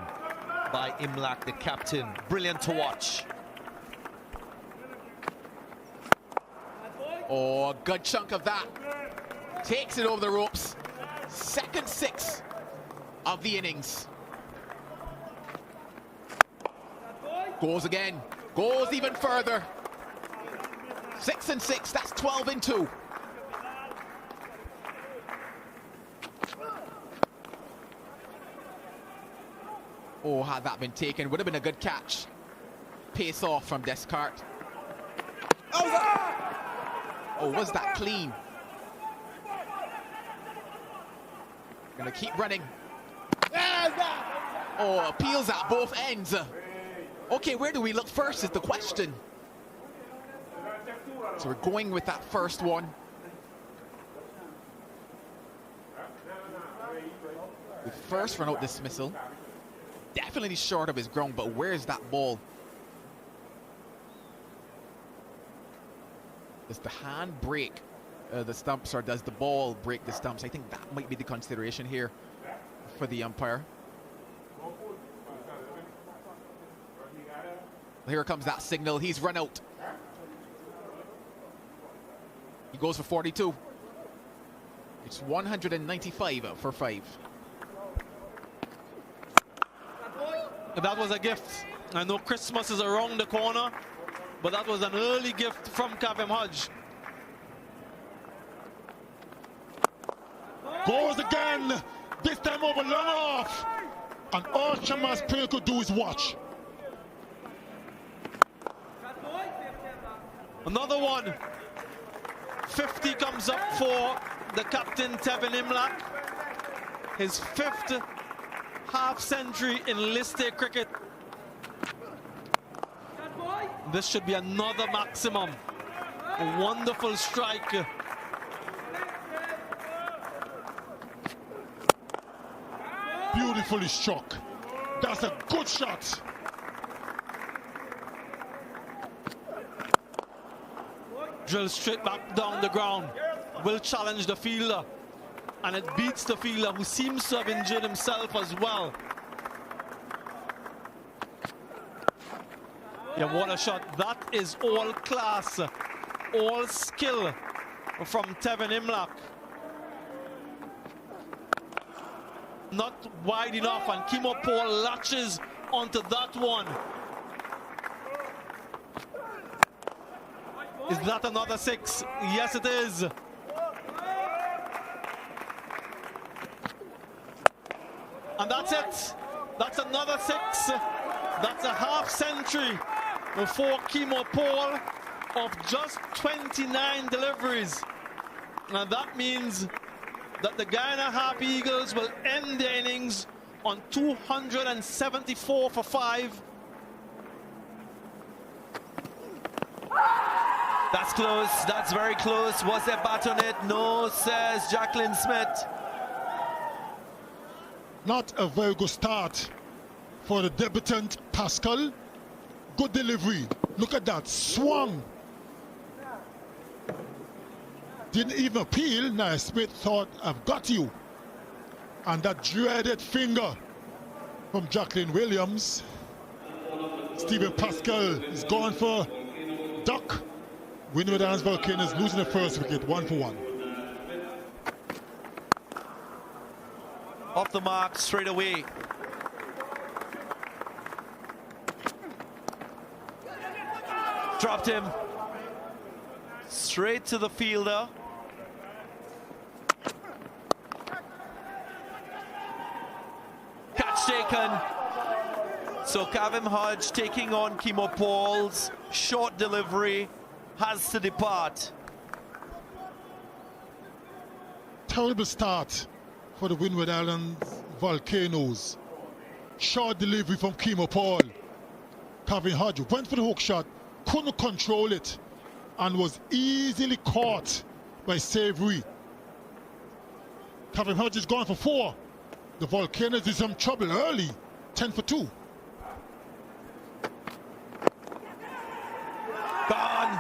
by Imlak, the captain. Brilliant to watch. Oh, a good chunk of that. Takes it over the ropes. Second 6 of the innings. Goes again. Goes even further. 6 and 6. That's 12 and 2. Oh, had that been taken, would have been a good catch. Pace off from Descartes. Oh, was that clean? Gonna keep running. Oh, appeals at both ends. Okay, where do we look first is the question. So we're going with that first one. The first run out dismissal. Definitely short of his ground, but where's that ball? Does the hand break the stumps, or does the ball break the stumps? I think that might be the consideration here for the umpire. Here comes that signal. He's run out. He goes for 42. It's 195 for 5. That was a gift. I know Christmas is around the corner, but that was an early gift from Campbell Hodge. Goes again. This time over long off. And all Shamas player could do is watch. Another one. 50 comes up for the captain, Tevin Imlak. His 5th half century in List A cricket. This should be another maximum. A wonderful strike. Beautifully struck. That's a good shot. Drill straight back down the ground. Will challenge the fielder. And it beats the fielder, who seems to have injured himself as well. Yeah, what a shot. That is all class, all skill from Tevin Imlak. Not wide enough, and Kimo Paul latches onto that one. Is that another 6? Yes, it is. And that's it. That's another 6. That's a half century for Kimo Paul of just 29 deliveries. And that means that the Guyana Harp Eagles will end their innings on 274 for 5. That's close. That's very close. Was there bat on it? No, says Jacqueline Smith. Not a very good start for the debutant Pascal. Good delivery. Look at that. Swung. Didn't even appeal. Now Smith thought, I've got you. And that dreaded finger from Jacqueline Williams. Stephen Pascal is going for duck. Winning with Islands Volcanoes losing the first wicket, 1 for 1. Off the mark straight away. Dropped him. Straight to the fielder. Catch taken. So Kavim Hodge taking on Kimo Paul's short delivery has to depart. Terrible start for the Windward Islands Volcanoes. Short delivery from Kimo Paul. Kavim Hodge went for the hook shot, couldn't control it, and was easily caught by Savory. Kavim Hodge is gone for 4. The Volcanoes is some trouble early, 10 for 2. Gone.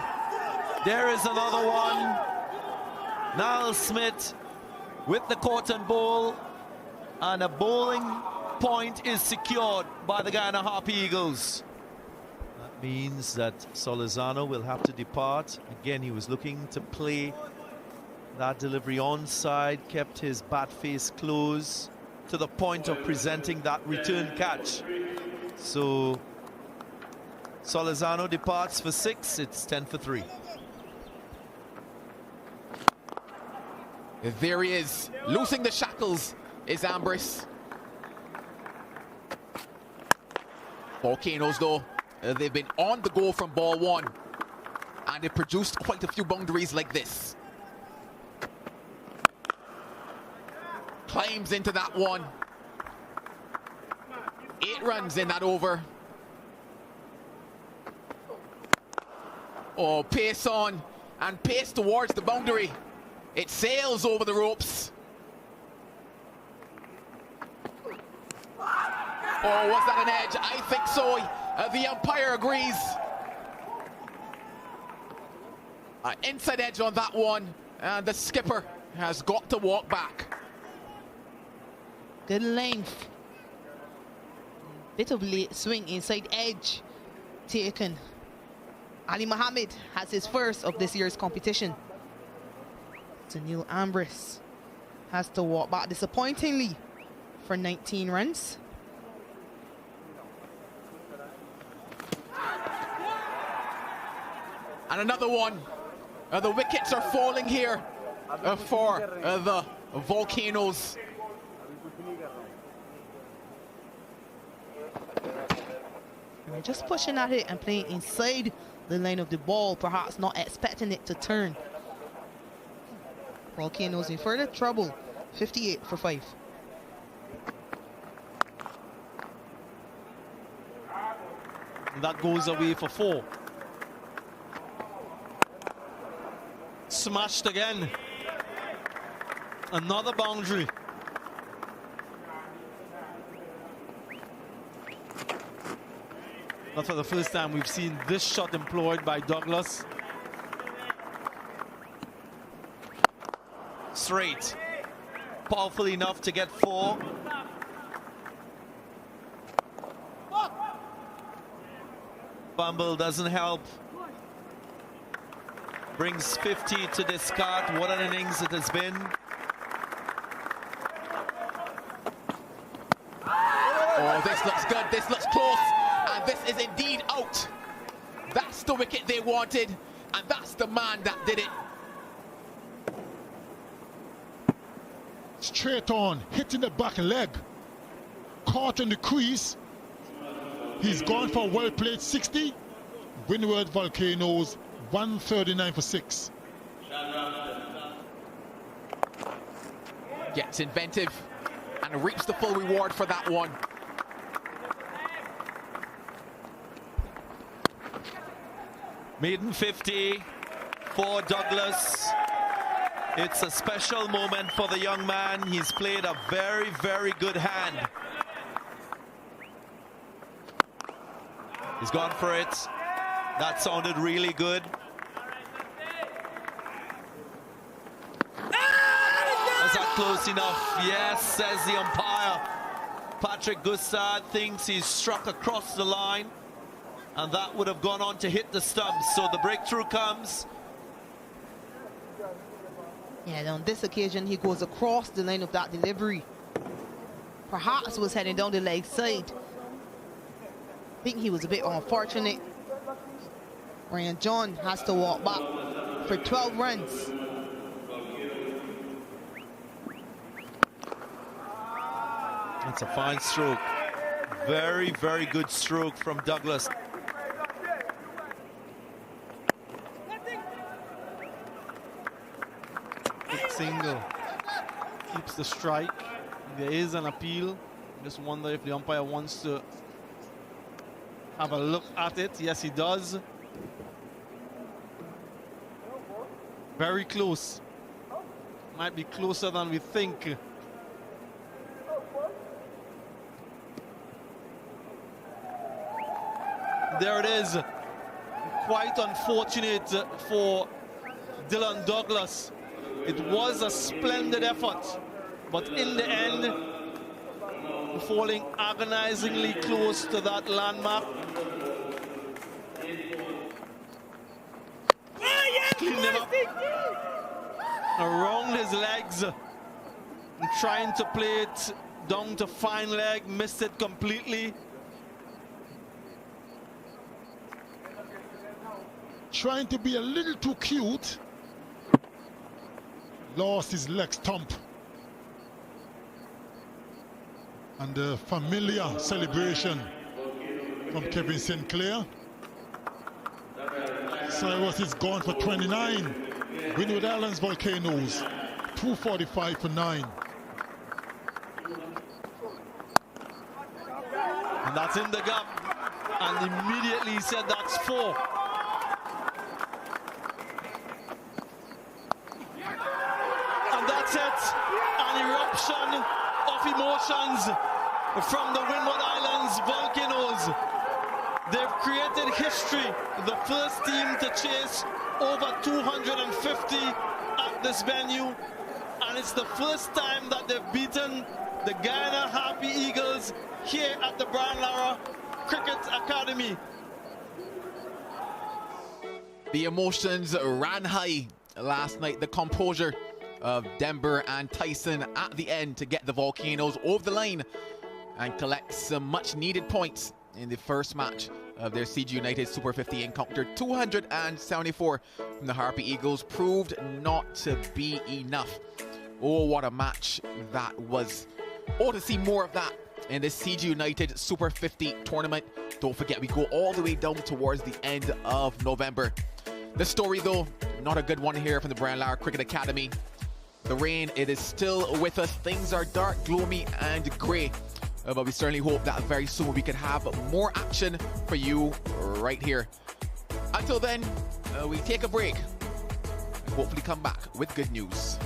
There is another one. Niall Smith with the cotton ball, and a bowling point is secured by the Guyana Harpy Eagles. That means that Solizano will have to depart. Again, he was looking to play that delivery onside, kept his bat face close to the point of presenting that return catch. So Solizano departs for 6. It's 10 for 3. There he is, loosing the shackles is Ambrose. Volcanoes, though, they've been on the go from ball 1, and they produced quite a few boundaries like this. Climbs into that one. 8 runs in that over. Oh, pace on, and pace towards the boundary. It sails over the ropes. Oh, was that an edge? I think so. The umpire agrees. Inside edge on that one, and the skipper has got to walk back. Good length. Bit of late swing inside edge taken. Ali Mohammed has his first of this year's competition. Neil Ambrose has to walk back disappointingly for 19 runs. And another one. The wickets are falling here for the Volcanoes. We're just pushing at it and playing inside the line of the ball, perhaps not expecting it to turn. Volcanoes in further trouble. 58 for 5. And that goes away for 4. Smashed again. Another boundary. Not for the first time we've seen this shot employed by Douglas. Straight. Powerful enough to get 4. Fumble doesn't help. Brings 50 to discard. What an innings it has been. Oh, this looks good. This looks close. And this is indeed out. That's the wicket they wanted. And that's the man that did it. Straight on, hitting the back leg. Caught in the crease. He's gone for a well-played 60. Windward Volcanoes, 139 for 6. Gets inventive and reaps the full reward for that one. Maiden 50 for Douglas. It's a special moment for the young man. He's played a very, very good hand. He's gone for it. That sounded really good. Was that close enough? Yes, says the umpire. Patrick Gustard thinks he's struck across the line, and that would have gone on to hit the stumps. So the breakthrough comes. Yeah, and on this occasion, he goes across the line of that delivery. Perhaps was heading down the leg side. I think he was a bit unfortunate. Ryan John has to walk back for 12 runs. That's a fine stroke. Very, very good stroke from Douglas. Single keeps the strike. There is an appeal. Just wonder if the umpire wants to have a look at it. Yes, he does. Very close. Might be closer than we think. There it is. Quite unfortunate for Dylan Douglas. It was a splendid effort, but in the end, falling agonizingly close to that landmark. Cleaned him up around his legs, and trying to play it down to fine leg, missed it completely. Trying to be a little too cute. Lost his leg stump. And the familiar celebration from Kevin Sinclair. Cyrus is gone for 29. Winwood Islands Volcanoes, 245 for 9. And that's in the gap. And immediately he said that's 4. And that's it. An eruption of emotions from the Winwood Islands Volcanoes. They've created history, the first team to chase over 250 at this venue, and it's the first time that they've beaten the Guyana Harpy Eagles here at the Brian Lara Cricket Academy. The emotions ran high last night. The composure of Denver and Tyson at the end to get the Volcanoes over the line and collect some much needed points in the first match of their CG United Super 50 encounter. 274 from the Harpy Eagles proved not to be enough. Oh, what a match that was. Oh, to see more of that in the CG United Super 50 tournament. Don't forget, we go all the way down towards the end of November. The story, though, not a good one here from the Brian Lara Cricket Academy. The rain, it is still with us. Things are dark, gloomy and grey. But we certainly hope that very soon we can have more action for you right here. Until then, we take a break and hopefully come back with good news.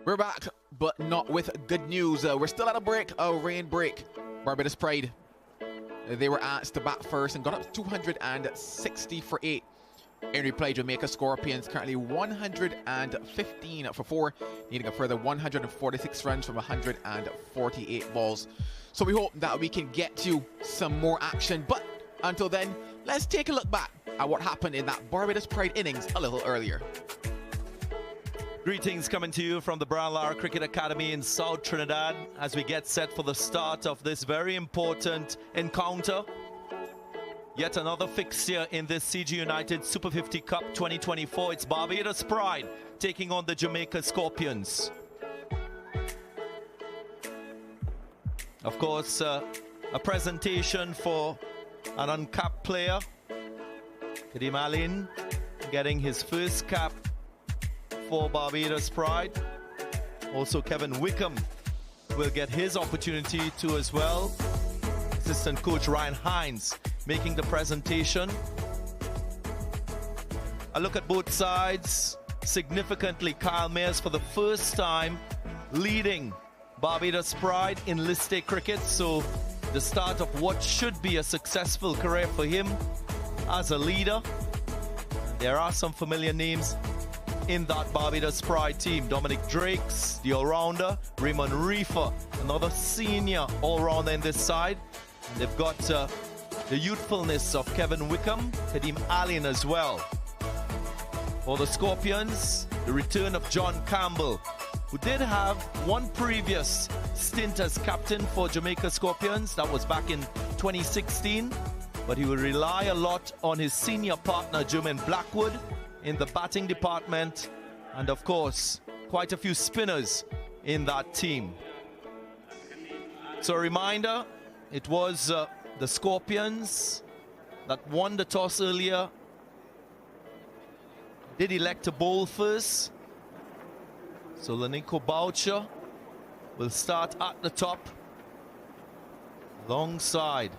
We're back, but not with good news. We're still at a break, a rain break. Barbados Pride, they were asked to bat first and got up 260 for 8. In reply, Jamaica Scorpions currently 115 for 4, needing a further 146 runs from 148 balls. So we hope that we can get to some more action. But until then, let's take a look back at what happened in that Barbados Pride innings a little earlier. Greetings coming to you from the Brian Lara Cricket Academy in South Trinidad as we get set for the start of this very important encounter. Yet another fixture in this CG United Super 50 Cup 2024. It's Barbados Pride taking on the Jamaica Scorpions. Of course, a presentation for an uncapped player. Kadeem Allen getting his first cap for Barbados Pride. Also Kevin Wickham will get his opportunity too as well. Assistant coach Ryan Hines making the presentation. A look at both sides. Significantly, Kyle Mayers for the first time leading Barbados Pride in List A cricket. So the start of what should be a successful career for him as a leader. There are some familiar names in that Barbados Pride team. Dominic Drakes, the all-rounder. Raymond Reefer, another senior all-rounder in this side. And they've got the youthfulness of Kevin Wickham, Kadeem Allen as well. For the Scorpions, the return of John Campbell, who did have one previous stint as captain for Jamaica Scorpions. That was back in 2016. But he will rely a lot on his senior partner, Jermaine Blackwood, in the batting department, and of course quite a few spinners in that team. So a reminder, it was the Scorpions that won the toss earlier, did elect to bowl first. So Laniko Boucher will start at the top alongside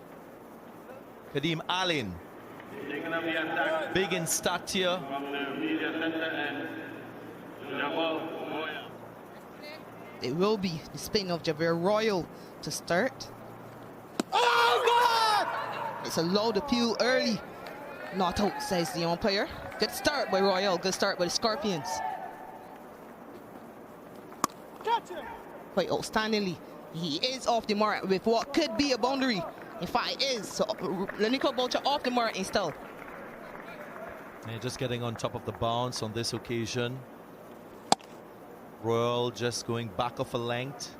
Kadeem Allen, big in stature. It will be the spin of Javier Royal to start. Oh, God! It's a loud appeal early. Not out, says the umpire. Good start by Royal. Good start by the Scorpions. Catch him! Quite outstandingly. He is off the mark with what could be a boundary. In fact, it is. So Laniko Boucher off the mark instead. And just getting on top of the bounce on this occasion. Royal just going back off a length.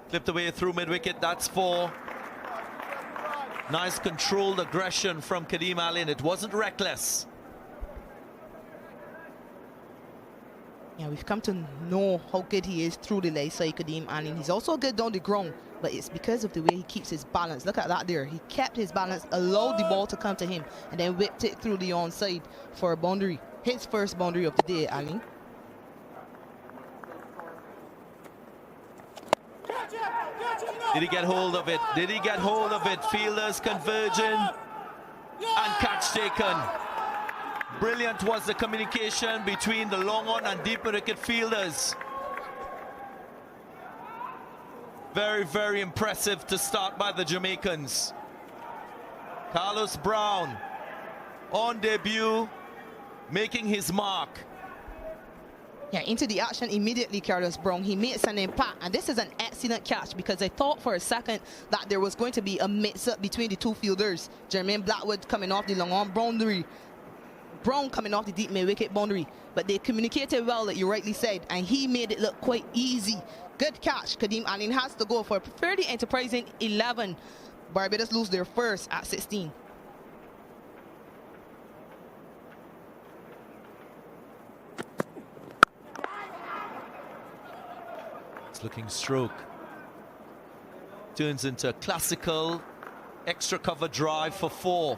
Clipped away through mid-wicket. That's 4. Nice controlled aggression from Kadeem Allen. It wasn't reckless. Yeah, we've come to know how good he is through the leg side, Kadeem Allen. He's also good down the ground, but it's because of the way he keeps his balance. Look at that there. He kept his balance, allowed the ball to come to him, and then whipped it through the onside for a boundary. His first boundary of the day, Allen. Did he get hold of it? Did he get hold of it? Fielders converging and catch taken. Brilliant was the communication between the long on and deep wicket fielders. Very, very impressive to start by the Jamaicans. Carlos Brown on debut, making his mark. Yeah, into the action immediately, Carlos Brown. He makes an impact, and this is an excellent catch because I thought for a second that there was going to be a mix-up between the two fielders. Jermaine Blackwood coming off the long on boundary, Brown coming off the deep mid-wicket boundary, but they communicated well, like you rightly said, and he made it look quite easy. Good catch. Kadeem Allen has to go for a fairly enterprising 11. Barbados lose their first at 16. It's looking stroke. Turns into a classical extra cover drive for 4.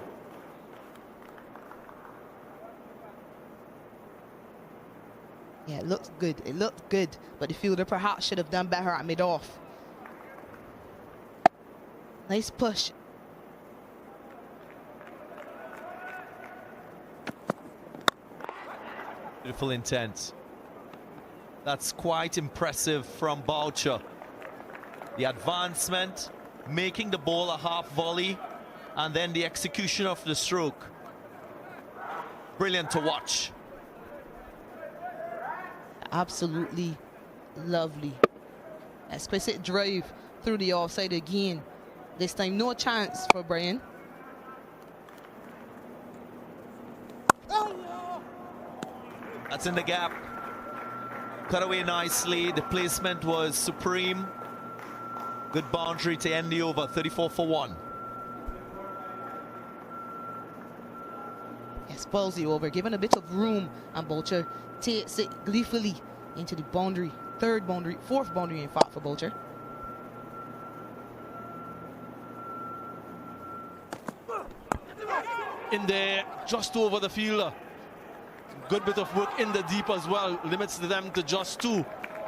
Yeah, it looks good. It looked good, but the fielder perhaps should have done better at mid-off. Nice push. Beautiful intent. That's quite impressive from Boucher. The advancement, making the ball a half volley, and then the execution of the stroke. Brilliant to watch. Absolutely lovely. Exquisite drive through the offside again. This time no chance for Brian. That's in the gap. Cut away nicely. The placement was supreme. Good boundary to end the over. 34 for 1. Yes, ballsy over, given a bit of room, and Boucher takes it gleefully into the boundary. Third boundary, fourth boundary in fact for Boucher. In there, just over the fielder. Good bit of work in the deep as well. Limits them to just 2.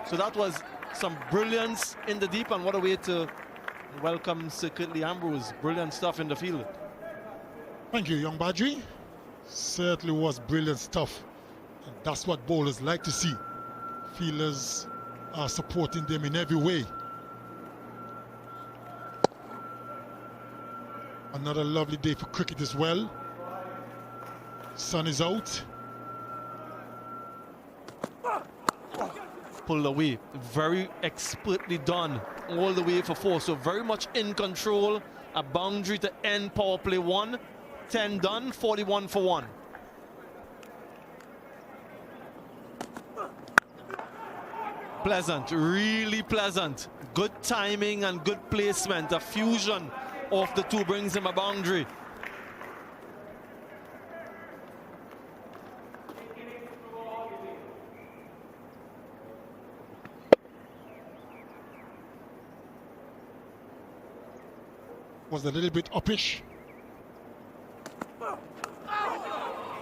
So that was some brilliance in the deep, and what a way to welcome Sir Kirtley Ambrose. Brilliant stuff in the field. Thank you, young Badri. Certainly was brilliant stuff. And that's what bowlers like to see. Fielders are supporting them in every way. Another lovely day for cricket as well. Sun is out. Pulled away, very expertly done all the way for 4, so very much in control. A boundary to end power play 1. 10 done, 41 for 1. Pleasant, really pleasant. Good timing and good placement. A fusion of the two brings him a boundary. Was a little bit uppish.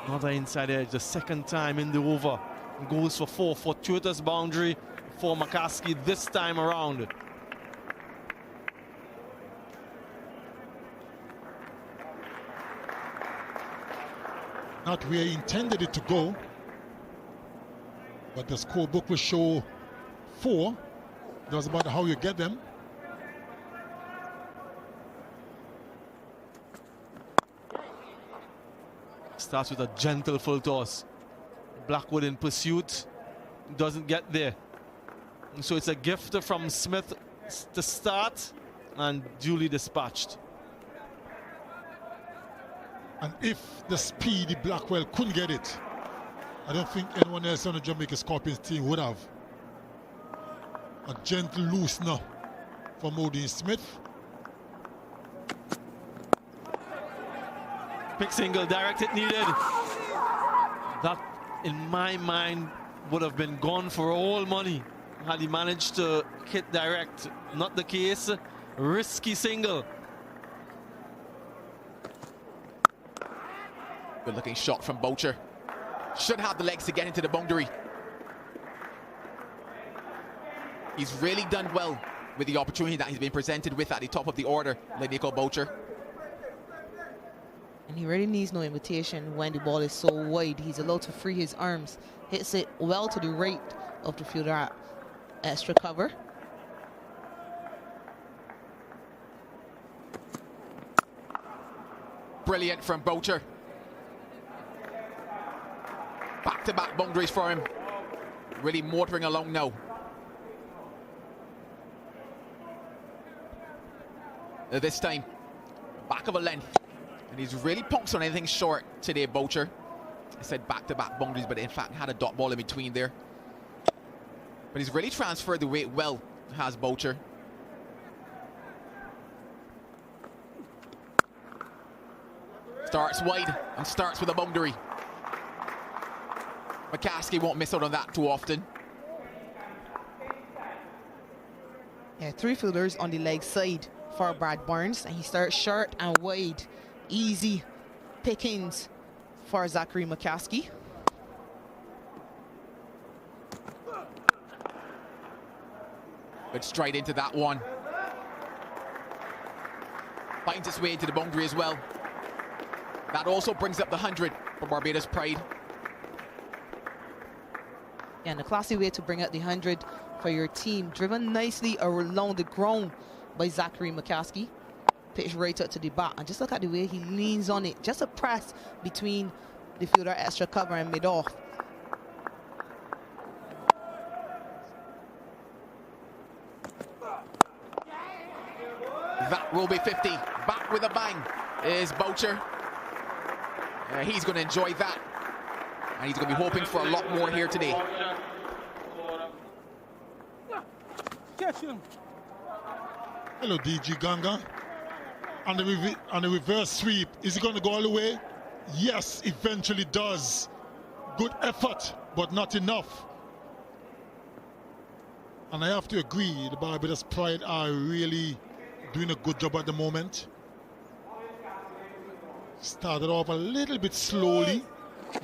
Another inside edge, the second time in the over. Goes for 4, fortuitous boundary for McCaskey this time around. Not where he intended it to go, but the scorebook will show 4. Doesn't matter how you get them. Starts with a gentle full toss. Blackwood in pursuit, doesn't get there. And so it's a gift from Smith to start and duly dispatched. And if the speedy Blackwell couldn't get it, I don't think anyone else on the Jamaica Scorpions team would have. A gentle loosener from Odin Smith. Pick single, direct hit needed. That, in my mind, would have been gone for all money had he managed to hit direct. Not the case. Risky single. Good looking shot from Boucher. Should have the legs to get into the boundary. He's really done well with the opportunity that he's been presented with at the top of the order, Nico Boucher. And he really needs no invitation when the ball is so wide. He's allowed to free his arms. Hits it well to the right of the fielder at extra cover. Brilliant from Boucher. Back-to-back boundaries for him. Really motoring along now. This time, back of a length. And he's really punked on anything short today, Boucher. I said back-to-back boundaries, but in fact had a dot ball in between there. But he's really transferred the weight well, has Boucher. Starts wide and starts with a boundary. McCaskey won't miss out on that too often. Yeah, 3 fielders on the leg side for Brad Barnes, and he starts short and wide. Easy pickings for Zachary McCaskey. Good straight into that one. Finds its way into the boundary as well. That also brings up the 100 for Barbados Pride. And a classy way to bring out the 100 for your team. Driven nicely along the ground by Zachary McCaskey. Pitch right up to the bat. And just look at the way he leans on it. Just a press between the fielder, extra cover, and mid-off. That will be 50. Back with a bang is Boucher. He's going to enjoy that. And he's going to be hoping for a lot more here today. Catch him. Hello, DG Ganga. And the reverse sweep, is it going to go all the way? Yes, eventually does. Good effort, but not enough. And I have to agree, the Barbados Pride are really doing a good job at the moment. Started off a little bit slowly,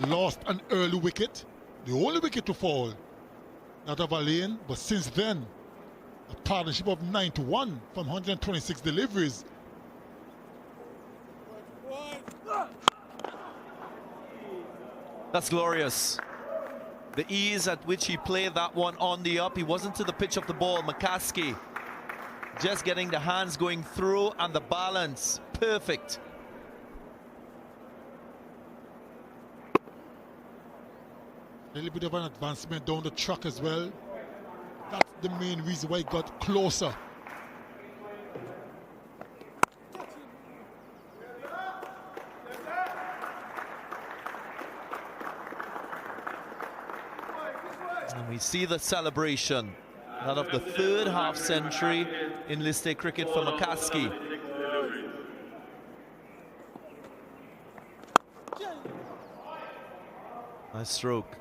lost an early wicket, the only wicket to fall, that of Alain, but since then, a partnership of 91 from 126 deliveries. That's glorious. The ease at which he played that one on the up. He wasn't to the pitch of the ball. McCaskey just getting the hands going through and the balance perfect. A little bit of an advancement down the track as well. That's the main reason why he got closer. And we see the celebration, that of the third half century in List A cricket for McCaskey. Nice stroke.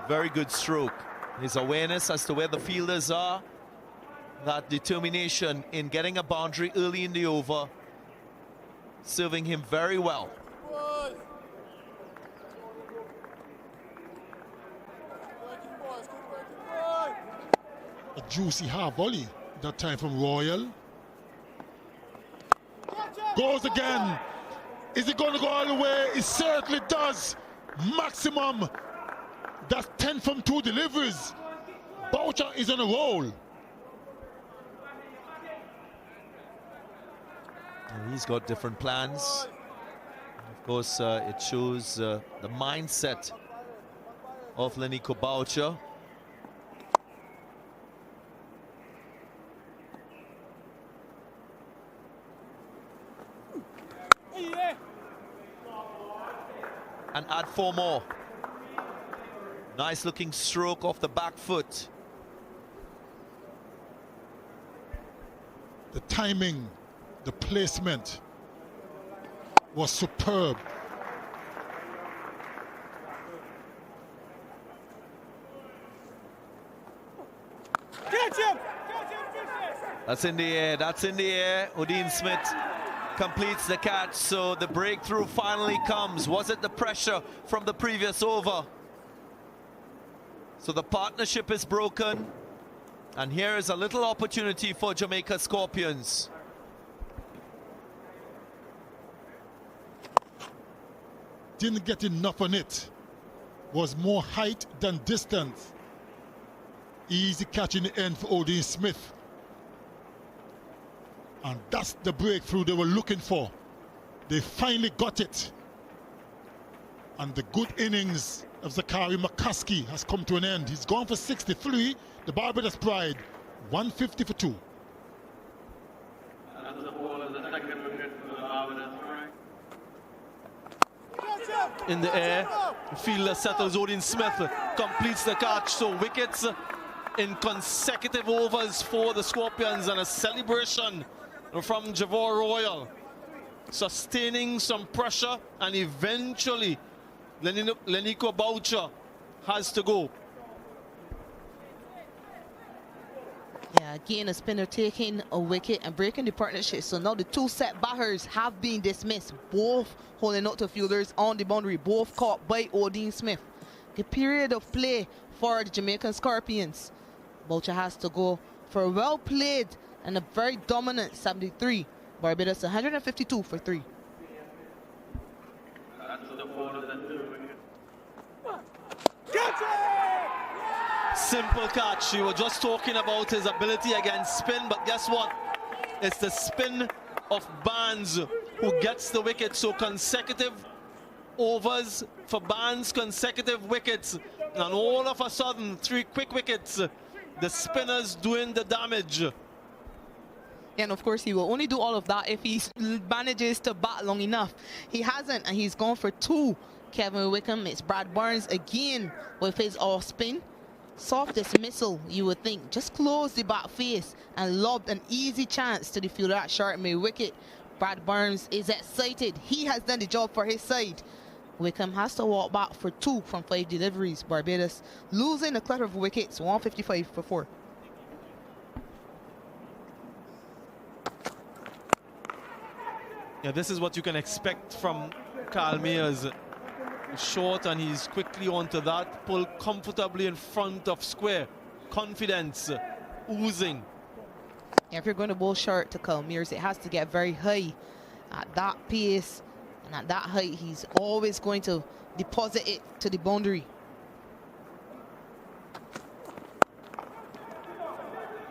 Very good stroke. His awareness as to where the fielders are, that determination in getting a boundary early in the over, serving him very well. A juicy half volley, that time from Royal. Goes again. Is it going to go all the way? It certainly does. Maximum. That's 10 from 2 deliveries. Boucher is on a roll. And he's got different plans. Of course, it shows the mindset of Lenico Boucher. And add 4 more. Nice looking stroke off the back foot. The timing, the placement was superb. Catch him! That's in the air, that's in the air. Odin Smith completes the catch, so the breakthrough finally comes. Was it the pressure from the previous over? So the partnership is broken, and here is a little opportunity for Jamaica Scorpions. Didn't get enough on it. Was more height than distance. Easy catch in the end for Odin Smith. And that's the breakthrough they were looking for. They finally got it. And the good innings of Zachary McCaskey has come to an end. He's gone for 63. The Barbados Pride, 150 for 2. That's the ball of the second wicket for the Barbados Pride. In the air, fielder settles. Odin Smith completes the catch. So wickets in consecutive overs for the Scorpions, and a celebration from Javor Royal, sustaining some pressure, and eventually Lenico Boucher has to go. Yeah, again, a spinner taking a wicket and breaking the partnership. So now the 2 set batters have been dismissed, both holding out to fielders on the boundary, both caught by Odin Smith. The period of play for the Jamaican Scorpions. Boucher has to go for a well played and a very dominant 73. Barbados 152 for 3. That's the ball of the third wicket. Catch it! Simple catch. You were just talking about his ability against spin, but guess what? It's the spin of Barnes who gets the wicket. So consecutive overs for Barnes, consecutive wickets, and all of a sudden 3 quick wickets. The spinners doing the damage. And of course, he will only do all of that if he manages to bat long enough. He hasn't, and he's gone for 2. Kevin Wickham, it's Brad Barnes again with his off spin. Soft dismissal, you would think. Just close the bat face and lobbed an easy chance to the fielder at short mid wicket. Brad Barnes is excited. He has done the job for his side. Wickham has to walk back for 2 from 5 deliveries. Barbados losing a clutter of wickets, 155 for 4. Yeah, this is what you can expect from Kyle Mayers. Short, and he's quickly onto that. Pull comfortably in front of square. Confidence oozing. If you're going to bowl short to Kyle Mayers, it has to get very high. At that pace and at that height, he's always going to deposit it to the boundary.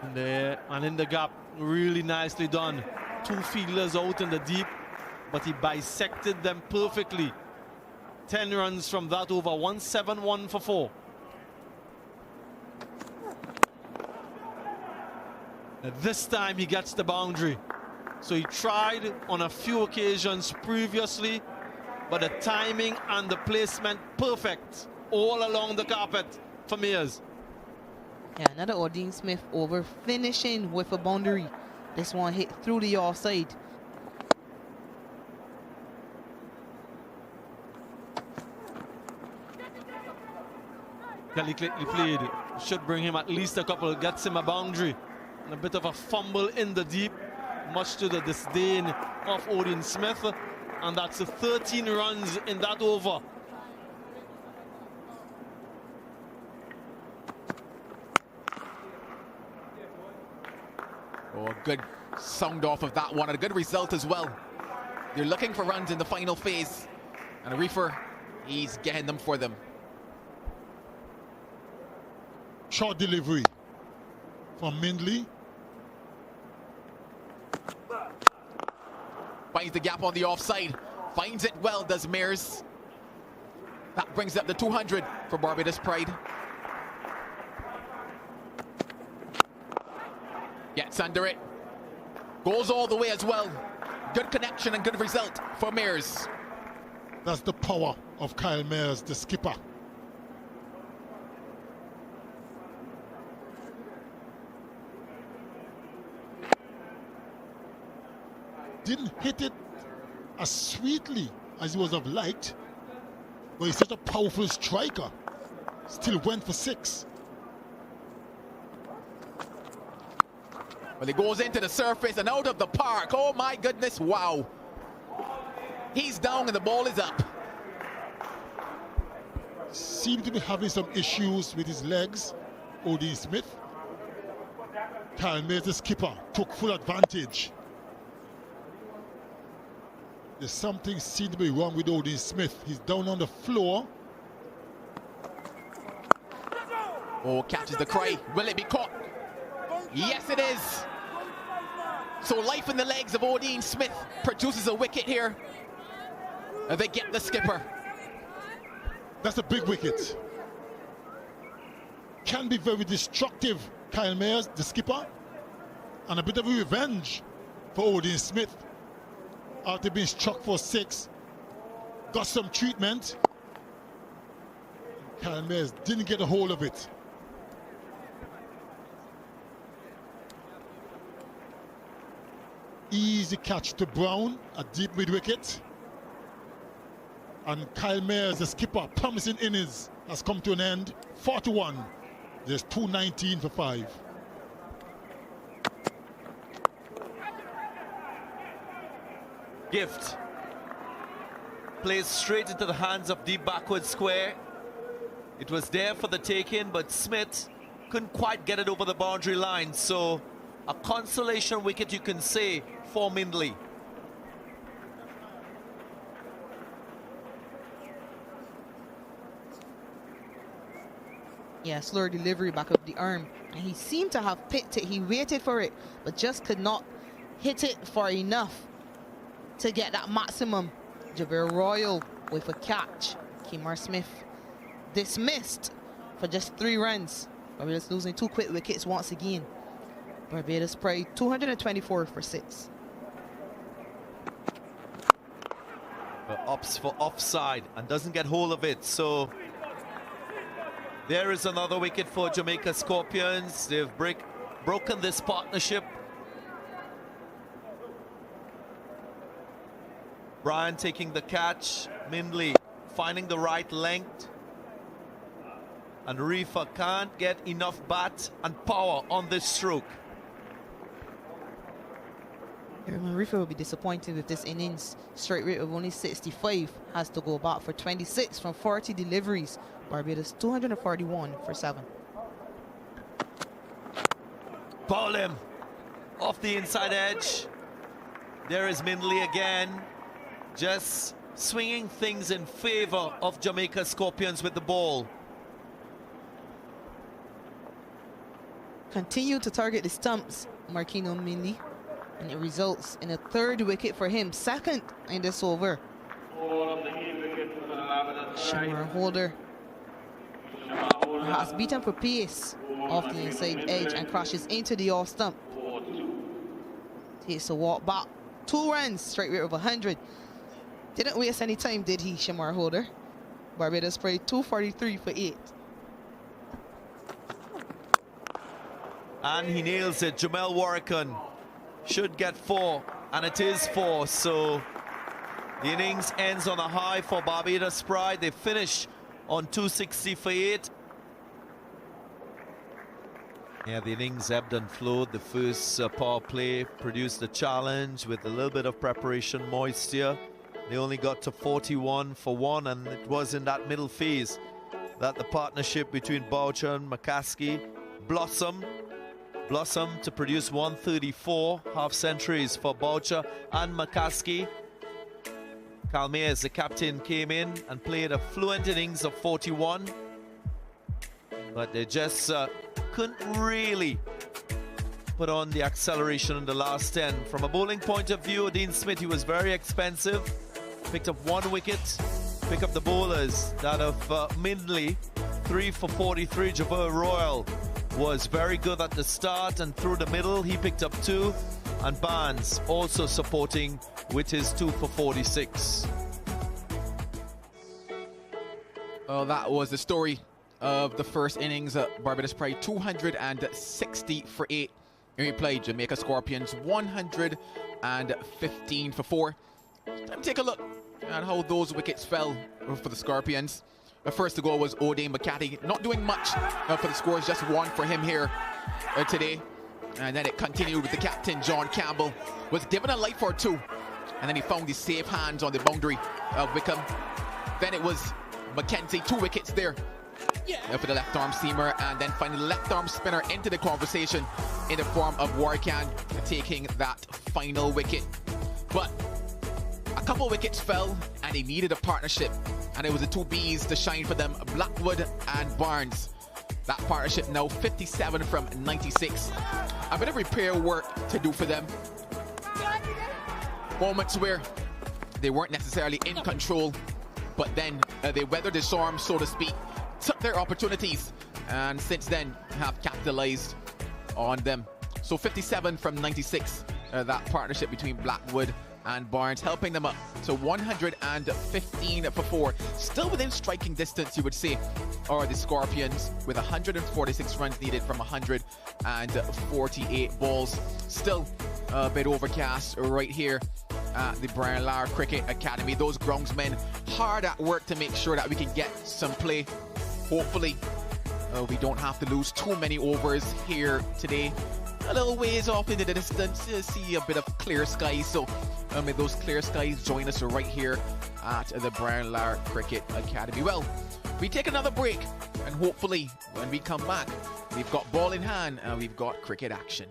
And there, and in the gap, really nicely done. 2 fielders out in the deep, but he bisected them perfectly. 10 runs from that over, 171 for 4. And this time he gets the boundary. So he tried on a few occasions previously, but the timing and the placement perfect all along the carpet for Mayers. Yeah, another Odin Smith over, finishing with a boundary. This one hit through the offside. Delicately played. Should bring him at least a couple. Gets him a boundary. And a bit of a fumble in the deep, much to the disdain of Odin Smith. And that's 13 runs in that over. Oh, good sound off of that one, and a good result as well. They're looking for runs in the final phase, and a reefer, he's getting them for them. Short delivery from Mindley. Finds the gap on the offside. Finds it well, does Mayers. That brings up the 200 for Barbados Pride. Gets under it. Goes all the way as well. Good connection and good result for Mayers. That's the power of Kyle Mayers, the skipper. Didn't hit it as sweetly as he was have liked, but he's such a powerful striker. Still went for 6. Well, he goes into the surface and out of the park. Oh my goodness, wow. He's down and the ball is up. Seemed to be having some issues with his legs, Odin Smith. Kyle Mayers, the skipper, took full advantage. There's something seemed to be wrong with Odin Smith. He's down on the floor. Oh, catches the cry. Will it be caught? Yes, it is. So life in the legs of Odin Smith produces a wicket here. And they get the skipper. That's a big wicket. Can be very destructive, Kyle Mayers, the skipper. And a bit of a revenge for Odin Smith. After being struck for 6, got some treatment. Kyle Mayers didn't get a hold of it. Easy catch to Brown, a deep mid wicket. And Kyle Mayers, the skipper, promising innings has come to an end. 41. There's 219 for 5. Gift plays straight into the hands of deep backward square. It was there for the taking, but Smith couldn't quite get it over the boundary line. So a consolation wicket, you can say, for Mindley. Yeah, slower delivery back of the arm. And he seemed to have picked it. He waited for it, but just could not hit it for enough to get that maximum. Javier Royal with a catch. Kemar Smith dismissed for just 3 runs. Barbados losing 2 quick wickets once again. Barbados Pride 224 for 6. Opts for offside and doesn't get hold of it. So there is another wicket for Jamaica Scorpions. They've broken this partnership. Brian taking the catch. Mindley finding the right length. And Reefer can't get enough bat and power on this stroke. Reefer will be disappointed with this innings. Strike rate of only 65. Has to go back for 26 from 40 deliveries. Barbados 241 for 7. Ball him off the inside edge. There is Mindley again, just swinging things in favor of Jamaica Scorpions with the ball. Continue to target the stumps, Marquino Mindley, and it results in a 3rd wicket for him, 2nd in this over. Shamar Holder has beaten for pace off the inside edge and crashes into the off stump. Takes a walk back, 2 runs, strike rate of 100. Didn't waste any time, did he, Shamar Holder? Barbados Pride 243 for 8. And he nails it. Jamel Warrican should get 4, and it is 4. So the innings ends on a high for Barbados Pride. They finish on 260 for 8. Yeah, the innings ebbed and flowed. The first power play produced a challenge with a little bit of preparation moisture. They only got to 41 for 1, and it was in that middle phase that the partnership between Boucher and McCaskey blossomed to produce 134 half centuries for Boucher and McCaskey. Calmeas, the captain, came in and played a fluent innings of 41, but they just couldn't really put on the acceleration in the last 10. From a bowling point of view, Odin Smith, he was very expensive, picked up 1 wicket. Pick up the bowlers, that of Mindley, 3 for 43. Javier Royal was very good at the start, and through the middle he picked up 2, and Barnes also supporting with his 2 for 46. Well, that was the story of the first innings. Barbados Pride 260 for 8. In replay, Jamaica Scorpions 115 for 4. Time to take a look at how those wickets fell for the Scorpions. The first to go was Odin McKenzie, not doing much for the scores, just 1 for him here today. And then it continued with the captain, John Campbell, was given a life or 2. And then he found his safe hands on the boundary of Wickham. Then it was McKenzie, 2 wickets there for the left arm seamer. And then finally the left arm spinner into the conversation in the form of Warrican taking that final wicket. But a couple wickets fell and they needed a partnership. And it was the 2 Bs to shine for them, Blackwood and Barnes. That partnership now 57 from 96. A bit of repair work to do for them. Moments where they weren't necessarily in control, but then they weathered the storm, so to speak, took their opportunities, and since then have capitalized on them. So 57 from 96, that partnership between Blackwood and Barnes, helping them up to 115 for 4. Still within striking distance, you would say, are the Scorpions with 146 runs needed from 148 balls. Still a bit overcast right here at the Brian Lara Cricket Academy. Those groundsmen hard at work to make sure that we can get some play. Hopefully we don't have to lose too many overs here today. A little ways off into the distance, you see a bit of clear skies. So may those clear skies join us right here at the Brian Lara Cricket Academy. Well, we take another break, and hopefully when we come back, we've got ball in hand and we've got cricket action.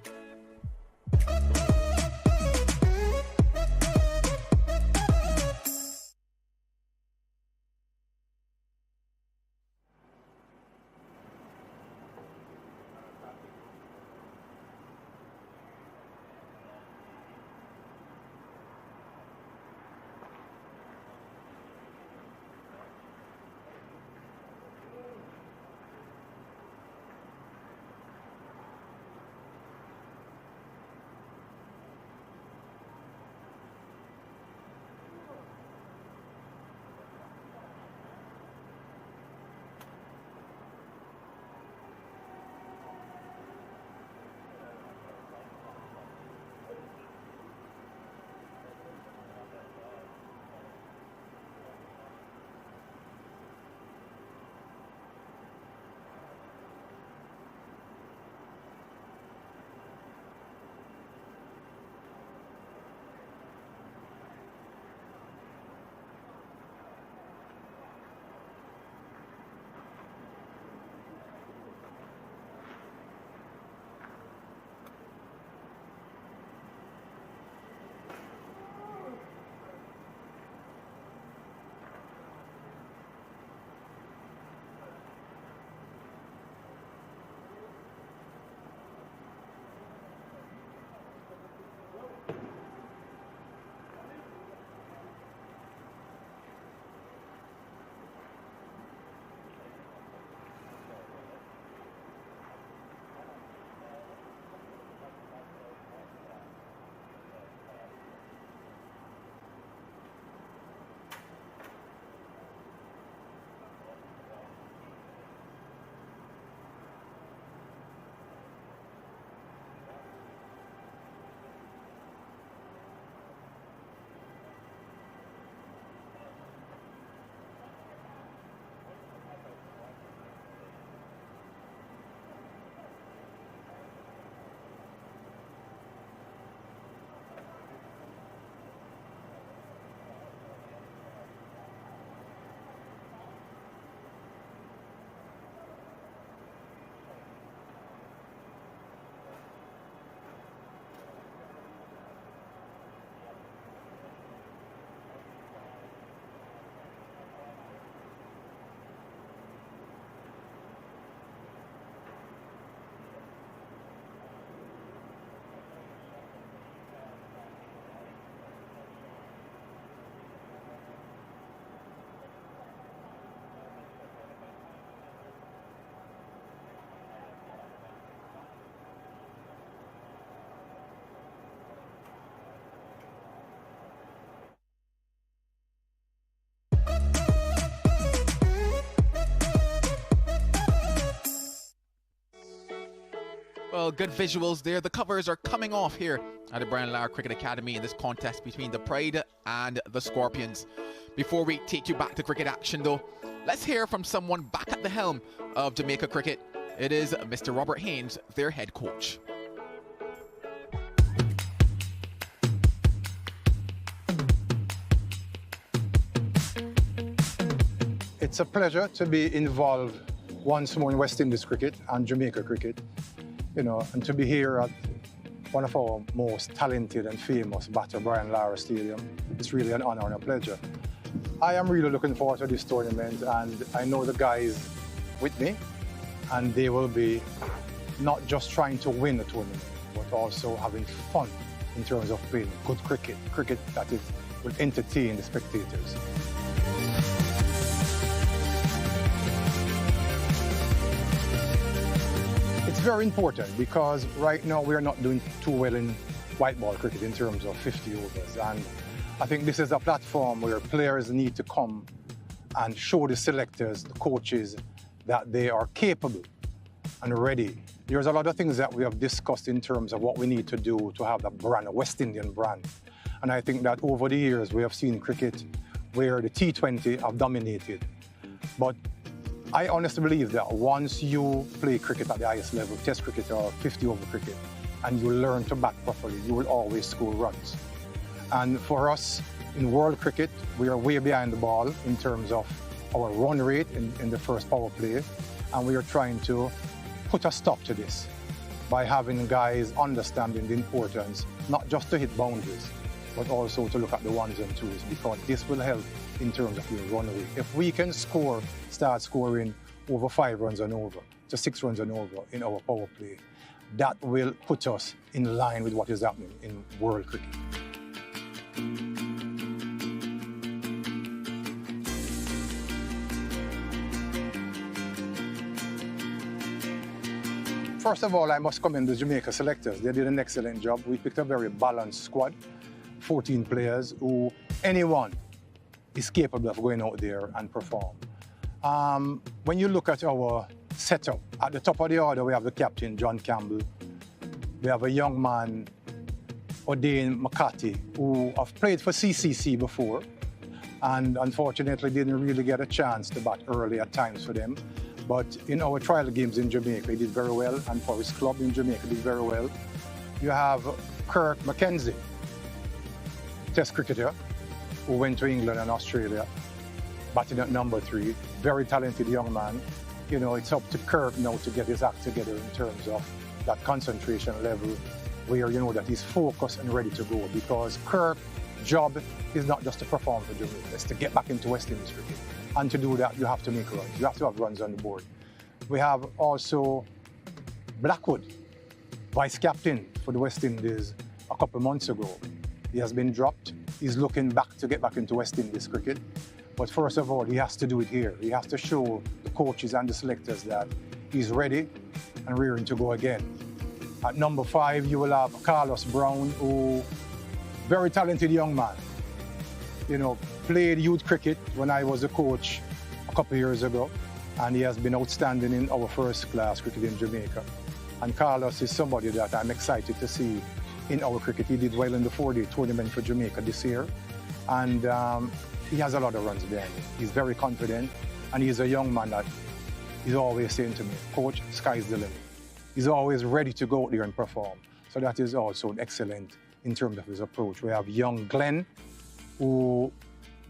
Well, good visuals there. The covers are coming off here at the Brian Lara Cricket Academy in this contest between the Pride and the Scorpions. Before we take you back to cricket action though, let's hear from someone back at the helm of Jamaica cricket. It is Mr. Robert Haynes, their head coach. It's a pleasure to be involved once more in West Indies cricket and Jamaica cricket, you know, and to be here at one of our most talented and famous batter, Brian Lara Stadium. It's really an honor and a pleasure. I am really looking forward to this tournament, and I know the guys with me, and they will be not just trying to win the tournament, but also having fun in terms of playing good cricket, cricket that will entertain the spectators. It's very important because right now we are not doing too well in white ball cricket in terms of 50 overs, and I think this is a platform where players need to come and show the selectors, the coaches, that they are capable and ready. There's a lot of things that we have discussed in terms of what we need to do to have a brand, a West Indian brand. And I think that over the years we have seen cricket where the T20 have dominated. But I honestly believe that once you play cricket at the highest level, test cricket or 50 over cricket, and you learn to bat properly, you will always score runs. And for us in world cricket, we are way behind the ball in terms of our run rate in the first power play, and we are trying to put a stop to this by having guys understanding the importance, not just to hit boundaries, but also to look at the ones and twos, because this will help in terms of your run rate. If we can start scoring over 5 runs and over, to 6 runs and over in our power play, that will put us in line with what is happening in world cricket. First of all, I must commend the Jamaica selectors. They did an excellent job. We picked a very balanced squad, 14 players who anyone is capable of going out there and perform. When you look at our setup, at the top of the order, we have the captain, John Campbell. We have a young man, Odin Smith, who have played for CCC before, and unfortunately didn't really get a chance to bat early at times for them. But in our trial games in Jamaica, he did very well, and for his club in Jamaica, did very well. You have McKenzie, test cricketer, who went to England and Australia, batting at number 3, very talented young man. You know, it's up to Kirk now to get his act together in terms of that concentration level where you know that he's focused and ready to go, because Kirk's job is not just to perform for Jamaica, it's to get back into West Indies cricket. And to do that, you have to make runs. You have to have runs on the board. We have also Blackwood, vice captain for the West Indies a couple of months ago. He has been dropped. He's looking back to get back into West Indies cricket. But first of all, he has to do it here. He has to show the coaches and the selectors that he's ready and rearing to go again. At number 5, you will have Carlos Brown, who very talented young man. You know, played youth cricket when I was a coach a couple of years ago, and he has been outstanding in our first class cricket in Jamaica. And Carlos is somebody that I'm excited to see in our cricket. He did well in the 4-day tournament for Jamaica this year, and he has a lot of runs behind him. He's very confident, and he's a young man that he's always saying to me, Coach, sky's the limit. He's always ready to go out there and perform. So that is also excellent in terms of his approach. We have young Glenn, who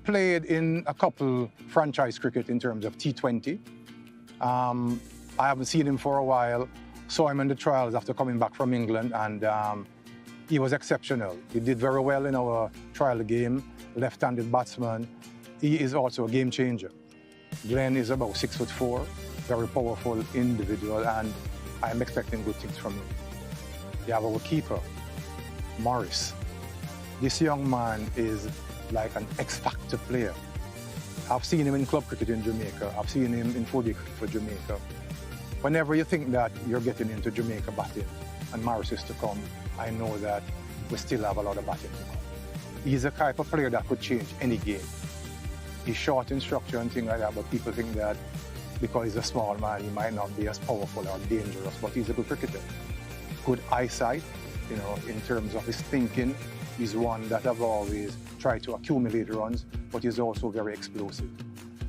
played in a couple franchise cricket in terms of T20. I haven't seen him for a while. Saw him in the trials after coming back from England, and he was exceptional. He did very well in our trial game, left-handed batsman. He is also a game changer. Glenn is about 6'4", very powerful individual, and I'm expecting good things from him. You have our keeper, Morris. This young man is like an X-factor player. I've seen him in club cricket in Jamaica. I've seen him in 4-day cricket for Jamaica. Whenever you think that you're getting into Jamaica batting and Morris is to come, I know that we still have a lot of batting to come. He's a type of player that could change any game. He's short in structure and things like that, but people think that because he's a small man, he might not be as powerful or dangerous, but he's a good cricketer. good eyesight, you know, in terms of his thinking. He's one that I've always tried to accumulate runs, but he's also very explosive.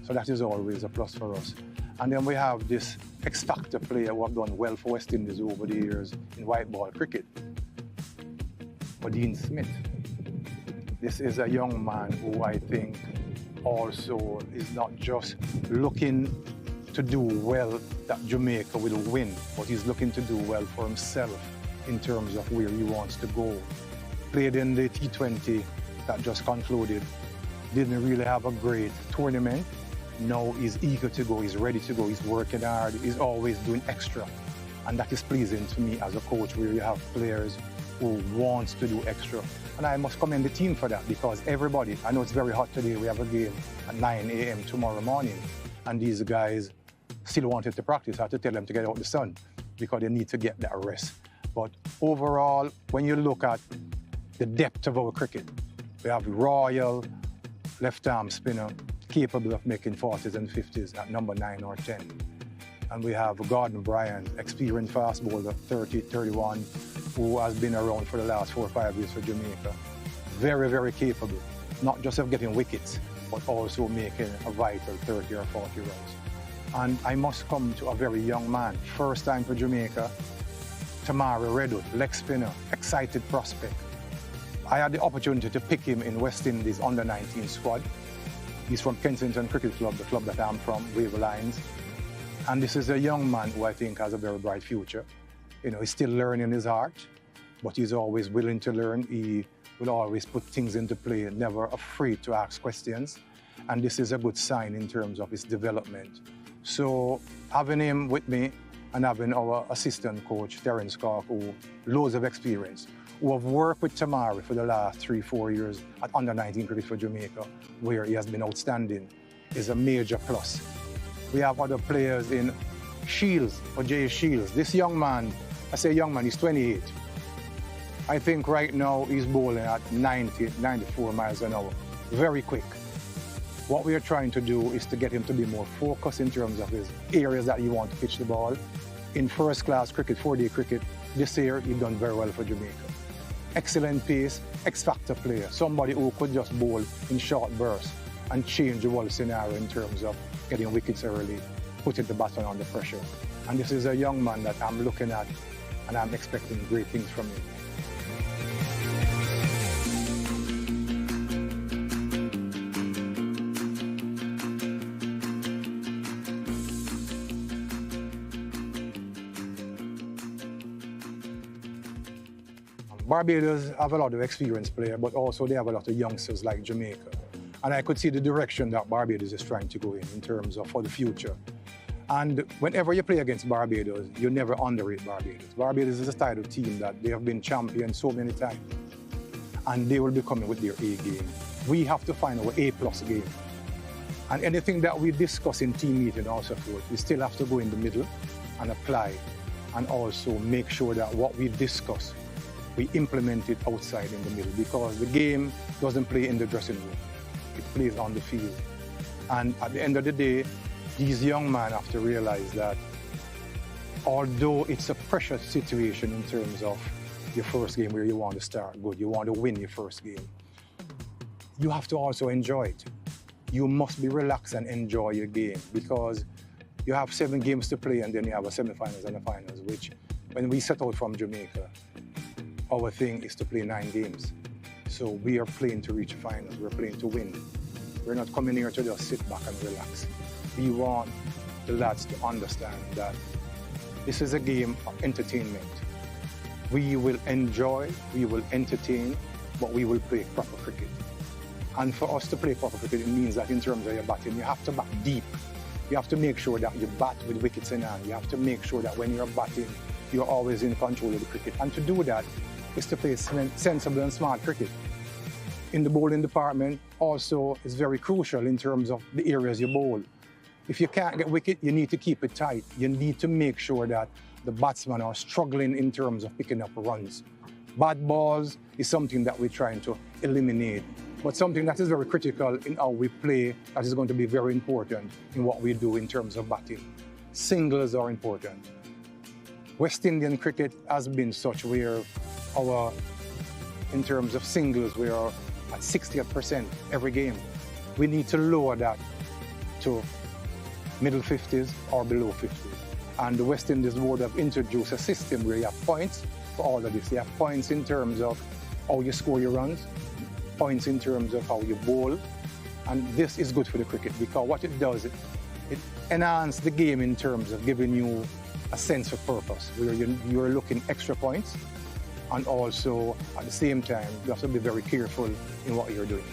So that is always a plus for us. And then we have this X-factor player who have done well for West Indies over the years in white ball cricket, Odin Smith. This is a young man who I think also is not just looking to do well that Jamaica will win, but he's looking to do well for himself in terms of where he wants to go. Played in the T20 that just concluded, didn't really have a great tournament. Now he's eager to go, he's ready to go, he's working hard, he's always doing extra. And that is pleasing to me as a coach, where you have players who wants to do extra. And I must commend the team for that, because everybody, I know it's very hot today, we have a game at 9 a.m. tomorrow morning, and these guys still wanted to practice. I had to tell them to get out the sun because they need to get that rest. But overall, when you look at the depth of our cricket, we have Royal, left-arm spinner, capable of making 40s and 50s at number 9 or 10. And we have Gordon Bryant, experienced fast bowler, 30, 31, who has been around for the last 4 or 5 years for Jamaica. Very, very capable, not just of getting wickets, but also making a vital 30 or 40 runs. And I must come to a very young man, first time for Jamaica, Tamari Redwood, leg spinner, excited prospect. I had the opportunity to pick him in West Indies under-19 squad. He's from Kensington Cricket Club, the club that I'm from, Wave Lions. And this is a young man who I think has a very bright future. You know, he's still learning his art, but he's always willing to learn. He will always put things into play, never afraid to ask questions. And this is a good sign in terms of his development. So having him with me and having our assistant coach, Terence Cork, who loads of experience, who have worked with Tamari for the last 3-4 years at under-19 cricket for Jamaica, where he has been outstanding, is a major plus. We have other players in Shields, or Jay Shields. This young man, I say young man, he's 28. I think right now he's bowling at 90, 94 miles an hour. Very quick. What we are trying to do is to get him to be more focused in terms of his areas that he wants to pitch the ball. In first-class cricket, 4-day cricket, this year he's done very well for Jamaica. Excellent pace, X-factor player, somebody who could just bowl in short bursts and change the whole scenario in terms of getting wickets early, putting the baton under pressure. And this is a young man that I'm looking at and I'm expecting great things from him. Barbados have a lot of experienced players, but also they have a lot of youngsters like Jamaica. And I could see the direction that Barbados is trying to go in terms of for the future. And whenever you play against Barbados, you never underrate Barbados. Barbados is a style of team that they have been champions so many times. And they will be coming with their A game. We have to find our A-plus game. And anything that we discuss in team meeting also forth, we still have to go in the middle and apply. And also make sure that what we discuss, we implement it outside in the middle, because the game doesn't play in the dressing room. It plays on the field. And at the end of the day, these young men have to realize that although it's a pressure situation in terms of your first game where you want to start good, you want to win your first game, you have to also enjoy it. You must be relaxed and enjoy your game, because you have 7 games to play and then you have a semi-finals and a finals, which when we set out from Jamaica, our thing is to play 9 games. So we are playing to reach finals, we're playing to win. We're not coming here to just sit back and relax. We want the lads to understand that this is a game of entertainment. We will enjoy, we will entertain, but we will play proper cricket. And for us to play proper cricket, it means that in terms of your batting, you have to bat deep. You have to make sure that you bat with wickets in hand. You have to make sure that when you're batting, you're always in control of the cricket. And to do that is to play sensible and smart cricket. In the bowling department, also is very crucial in terms of the areas you bowl. If you can't get wicket, you need to keep it tight. You need to make sure that the batsmen are struggling in terms of picking up runs. Bad balls is something that we're trying to eliminate, but something that is very critical in how we play, that is going to be very important in what we do in terms of batting. Singles are important. West Indian cricket has been such where in terms of singles, we are at 60% every game. We need to lower that to middle 50s or below 50s. And the West Indies would have introduced a system where you have points for all of this. You have points in terms of how you score your runs, points in terms of how you bowl. And this is good for the cricket because what it does, it enhances the game in terms of giving you a sense of purpose, where you're looking extra points, and also at the same time you have to be very careful in what you're doing.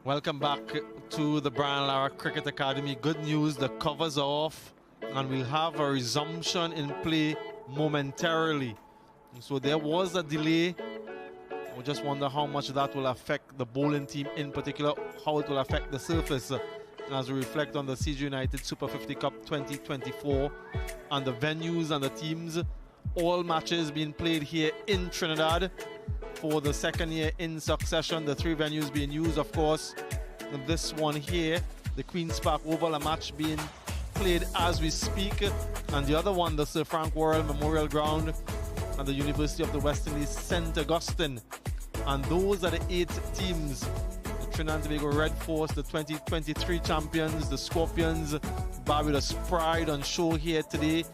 Welcome back to the Brian Lara Cricket Academy. Good news, the covers are off and we'll have a resumption in play momentarily. So there was a delay. I just wonder how much that will affect the bowling team in particular, how it will affect the surface as we reflect on the CG United Super 50 Cup 2024 and the venues and the teams. All matches being played here in Trinidad for the second year in succession. The three venues being used, of course. And this one here, the Queen's Park Oval, a match being played as we speak. And the other one, the Sir Frank Worrell Memorial Ground and the University of the West Indies, St. Augustine. And those are the 8 teams. The Trinidad and Tobago Red Force, the 2023 champions, the Scorpions, Barbados Pride on show here today.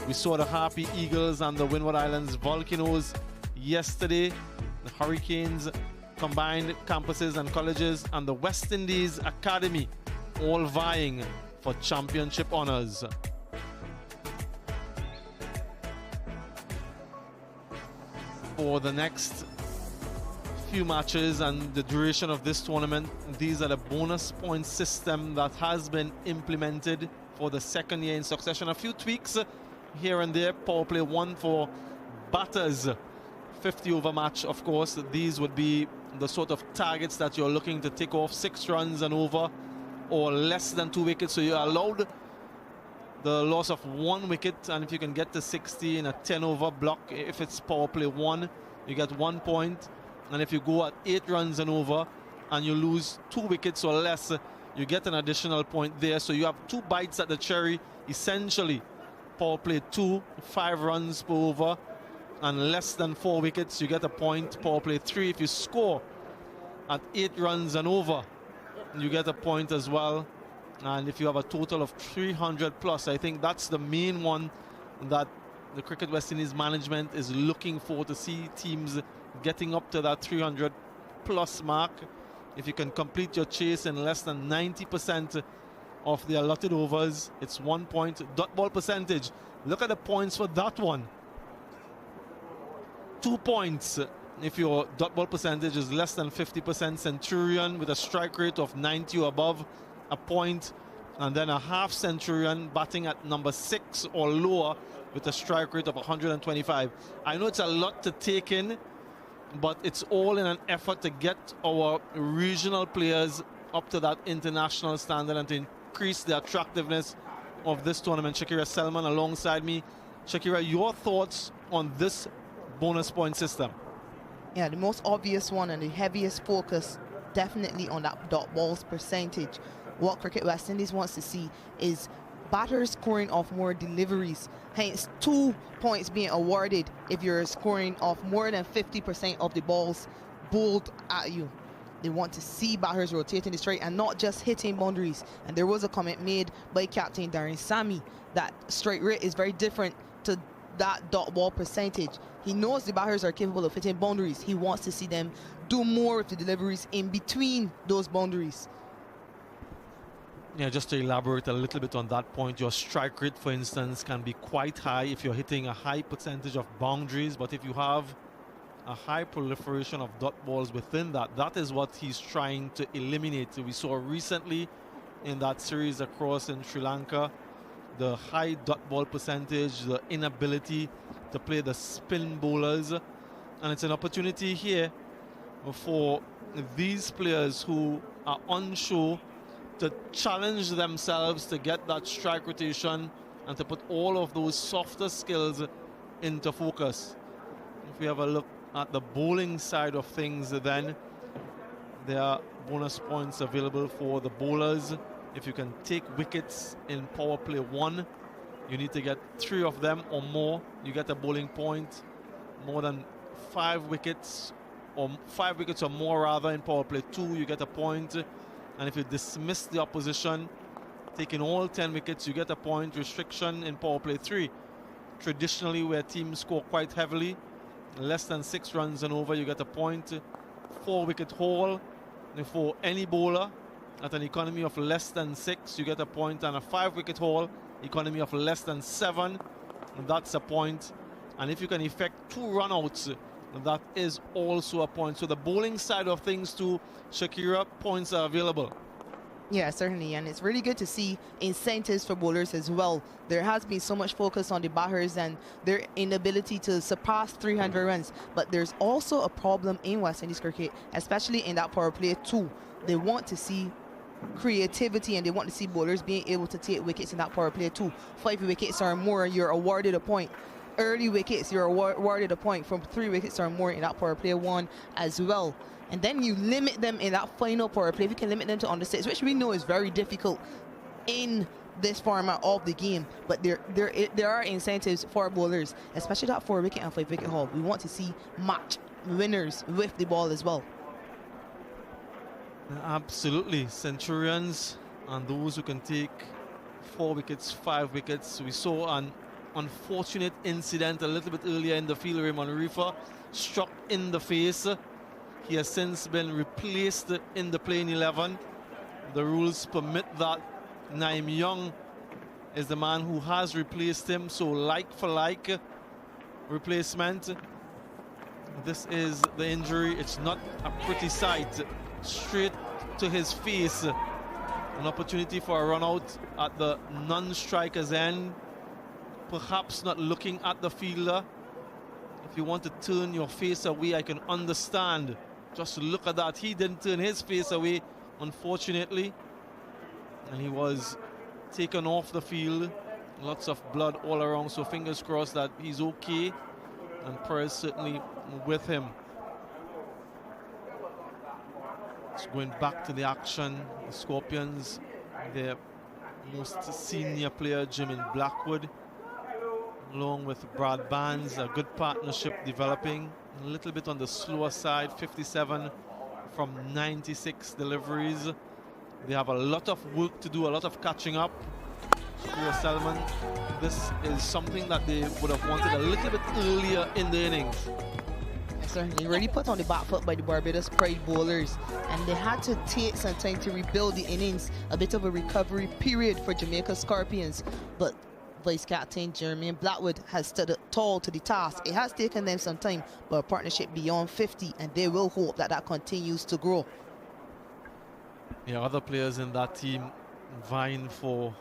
We saw the Harpy Eagles and the Windward Islands Volcanoes yesterday. The Hurricanes, combined campuses and colleges, and the West Indies Academy all vying for championship honors. For the next few matches and the duration of this tournament, these are the bonus point system that has been implemented for the second year in succession. A few tweaks here and there. Power play 1 for batters, 50 over match. Of course, these would be the sort of targets that you're looking to take off, 6 runs and over or less than 2 wickets. So you're allowed the loss of 1 wicket, and if you can get to 60 in a 10 over block, if it's power play 1, you get 1 point. And if you go at 8 runs and over and you lose 2 wickets or less, you get an additional point there. So you have 2 bites at the cherry, essentially. Power play 2, 5 runs per over and less than 4 wickets, you get a point. Power play 3, if you score at 8 runs and over, you get a point as well. And if you have a total of 300 plus, I think that's the main one that the Cricket West Indies management is looking for, to see teams getting up to that 300 plus mark. If you can complete your chase in less than 90% of the allotted overs, it's 1 point. Dot ball percentage, look at the points for that one. 2 points if your dot ball percentage is less than 50%. Centurion with a strike rate of 90 or above, a point. And then a half centurion batting at number 6 or lower with a strike rate of 125. I know it's a lot to take in, but it's all in an effort to get our regional players up to that international standard and to increase the attractiveness of this tournament. Shakira Selman alongside me. Shakira, your thoughts on this bonus point system? Yeah, the most obvious one and the heaviest focus definitely on that dot balls percentage. What Cricket West Indies wants to see is batters scoring off more deliveries, hence 2 points being awarded if you're scoring off more than 50% of the balls bowled at you. They want to see batters rotating the straight and not just hitting boundaries. And there was a comment made by Captain Darren Sammy that straight rate is very different to that dot ball percentage. He knows the batters are capable of hitting boundaries. He wants to see them do more of the deliveries in between those boundaries. Yeah, just to elaborate a little bit on that point, your strike rate, for instance, can be quite high if you're hitting a high percentage of boundaries. But if you have a high proliferation of dot balls within that, that is what he's trying to eliminate. We saw recently in that series across in Sri Lanka, the high dot ball percentage, the inability to play the spin bowlers. And it's an opportunity here for these players who are unsure to challenge themselves to get that strike rotation and to put all of those softer skills into focus. If we have a look at the bowling side of things, then there are bonus points available for the bowlers. If you can take wickets in power play 1, you need to get 3 of them or more, you get a bowling point. More than 5 wickets or 5 wickets or more rather in power play 2, you get a point. And if you dismiss the opposition, taking all 10 wickets, you get a point. Restriction in power play 3. Traditionally, where teams score quite heavily, less than 6 runs and over, you get a point. 4 wicket haul for any bowler at an economy of less than 6, you get a point. And a 5 wicket haul, economy of less than 7, that's a point. And if you can effect 2 run-outs, that is also a point. So the bowling side of things too, Shakira, points are available. Yeah, certainly, and it's really good to see incentives for bowlers as well. There has been so much focus on the batters and their inability to surpass 300 runs, but there's also a problem in West Indies cricket, especially in that power play 2. They want to see creativity and they want to see bowlers being able to take wickets in that power play 2. 5 wickets or more, you're awarded a point. Early wickets, you're awarded a point. From 3 wickets or more in that power play 1 as well. And then you limit them in that final power play. If you can limit them to under 6, which we know is very difficult in this format of the game. But there are incentives for bowlers, especially that 4 wicket and 5 wicket haul. We want to see match winners with the ball as well. Absolutely. Centurions and those who can take 4 wickets, 5 wickets. We saw an unfortunate incident a little bit earlier in the field. Raymond Reefer struck in the face. He has since been replaced in the playing 11 the rules permit that. Naim Young is the man who has replaced him, so like for like replacement. This is the injury. It's not a pretty sight. Straight to his face. An opportunity for a run out at the non-striker's end. Perhaps not looking at the fielder. If you want to turn your face away, I can understand. Just look at that. He didn't turn his face away, unfortunately. And he was taken off the field. Lots of blood all around, so fingers crossed that he's okay. And prayers certainly with him. Just going back to the action, the Scorpions, their most senior player, Jimmy Blackwood, along with Brad Barnes, a good partnership developing. A little bit on the slower side, 57 from 96 deliveries. They have a lot of work to do, a lot of catching up. Shakira Selman, this is something that they would have wanted a little bit earlier in the innings. Yes, sir. They really put on the back foot by the Barbados Pride bowlers, and they had to take some time to rebuild the innings, a bit of a recovery period for Jamaica Scorpions. But Vice Captain Jermaine Blackwood has stood tall to the task. It has taken them some time, but a partnership beyond 50, and they will hope that that continues to grow. Yeah, other players in that team vying for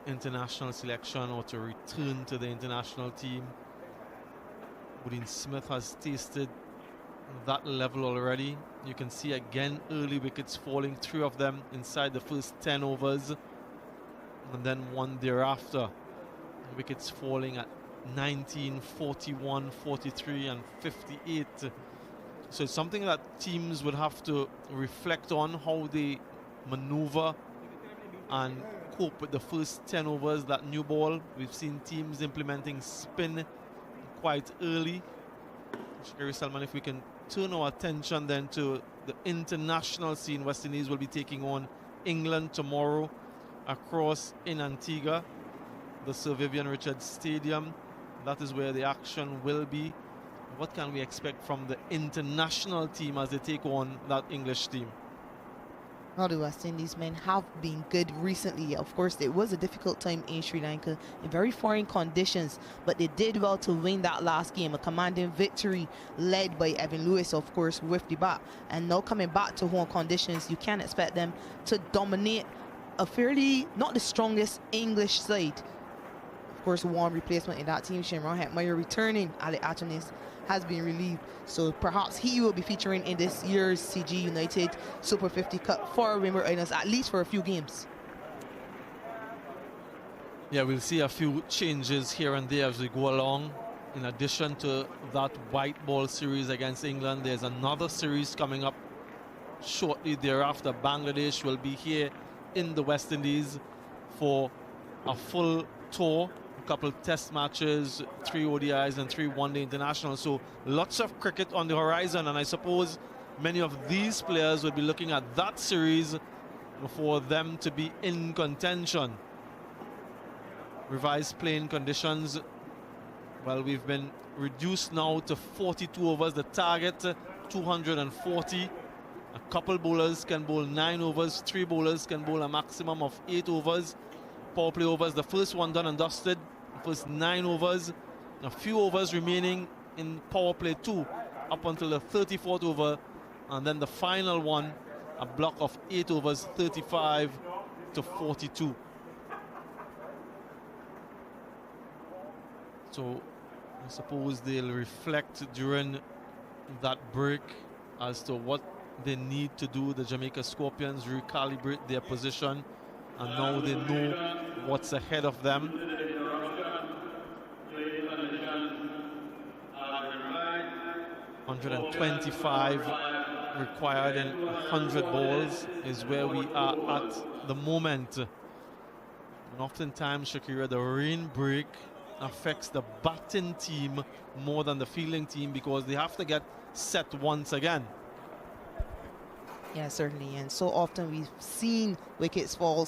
international selection or to return to the international team. Odin Smith has tasted that level already. You can see again early wickets falling, 3 of them inside the first 10 overs, and then one thereafter. Wickets falling at 19, 41, 43 and 58. So it's something that teams would have to reflect on, how they maneuver and cope with the first 10 overs, that new ball. We've seen teams implementing spin quite early. Shakira Selman, if we can turn our attention then to the international scene. West Indies will be taking on England tomorrow across in Antigua, the Sir Vivian Richards Stadium. That is where the action will be. What can we expect from the international team as they take on that English team? Well, the West Indies men have been good recently. Of course, it was a difficult time in Sri Lanka in very foreign conditions, but they did well to win that last game, a commanding victory led by Evan Lewis, of course, with the bat. And now coming back to home conditions, you can expect them to dominate a fairly, not the strongest English side. Of course, one replacement in that team, Shimron Hetmeyer, returning. Ali Achanis has been relieved, so perhaps he will be featuring in this year's CG United Super 50 Cup for Windward Islands, at least for a few games. Yeah, we'll see a few changes here and there as we go along. In addition to that white ball series against England, there's another series coming up shortly thereafter. Bangladesh will be here in the West Indies for a full tour. A couple test matches, 3 ODIs and 3 one-day internationals. So lots of cricket on the horizon, and I suppose many of these players will be looking at that series for them to be in contention. Revised playing conditions. Well, we've been reduced now to 42 overs. The target 240. A couple bowlers can bowl 9 overs. 3 bowlers can bowl a maximum of 8 overs. Power play overs, the first one done and dusted. The first 9 overs. A few overs remaining in power play 2 up until the 34th over. And then the final one, a block of 8 overs, 35 to 42. So I suppose they'll reflect during that break as to what they need to do. The Jamaica Scorpions recalibrate their position, and now they know what's ahead of them. 125 required in 100 balls is where we are at the moment. And oftentimes, Shakira, the rain break affects the batting team more than the fielding team because they have to get set once again. Yeah, certainly, and so often we've seen wickets fall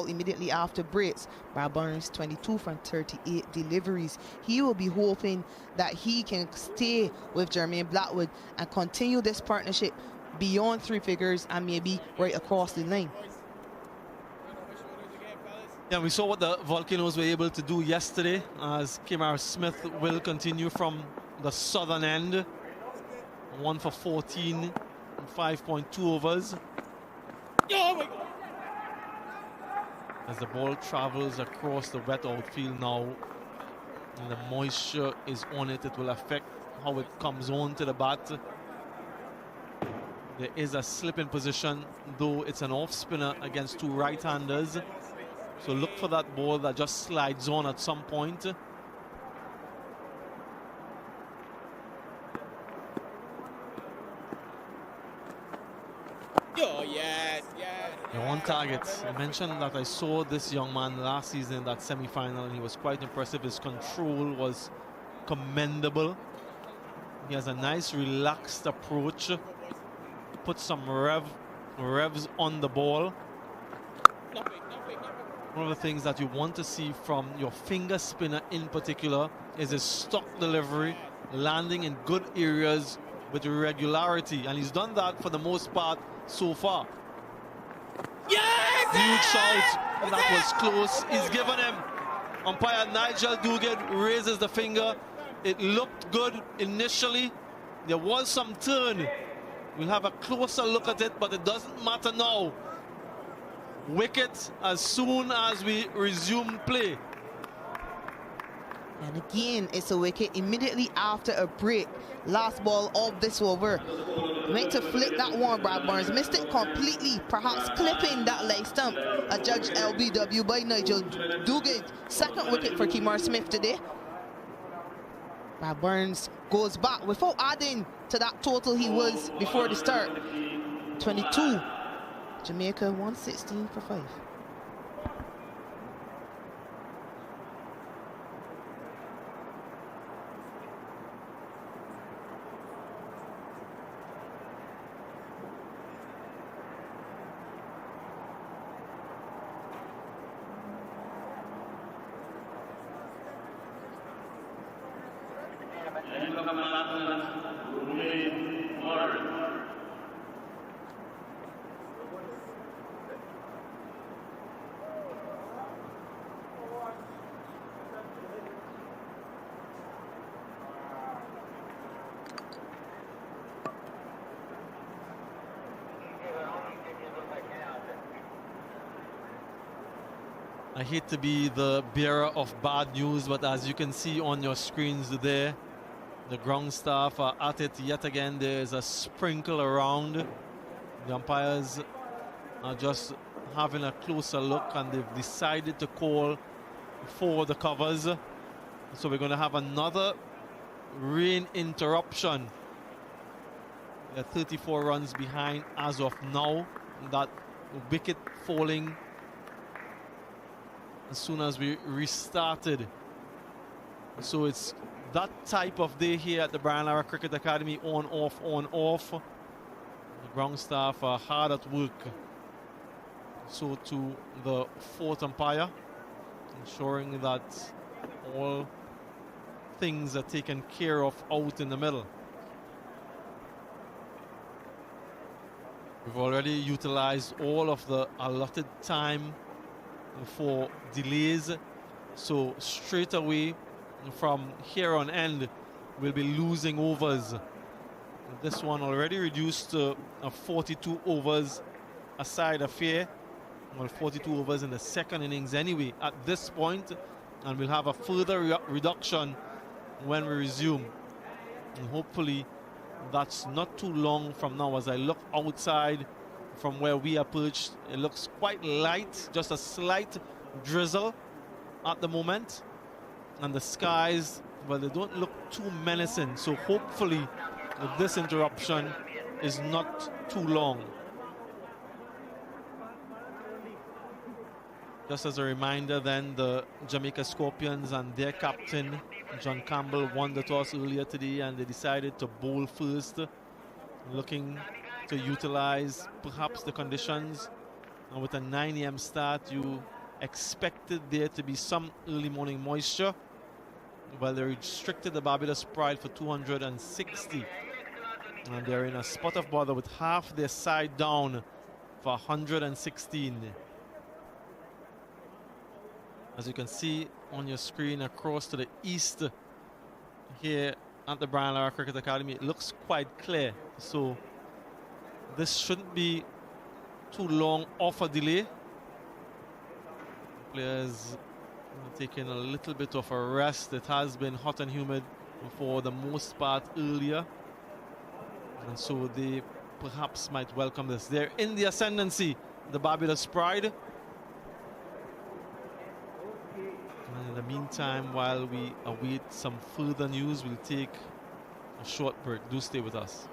immediately after breaks. Brad Barnes, 22 from 38 deliveries. He will be hoping that he can stay with Jermaine Blackwood and continue this partnership beyond 3 figures and maybe right across the line. Yeah, we saw what the Volcanoes were able to do yesterday as Odin Smith will continue from the southern end. 1 for 14 in 5.2 overs. Oh my God. As the ball travels across the wet outfield now, and the moisture is on it, it will affect how it comes on to the bat. There is a slip in position, though it's an off spinner against two right-handers. So look for that ball that just slides on at some point. Oh, yes, yes. On target. I mentioned that I saw this young man last season in that semi-final, and he was quite impressive. His control was commendable. He has a nice relaxed approach. Put some revs on the ball. One of the things that you want to see from your finger spinner in particular is his stock delivery, landing in good areas with regularity, and he's done that for the most part so far. Yes! Huge shout, and that was close. He's given him. Umpire Nigel Dugan raises the finger. It looked good initially. There was some turn. We'll have a closer look at it, but it doesn't matter now. Wicket as soon as we resume play. And again, it's a wicket immediately after a break. Last ball of this over. Meant to flip that one, Brad Burns. Missed it completely, perhaps clipping that leg stump. A judge LBW by Nigel Dugan. Second wicket for Odin Smith today. Brad Burns goes back without adding to that total he was before the start. 22. Jamaica 116 for 5. I hate to be the bearer of bad news, but as you can see on your screens there, the ground staff are at it yet again. There's a sprinkle around. The umpires are just having a closer look, and they've decided to call for the covers. So we're going to have another rain interruption. They're 34 runs behind as of now. That wicket falling as soon as we restarted. So it's that type of day here at the Brian Lara Cricket Academy, on, off, on, off. The ground staff are hard at work. So to the fourth umpire, ensuring that all things are taken care of out in the middle. We've already utilized all of the allotted time for delays, so straight away from here on end we'll be losing overs. This one already reduced to a 42 overs a side affair. Well, 42 overs in the second innings anyway at this point, and we'll have a further reduction when we resume, and hopefully that's not too long from now. As I look outside from where we are perched, it looks quite light, just a slight drizzle at the moment, and the skies, well, they don't look too menacing, so hopefully this interruption is not too long. Just as a reminder then, the Jamaica Scorpions and their captain John Campbell won the toss earlier today, and they decided to bowl first, looking to utilize perhaps the conditions. And with a 9 AM start, you expected there to be some early morning moisture. Well, they restricted the Barbados Pride for 260, and they're in a spot of bother with half their side down for 116. As you can see on your screen across to the east here at the Brian Lara Cricket Academy, it looks quite clear. So this shouldn't be too long of a delay. Players taking a little bit of a rest. It has been hot and humid for the most part earlier, and so they perhaps might welcome this. They're in the ascendancy, the Barbados Pride. And in the meantime, while we await some further news, we'll take a short break. Do stay with us.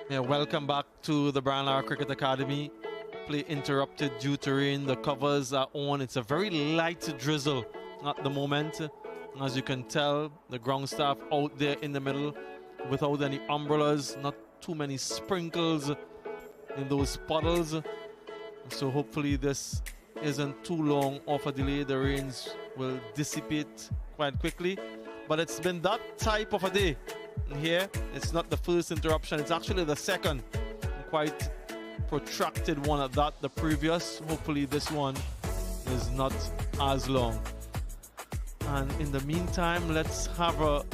Yeah, welcome back to the Brian Lara Cricket Academy. Play interrupted due to rain. The covers are on. It's a very light drizzle at the moment. As you can tell, the ground staff out there in the middle without any umbrellas, not too many sprinkles in those puddles. So hopefully this isn't too long of a delay. The rains will dissipate quite quickly. But it's been that type of a day here. It's not the first interruption, it's actually the second. Quite protracted one at that, the previous. Hopefully this one is not as long. And in the meantime, let's have a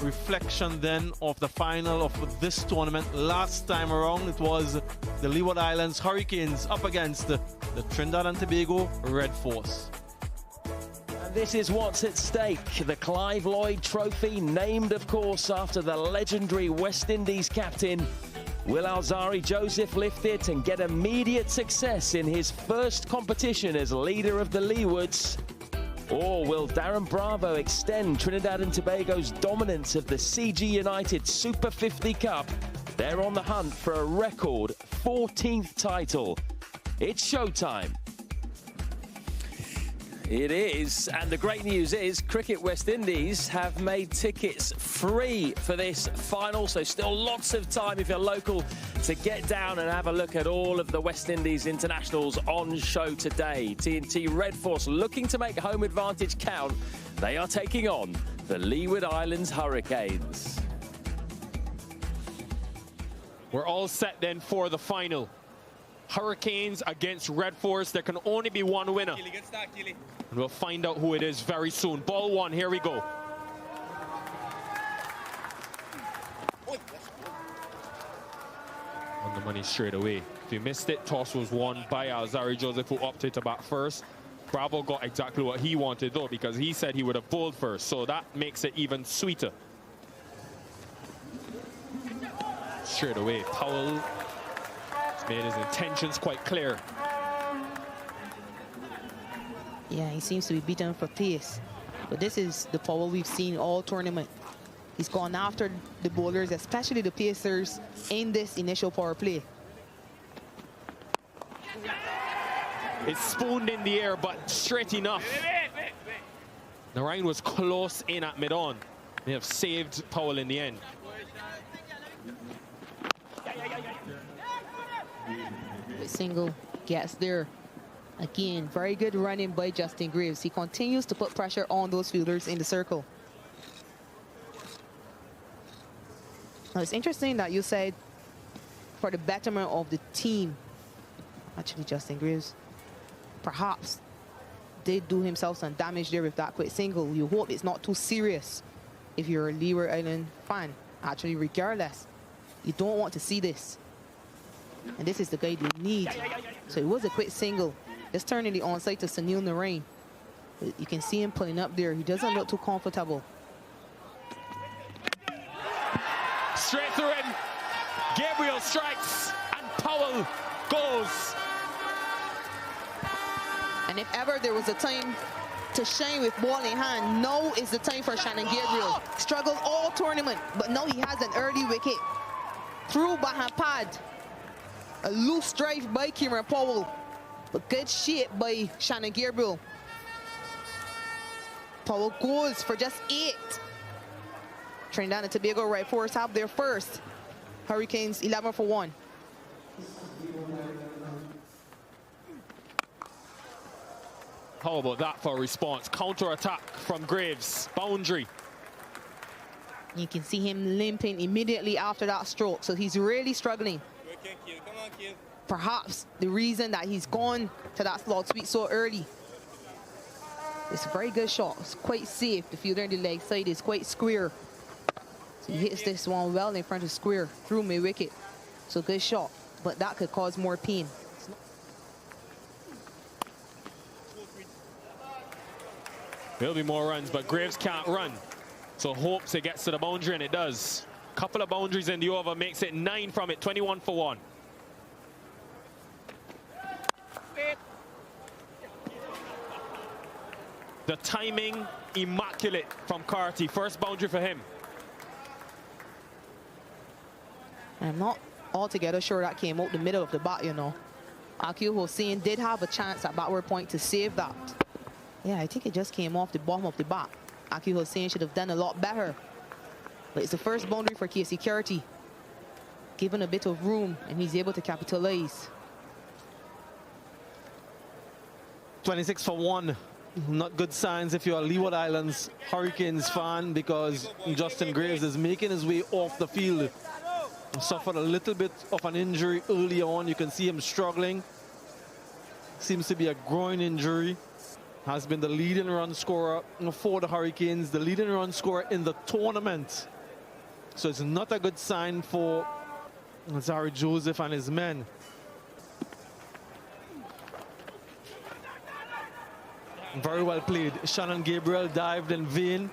reflection then of the final of this tournament. Last time around, it was the Leeward Islands Hurricanes up against the Trinidad and Tobago Red Force. This is what's at stake. The Clive Lloyd Trophy, named, of course, after the legendary West Indies captain. Will Alzari Joseph lift it and get immediate success in his first competition as leader of the Leewards? Or will Darren Bravo extend Trinidad and Tobago's dominance of the CG United Super 50 Cup? They're on the hunt for a record 14th title. It's showtime. It is, and the great news is Cricket West Indies have made tickets free for this final, so still lots of time if you're local to get down and have a look at all of the West Indies internationals on show today. TNT Red Force looking to make home advantage count. They are taking on the Leeward Islands Hurricanes. We're all set then for the final. Hurricanes against Red Force. There can only be one winner. And we'll find out who it is very soon. Ball one, here we go. On the money straight away. If you missed it, toss was won by Alzari Joseph, who opted to bat first. Bravo got exactly what he wanted though, because he said he would have bowled first. So that makes it even sweeter. Straight away, Powell made his intentions quite clear. Yeah, he seems to be beaten for pace. But this is the Powell we've seen all tournament. He's gone after the bowlers, especially the pacers, in this initial power play. It's spooned in the air, but straight enough. Narayan was close in at mid-on. They have saved Powell in the end. Single gets there. Again, very good running by Justin Graves. He continues to put pressure on those fielders in the circle. Now, it's interesting that you said for the betterment of the team, actually Justin Graves perhaps did do himself some damage there with that quick single. You hope it's not too serious if you're a Leeward Island fan. Actually, regardless, you don't want to see this. And this is the guy they need. So it was a quick single. Just turning the onside to Sunil Narain. You can see him pulling up there. He doesn't look too comfortable. Straight through him. Gabriel strikes and Powell goes. And if ever there was a time to shine with ball in hand, now is the time for Shannon Gabriel. Struggled all tournament, but now he has an early wicket. Through backhand pad. A loose drive by Kieran Powell, but good shape by Shannon Gabriel. Powell goes for just 8. Trinidad and Tobago Red Force have their first. Hurricanes 11 for 1. How about that for a response? Counter attack from Graves. Boundary. You can see him limping immediately after that stroke, so he's really struggling. Perhaps the reason that he's gone to that slot sweep so early. It's a very good shot. It's quite safe. The fielder in the leg side is quite square. So he hits this one well in front of square through mid wicket. So good shot, but that could cause more pain. There'll be more runs, but Graves can't run. So hopes it gets to the boundary, and it does. Couple of boundaries in the over makes it 9 from it, 21 for 1. The timing immaculate from Carty. First boundary for him. I'm not altogether sure that came out the middle of the bat, you know. Akil Hossein did have a chance at backward point to save that. Yeah, I think it just came off the bottom of the bat. Akil Hossein should have done a lot better. But it's the first boundary for Casey Carty. Given a bit of room, and he's able to capitalize. 26 for 1. Not good signs if you're a Leeward Islands Hurricanes fan, because Justin Graves is making his way off the field. Suffered a little bit of an injury early on. You can see him struggling. Seems to be a groin injury. Has been the leading run scorer for the Hurricanes, the leading run scorer in the tournament. So it's not a good sign for Alzari Joseph and his men. Very well played. Shannon Gabriel dived in vain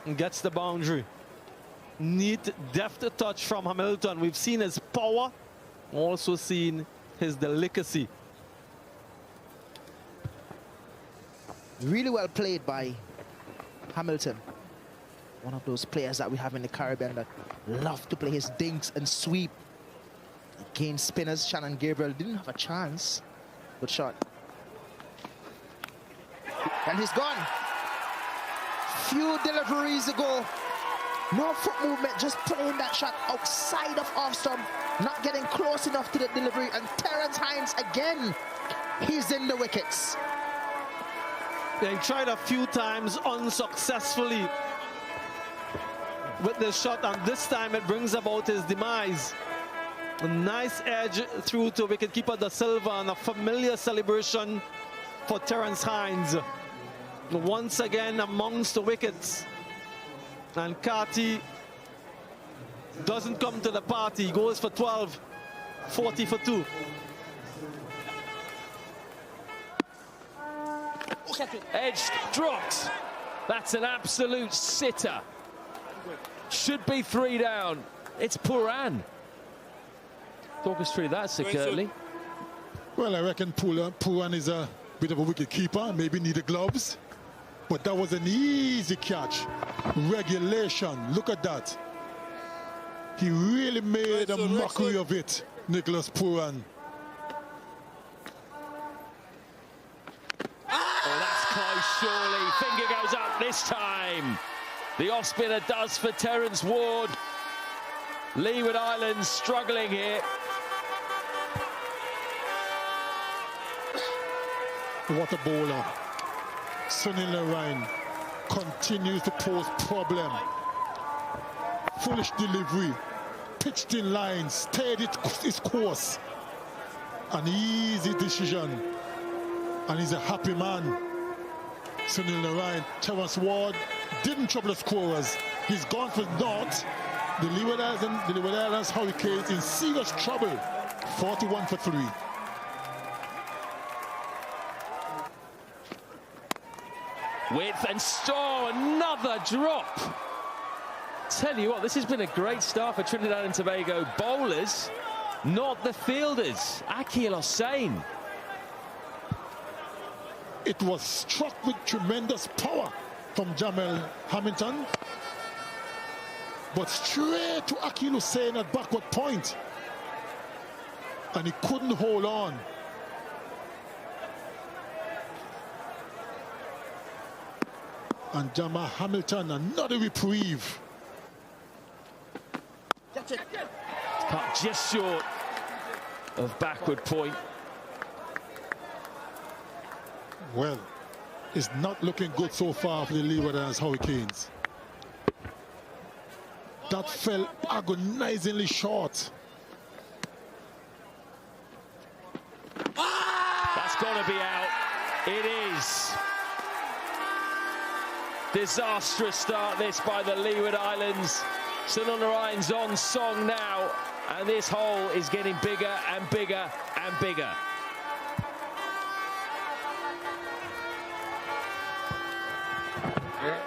and gets the boundary. Neat, deft touch from Hamilton. We've seen his power, also seen his delicacy. Really well played by Hamilton. One of those players that we have in the Caribbean that love to play his dinks and sweep against spinners. Shannon Gabriel didn't have a chance. Good shot. And he's gone. Few deliveries ago. No foot movement, just playing that shot outside of off stump. Not getting close enough to the delivery. And Terrence Hines again, he's in the wickets. Yeah, he tried a few times unsuccessfully with the shot, and this time it brings about his demise. A nice edge through to wicketkeeper Da Silva, and a familiar celebration for Terrence Hines. Once again amongst the wickets. And Carty doesn't come to the party. He goes for 12, 40 for 2. Edge dropped. That's an absolute sitter. Should be 3 down. It's Puran. Talk us through that, Sir Kirtley. Well, I reckon Puran is a bit of a wicket keeper, maybe needed gloves. But that was an easy catch. Regulation, look at that. He really made a mockery of it, Nicholas Puran. Oh, that's close, surely. Finger goes up this time. The off-spinner does for Terence Ward. Leeward Islands struggling here. What a bowler. Sunil Narine continues to pose problem. Foolish delivery, pitched in line, stayed his course. An easy decision, and he's a happy man. Sunil Narine. Terence Ward didn't trouble the scorers. He's gone for naught. The Leeward Islands Hurricanes in serious trouble. 41 for 3. Width and another drop. Tell you what, this has been a great start for Trinidad and Tobago bowlers, not the fielders. Akil Hossain. It was struck with tremendous power from Jamel Hamilton, but straight to Akil Hossain at backward point, and he couldn't hold on. And Jamal Hamilton, another reprieve. Cut just short of backward point. Well, it's not looking good so far for the Leeward Islands Hurricanes. That fell agonizingly short. That's got to be out. It is. Disastrous start this by the Leeward Islands. Sunil Narayan's on song now, and this hole is getting bigger and bigger and bigger.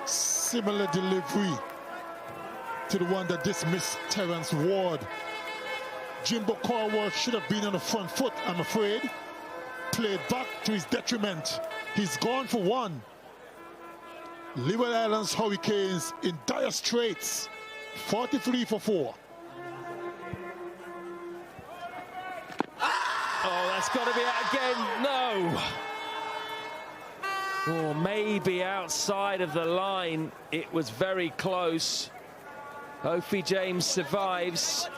Similar delivery to the one that dismissed Terence Ward. Jimbo Corwell should have been on the front foot, I'm afraid. Played back to his detriment. He's gone for 1. Leeward Islands Hurricanes in dire straits. 43 for 4. Oh, that's got to be out again. No. Or maybe outside of the line. It was very close. Ophi James survives.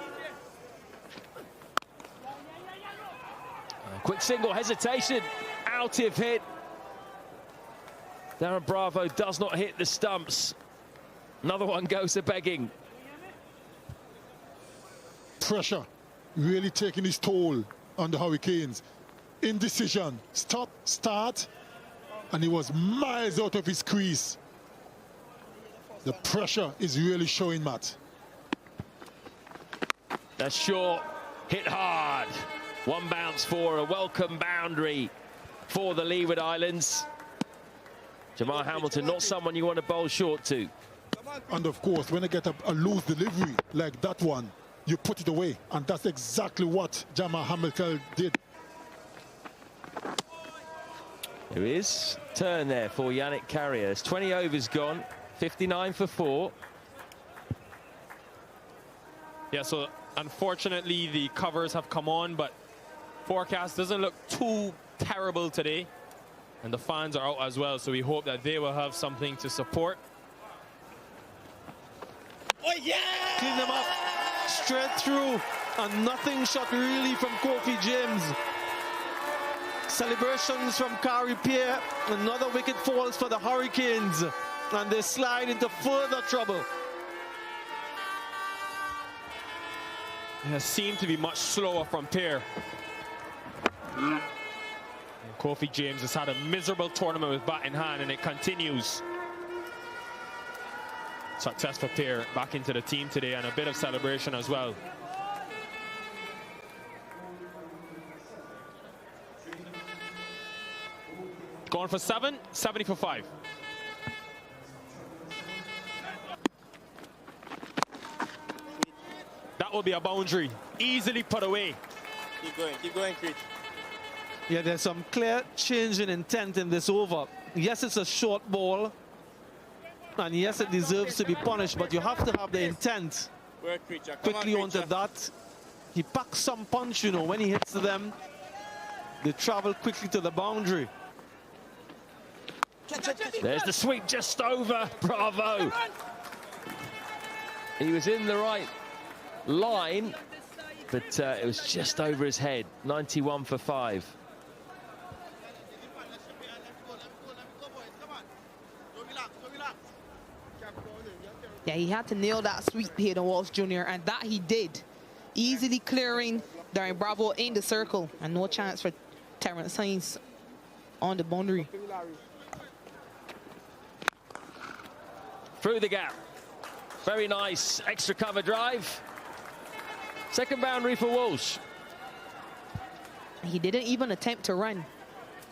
Quick single, hesitation, out of hit. Darren Bravo does not hit the stumps. Another one goes to begging. Pressure really taking its toll on the Hurricanes. Indecision, stop, start, and he was miles out of his crease. The pressure is really showing, Matt. That's short, hit hard. One bounce for a welcome boundary for the Leeward Islands. Jamal Hamilton, not someone you want to bowl short to. And of course, when they get a loose delivery like that one, you put it away. And that's exactly what Jamal Hamilton did. There is turn there for Yannick Carrier. There's 20 overs gone, 59 for 4. Yeah, so unfortunately the covers have come on, but forecast doesn't look too terrible today. And the fans are out as well, so we hope that they will have something to support. Oh yeah! Clean them up, straight through, and nothing shot really from Kofi James. Celebrations from Kari Pierre. Another wicket falls for the Hurricanes, and they slide into further trouble. It seemed to be much slower from Pierre. And Kofi James has had a miserable tournament with bat in hand, and it continues. Success for Pierre back into the team today, and a bit of celebration as well. Going for 7, 70 for 5. That will be a boundary, easily put away. Keep going, Crease. Yeah, there's some clear change in intent in this over. Yes, it's a short ball, and yes, it deserves to be punished, but you have to have the intent quickly onto that. He packs some punch, you know, when he hits them, they travel quickly to the boundary. There's the sweep just over. Bravo. He was in the right line, but it was just over his head. 91 for 5. Yeah, he had to nail that sweep here to Walsh Jr., and that he did. Easily clearing Darren Bravo in the circle, and no chance for Terrence Hines on the boundary. Through the gap. Very nice extra cover drive. Second boundary for Walsh. He didn't even attempt to run.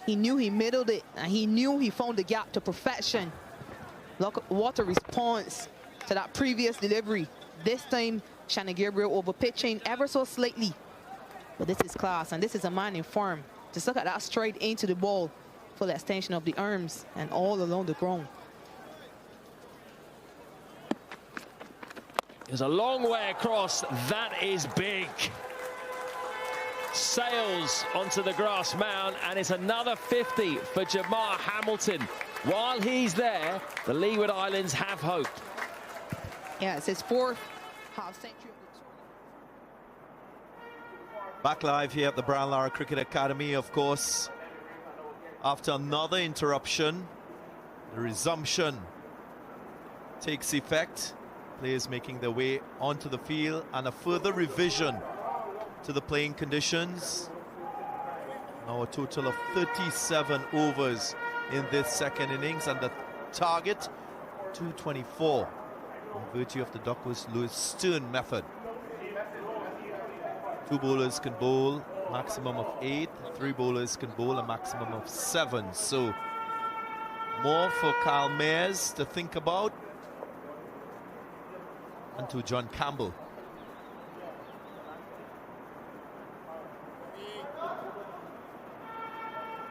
He knew he middled it, and he knew he found the gap to perfection. Look, what a response to that previous delivery. This time, Shannon Gabriel over pitching ever so slightly. But this is class, and this is a man in form. Just look at that straight into the ball. Full extension of the arms and all along the ground. There's a long way across. That is big. Sails onto the grass mound, and it's another 50 for Jamar Hamilton. While he's there, the Leeward Islands have hope. Yeah, it's his 4th half-century. Back live here at the Brian Lara Cricket Academy, of course. After another interruption, the resumption takes effect. Players making their way onto the field, and a further revision to the playing conditions. Now a total of 37 overs in this second innings, and the target 224 in virtue of the Duckworth-Lewis Stern method. 2 bowlers can bowl maximum of 8, 3 bowlers can bowl a maximum of 7. So more for Kyle Mayers to think about, and to John Campbell.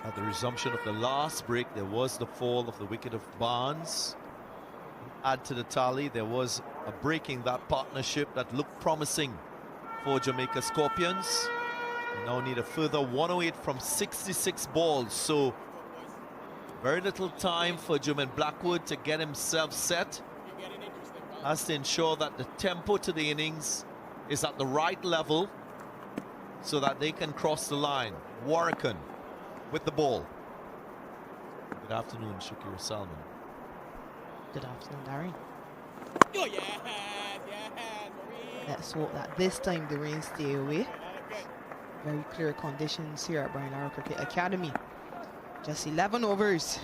At the resumption of the last break, there was the fall of the wicket of Barnes. Add to the tally, there was a break in that partnership that looked promising for Jamaica Scorpions. They now need a further 108 from 66 balls, so very little time for Jermaine Blackwood to get himself set. Has to ensure that the tempo to the innings is at the right level so that they can cross the line. Warrican with the ball. Good afternoon, Shakir Salman. Good afternoon, Darren. Oh, yes. Let's hope that this time the rain stay away. Very clear conditions here at Brian Lara Cricket Academy. Just 11 overs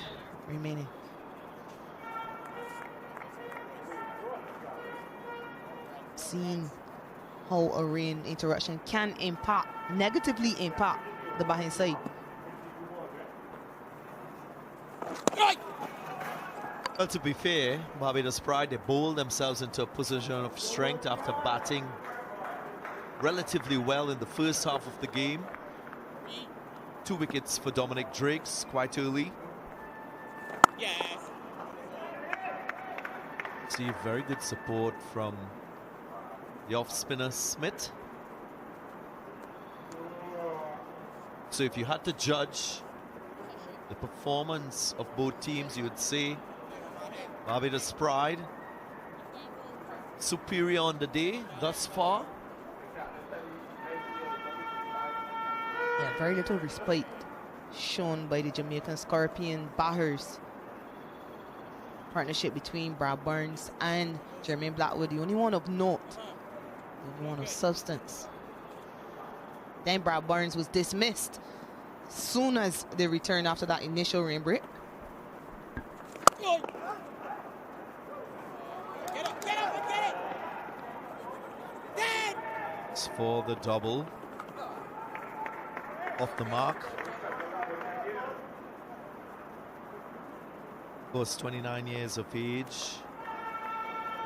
remaining. Seeing how a rain interruption can negatively impact the batting side. Well, to be fair, Barbados Pride, they bowled themselves into a position of strength after batting relatively well in the first half of the game. 2 wickets for Dominic Drakes quite early. Yes. See very good support from the off-spinner Smith. So if you had to judge the performance of both teams, you would say Barbados Pride superior on the day thus far. Yeah, very little respite shown by the Jamaican Scorpion batters. Partnership between Brad Burns and Jermaine Blackwood, the only one of note, the only one of substance. Then Brad Burns was dismissed soon as they returned after that initial rain break. It's for the double. Off the mark. Of course, 29 years of age.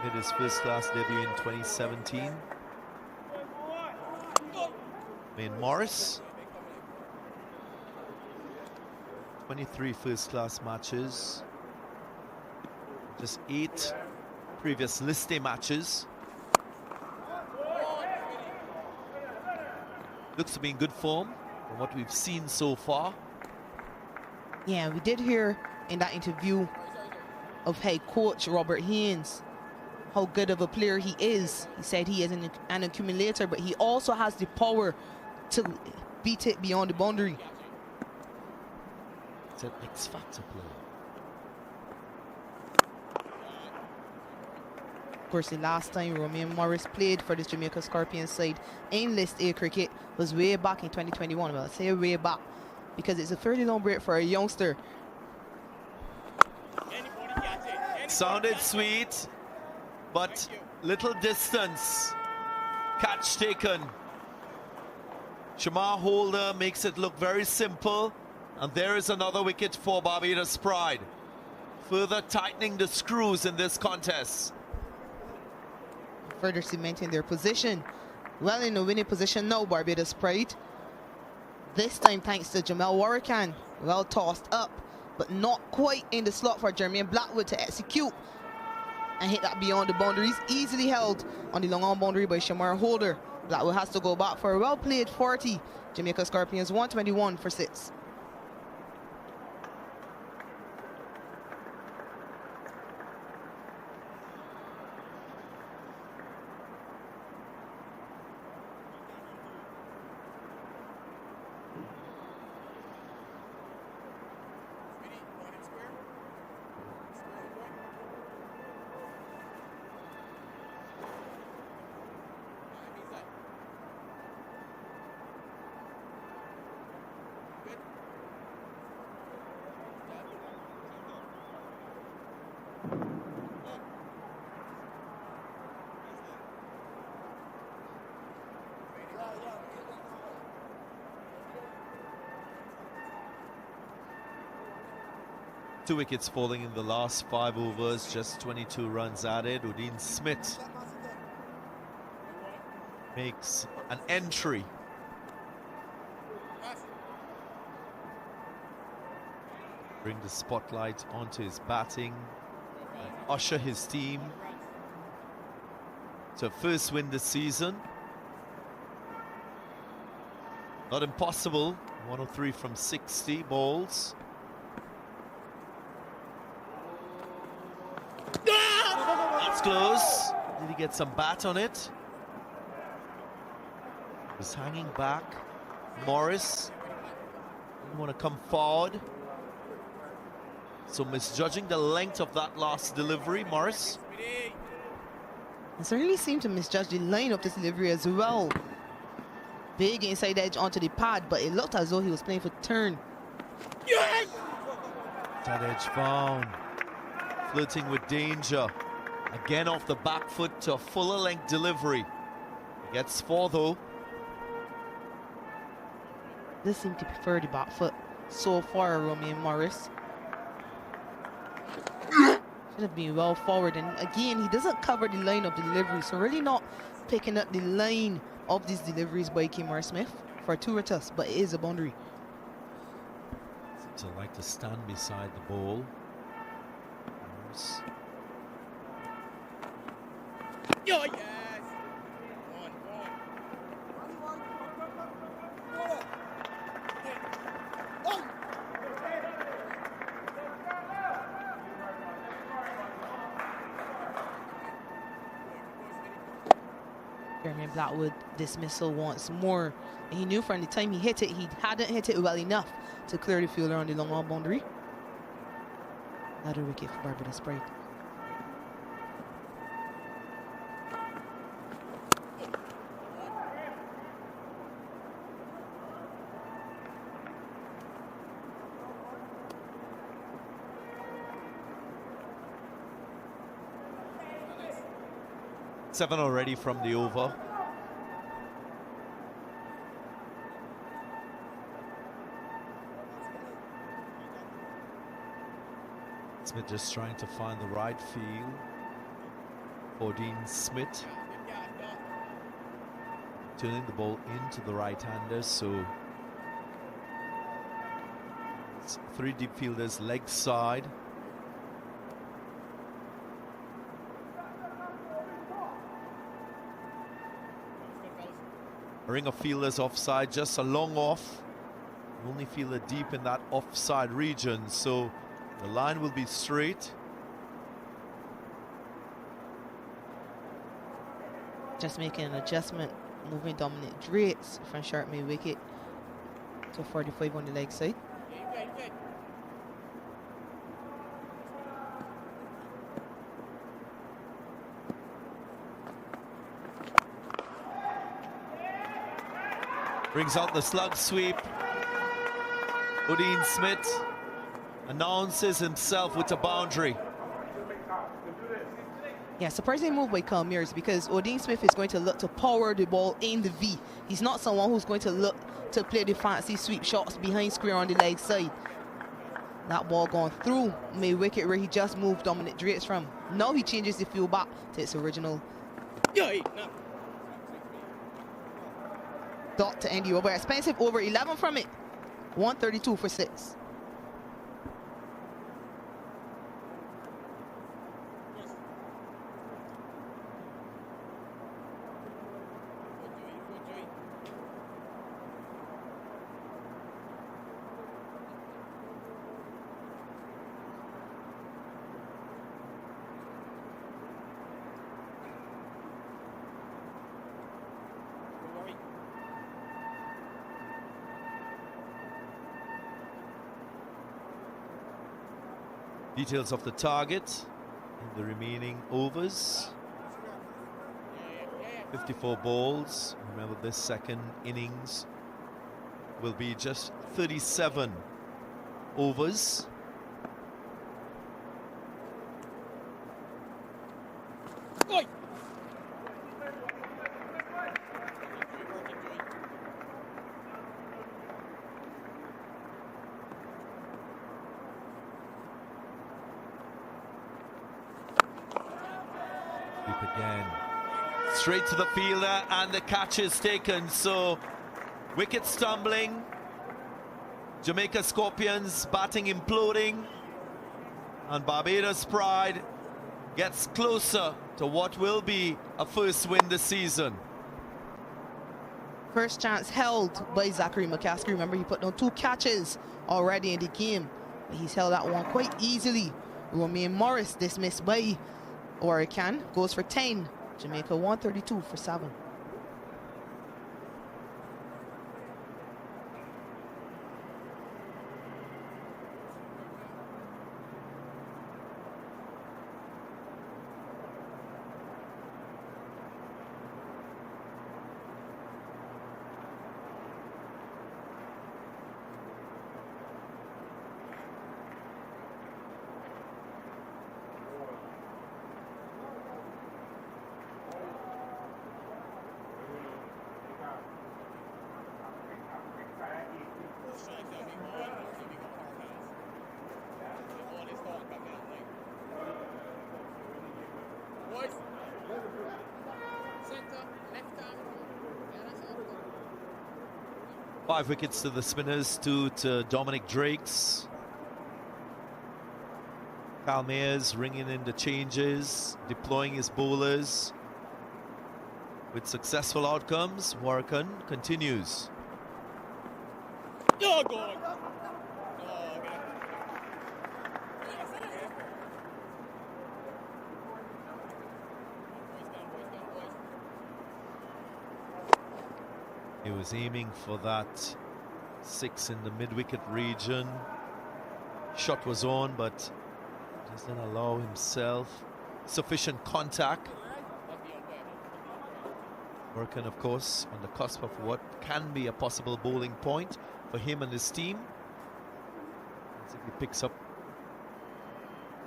Made his first class debut in 2017. Wayne Morris. 23 first class matches. Just 8 previous list day matches. Looks to be in good form from what we've seen so far. Yeah, we did hear in that interview of head coach Robert Haynes how good of a player he is. He said he is an accumulator, but he also has the power to beat it beyond the boundary. It's an X-factor player. Of course, the last time Romain Morris played for the Jamaica Scorpions side in List A cricket was way back in 2021. Well, I say way back because it's a fairly long break for a youngster. Sounded sweet, but little distance. Catch taken. Shamar Holder makes it look very simple, and there is another wicket for Barbados Pride, further tightening the screws in this contest. Further cementing their position. Well in a winning position now, Barbados Pride. This time thanks to Jamel Warrican. Well tossed up, but not quite in the slot for Jermaine Blackwood to execute and hit that beyond the boundaries. Easily held on the long on boundary by Shamar Holder. Blackwood has to go back for a well played 40. Jamaica Scorpions 121 for 6. Two wickets falling in the last 5 overs, just 22 runs added. Odin Smith makes an entry. Bring the spotlight onto his batting and usher his team to a first win this season. Not impossible. 103 from 60 balls. That's close. Did he get some bat on it? Was hanging back. Morris didn't want to come forward. So misjudging the length of that last delivery, Morris. It certainly seemed to misjudge the line of this delivery as well. Big inside edge onto the pad, but it looked as though he was playing for turn. That edge found. Flirting with danger. Again off the back foot to a fuller length delivery. He gets 4 though. This seemed to prefer the back foot so far, Romain Morris. Should have been well forward, and again he doesn't cover the line of the delivery, so really not picking up the line of these deliveries by Kimar Smith for 2 returns, but it is a boundary. To like to stand beside the ball. Morris. Yo, yes. Blackwood dismissal once more. And he knew from the time he hit it, he hadn't hit it well enough to clear the fielder on the long on boundary. Another wicket for Barbados Pride. Seven already from the over. Smith just trying to find the right field. Odin Smith turning the ball into the right-hander, so it's 3 deep fielders leg side. A ring of fielders offside, just a long off. The only fielder deep in that offside region, so the line will be straight. Just making an adjustment, moving Dominic Drates from sharp mid wicket to 45 on the leg side. Brings out the slug sweep. Odin Smith announces himself with a boundary. Yeah, surprising move by Calmeers because Odin Smith is going to look to power the ball in the V. He's not someone who's going to look to play the fancy sweep shots behind square on the leg side. That ball gone through mid wicket where he just moved Dominic Drates from. Now he changes the field back to its original dot to end the over. Expensive over 11 from it. 132 for 6. Details of the target in the remaining overs. 54 balls. Remember, this second innings will be just 37 overs. Again, straight to the fielder, and the catch is taken. So wicket stumbling, Jamaica Scorpions batting imploding, and Barbados Pride gets closer to what will be a first win this season. First chance held by Zachary McCaskey. Remember, he put down 2 catches already in the game, but he's held that one quite easily. Romain Morris dismissed by Orican, goes for 10. Jamaica 132 for 7. Five wickets to the spinners, 2 to Dominic Drates. Calmeers ringing in the changes, deploying his bowlers. With successful outcomes, Warrican continues. Oh, God. He was aiming for that 6 in the mid-wicket region. Shot was on, but doesn't allow himself sufficient contact. Working, of course, on the cusp of what can be a possible bowling point for him and his team. As if he picks up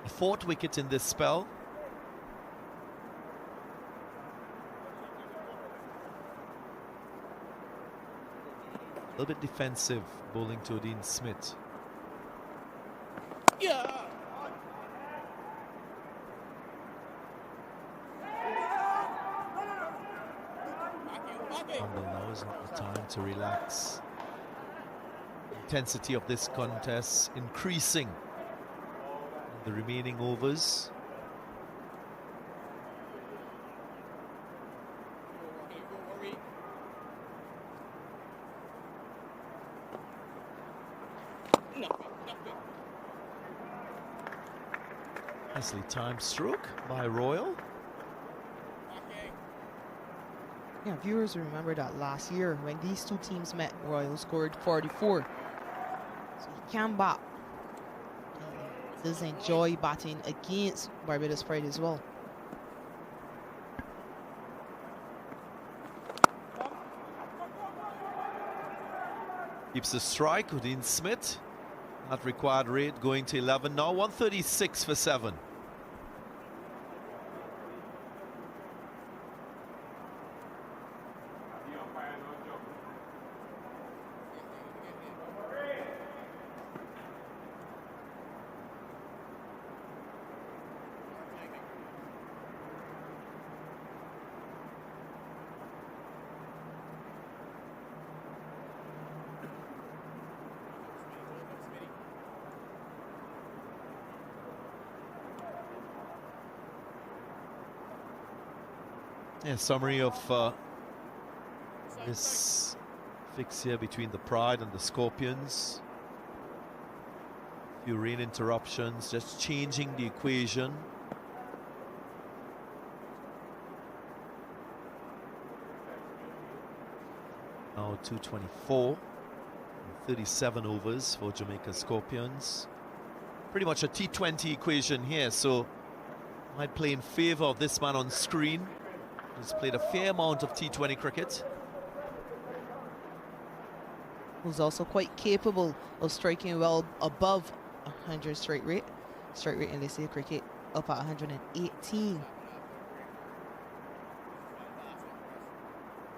a 4th wicket in this spell. A little bit defensive, bowling to Odin Smith. Yeah. Campbell now is not the time to relax. Intensity of this contest increasing in the remaining overs. Nicely timed stroke by Royal. Yeah, viewers remember that last year when these two teams met, Royal scored 44. So he came back. He does enjoy batting against Barbados Pride as well. Keeps the strike, Odin Smith. That required rate going to 11 now, 136 for 7. Yeah, summary of this fix here between the Pride and the Scorpions. Few rain interruptions, just changing the equation. Now 224, 37 overs for Jamaica Scorpions. Pretty much a T20 equation here, so might play in favor of this man on screen. He's played a fair amount of T20 cricket. Who's also quite capable of striking well above 100 strike rate. Strike rate in this year cricket up at 118.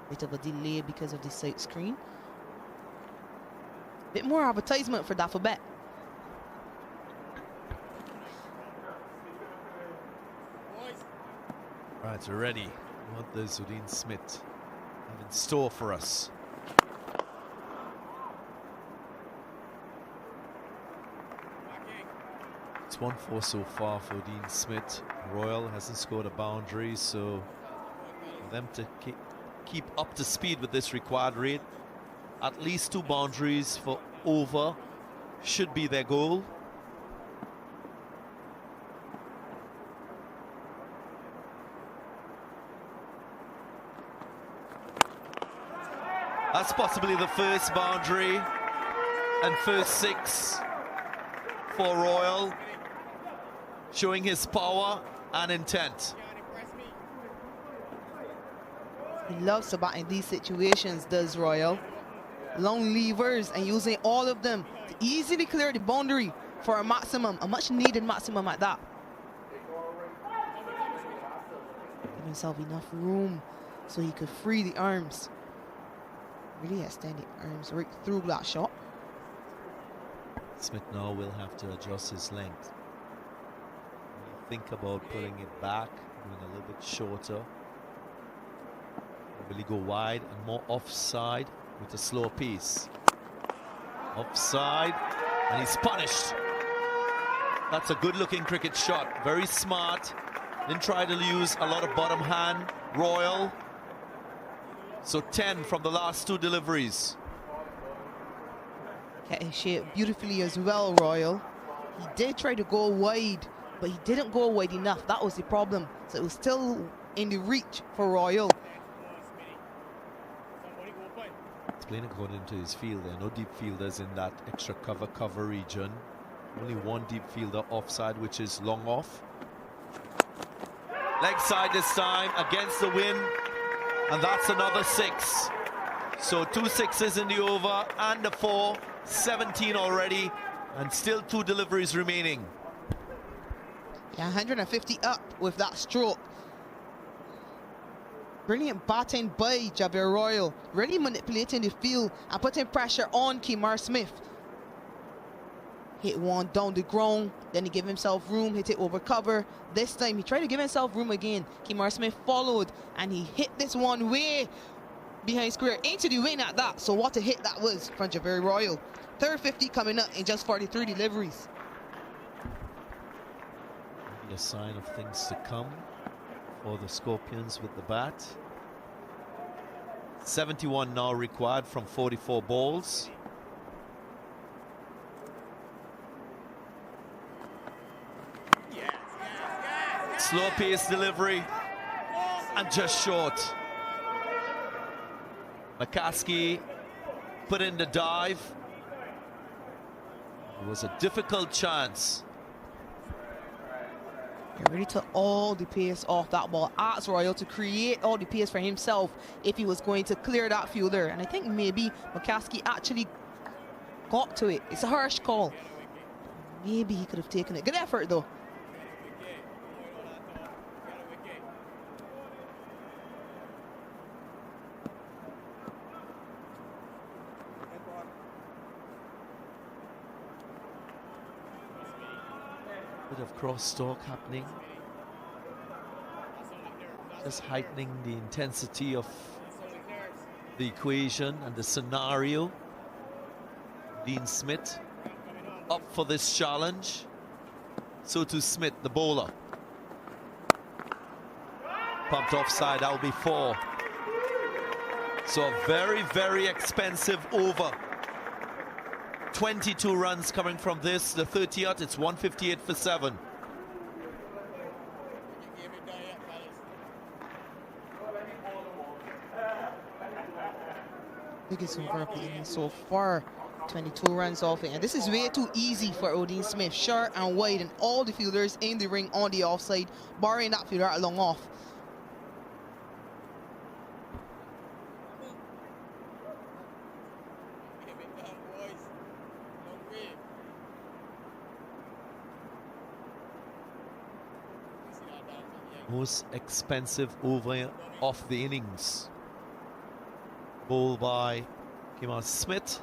Bit of a delay because of the sight screen. Bit more advertisement for Daffabet. Right, we're ready. What does Odin Smith have in store for us? It's 1-4 so far for Odin Smith. Royal hasn't scored a boundary, so for them to keep up to speed with this required rate, at least 2 boundaries for over should be their goal. That's possibly the first boundary and first 6 for Royal, showing his power and intent. He loves to bat in these situations, does Royal. Long levers and using all of them to easily clear the boundary for a maximum, a much needed maximum at that. Give himself enough room so he could free the arms. Really extend the arms right through that shot. Smith now will have to adjust his length. Think about pulling it back, going a little bit shorter. Will he go wide and more offside with a slower pace? Offside, and he's punished. That's a good-looking cricket shot. Very smart. Didn't try to use a lot of bottom hand. Royal. So 10 from the last 2 deliveries. Getting shaped beautifully as well, Royal. He did try to go wide, but he didn't go wide enough. That was the problem. So it was still in the reach for Royal. It's playing according to his field. There are no deep fielders in that extra cover region. Only one deep fielder offside, which is long off. Leg side this time against the wind, and that's another 6. So 2 6s in the over and the 4, 17 already, and still 2 deliveries remaining. Yeah, 150 up with that stroke. Brilliant batting by Javier Royal, really manipulating the field and putting pressure on Kemar Smith. Hit one down the ground, then he gave himself room, hit it over cover. This time he tried to give himself room again. Kemar Smith followed and he hit this one way behind square into the wing at that. So what a hit that was from Javier Royal. Third 50 coming up in just 43 deliveries. Maybe a sign of things to come for the Scorpions with the bat. 71 now required from 44 balls. Slow pace delivery and just short. McKenzie put in the dive. It was a difficult chance. He really took all the pace off that ball. Asked Royal to create all the pace for himself if he was going to clear that fielder. And I think maybe McKenzie actually got to it. It's a harsh call. Maybe he could have taken it. Good effort though. Bit of cross talk happening, just heightening the intensity of the equation and the scenario. Odin Smith up for this challenge. So to Smith, the bowler. Pumped offside out before. So a very, very expensive over. 22 runs coming from this, the 30th, it's 158 for 7. Biggest over so far, 22 runs off it. And this is way too easy for Odin Smith. Short and wide and all the fielders in the ring on the offside, barring that fielder at long off. Most expensive over of the innings. Ball by Kemar Smith.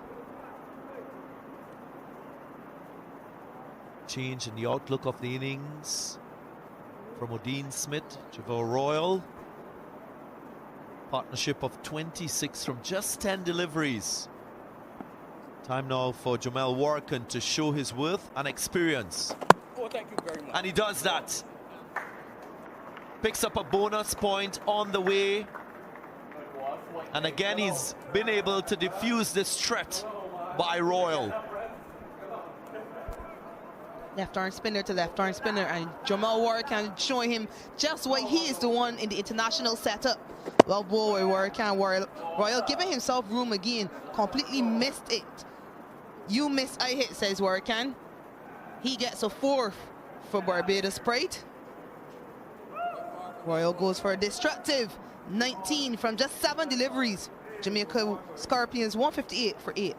Change in the outlook of the innings from Odin Smith, Javier Royal. Partnership of 26 from just 10 deliveries. Time now for Jamel Warkan to show his worth and experience. Oh, thank you very much. And he does that. Picks up a bonus point on the way. And again, he's been able to defuse this threat by Royal. Left arm spinner to left arm spinner, and Jamal Warkan showing him just why he is the one in the international setup. Well, boy, Warkan, Royal giving himself room again. Completely missed it. You miss, I hit, says Warkan. He gets a 4th for Barbados Pride. Royal goes for a destructive 19 from just 7 deliveries. Jamaica Scorpions 158 for 8.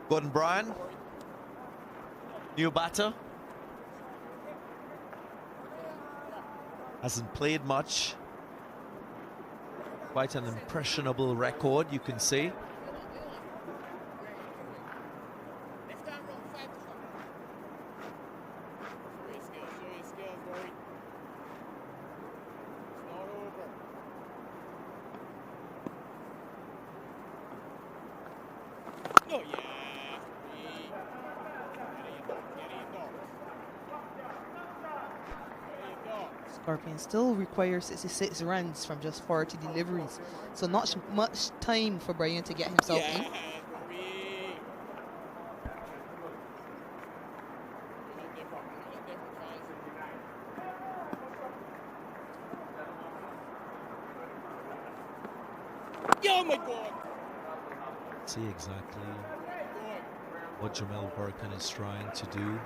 Gordon Bryan, new batter. Hasn't played much. Quite an impressionable record, you can see. Scorpion still requires 66 runs from just 40 deliveries, so not much time for Brian to get himself in. Oh my God! See exactly what Jamel Burkan is trying to do.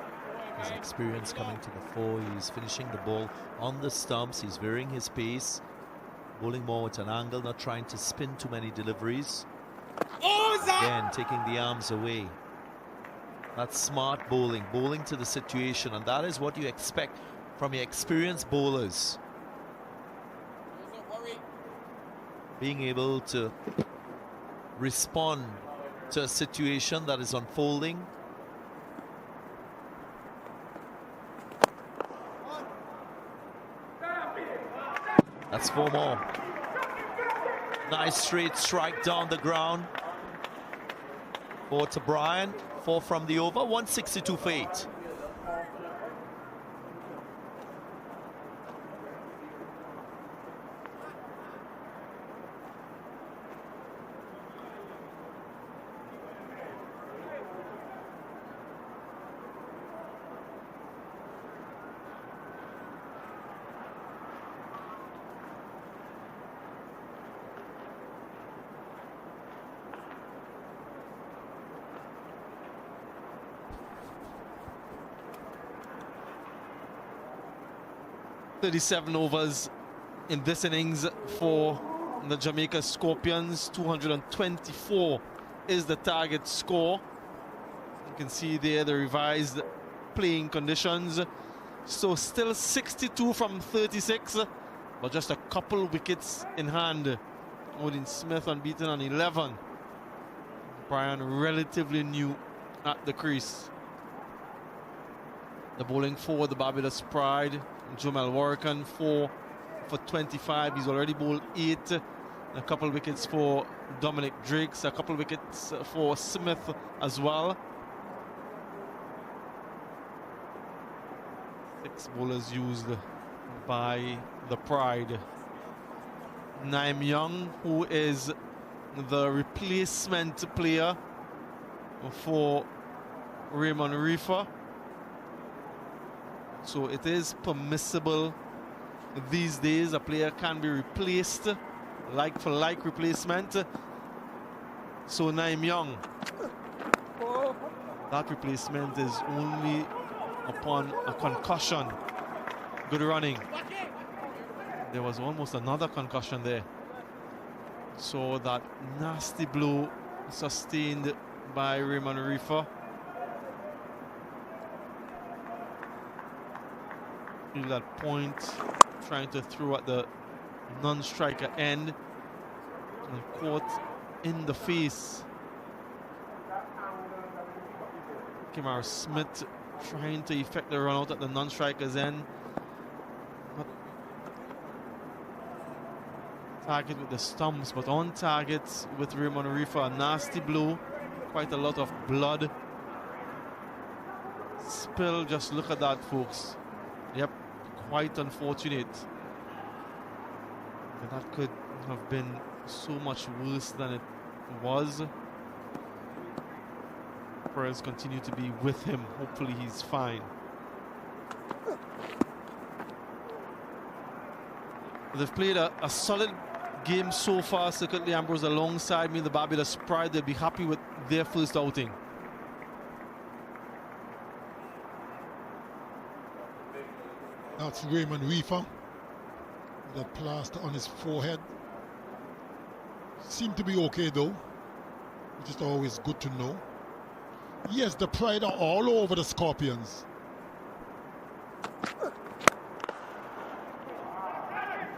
His experience coming to the fore. He's finishing the ball on the stumps. He's varying his pace, bowling more at an angle, not trying to spin too many deliveries. Again, taking the arms away. That's smart bowling, bowling to the situation, and that is what you expect from your experienced bowlers. Being able to respond to a situation that is unfolding. That's 4 more. Nice straight strike down the ground. 4 to Bryan, 4 from the over, 162 for 8. .37 overs in this innings for the Jamaica Scorpions. 224 is the target score. You can see there the revised playing conditions. So still 62 from 36, but just a couple wickets in hand. Odin Smith unbeaten on 11. Bryan relatively new at the crease. The bowling for the Barbados Pride, Jamel Warrican, 4 for 25. He's already bowled 8. A couple wickets for Dominic Drakes, a couple wickets for Smith as well. 6 bowlers used by the Pride. Naim Young, who is the replacement player for Raymond Reefer. So it is permissible these days. A player can be replaced, like for like replacement. So Naim Young, that replacement is only upon a concussion. Good running. There was almost another concussion there. So that nasty blow sustained by Raymond Reefer. Feel that point, trying to throw at the non-striker end and caught in the face. Kimar Smith trying to effect the run out at the non-striker's end. Not target with the stumps, but on target with Raymond Reefer. A nasty blow, quite a lot of blood spill. Just look at that, folks. Yep, quite unfortunate. And that could have been so much worse than it was. Prayers continue to be with him. Hopefully he's fine. They've played a solid game so far. Secondly, Ambrose alongside me, the Barbados Pride. They'll be happy with their first outing. That's Raymond Reefer. That plaster on his forehead. Seemed to be okay though, which is always good to know. Yes, the pride are all over the Scorpions.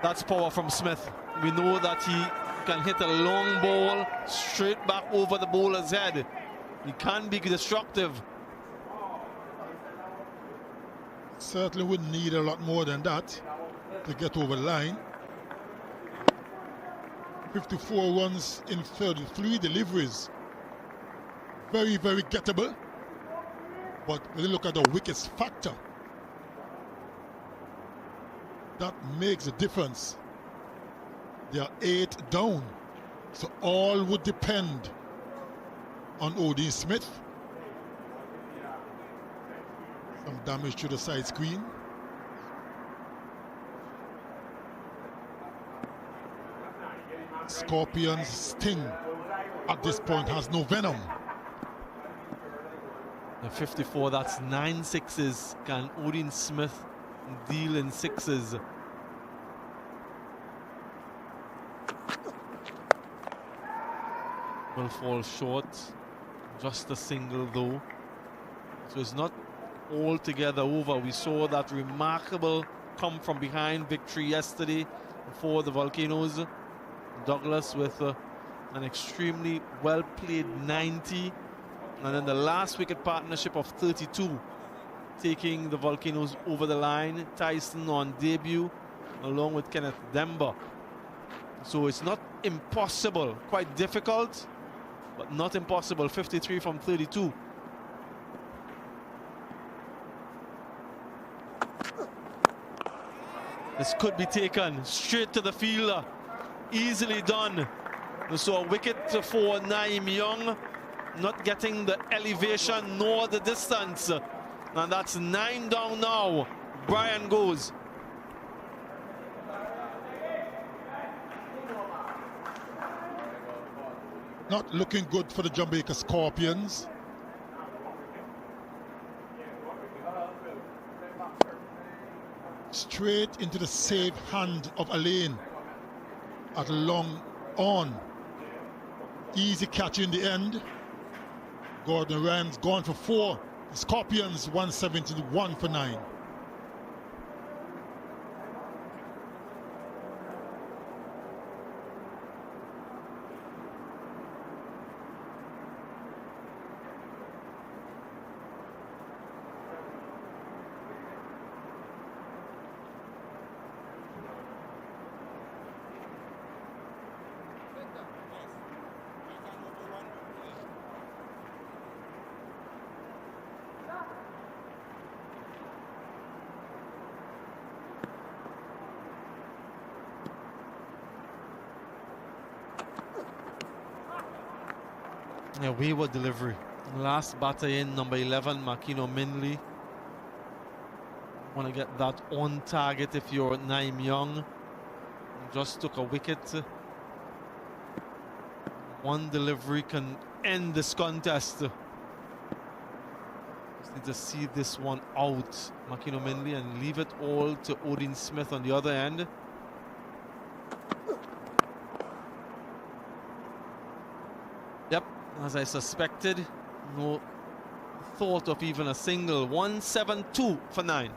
That's power from Smith. We know that he can hit a long ball straight back over the bowler's head. He can be destructive. Certainly would need a lot more than that to get over the line. 54 runs in 33 deliveries. Very, very gettable. But when you look at the wickets factor, that makes a difference. They are 8 down. So all would depend on Odin Smith. Some damage to the side screen. Scorpion's sting at this point has no venom. The 54, that's 9 sixes. Can Odin Smith deal in sixes? Will fall short. Just a single though. So it's not altogether over. We saw that remarkable come from behind victory yesterday for the Volcanoes. Douglas with an extremely well played 90, and then the last wicket partnership of 32, taking the Volcanoes over the line. Tyson on debut along with Kenneth Demba. So it's not impossible, quite difficult, but not impossible. 53 from 32. This could be taken straight to the fielder. Easily done. So a wicket for Naeem Young, not getting the elevation nor the distance. And that's 9 down now. Brian goes. Not looking good for the Jamaica Scorpions. Straight into the safe hand of Alain at long on. Easy catch in the end. Gordon Rams gone for 4. The Scorpions 171 for 9. Yeah, wayward delivery. Last batter in, number 11, Makino Minley. Want to get that on target if you're Naeem Young. Just took a wicket. One delivery can end this contest. Just need to see this one out, Makino Minley, and leave it all to Odin Smith on the other end. Yep, as I suspected, no thought of even a single. 172 for 9.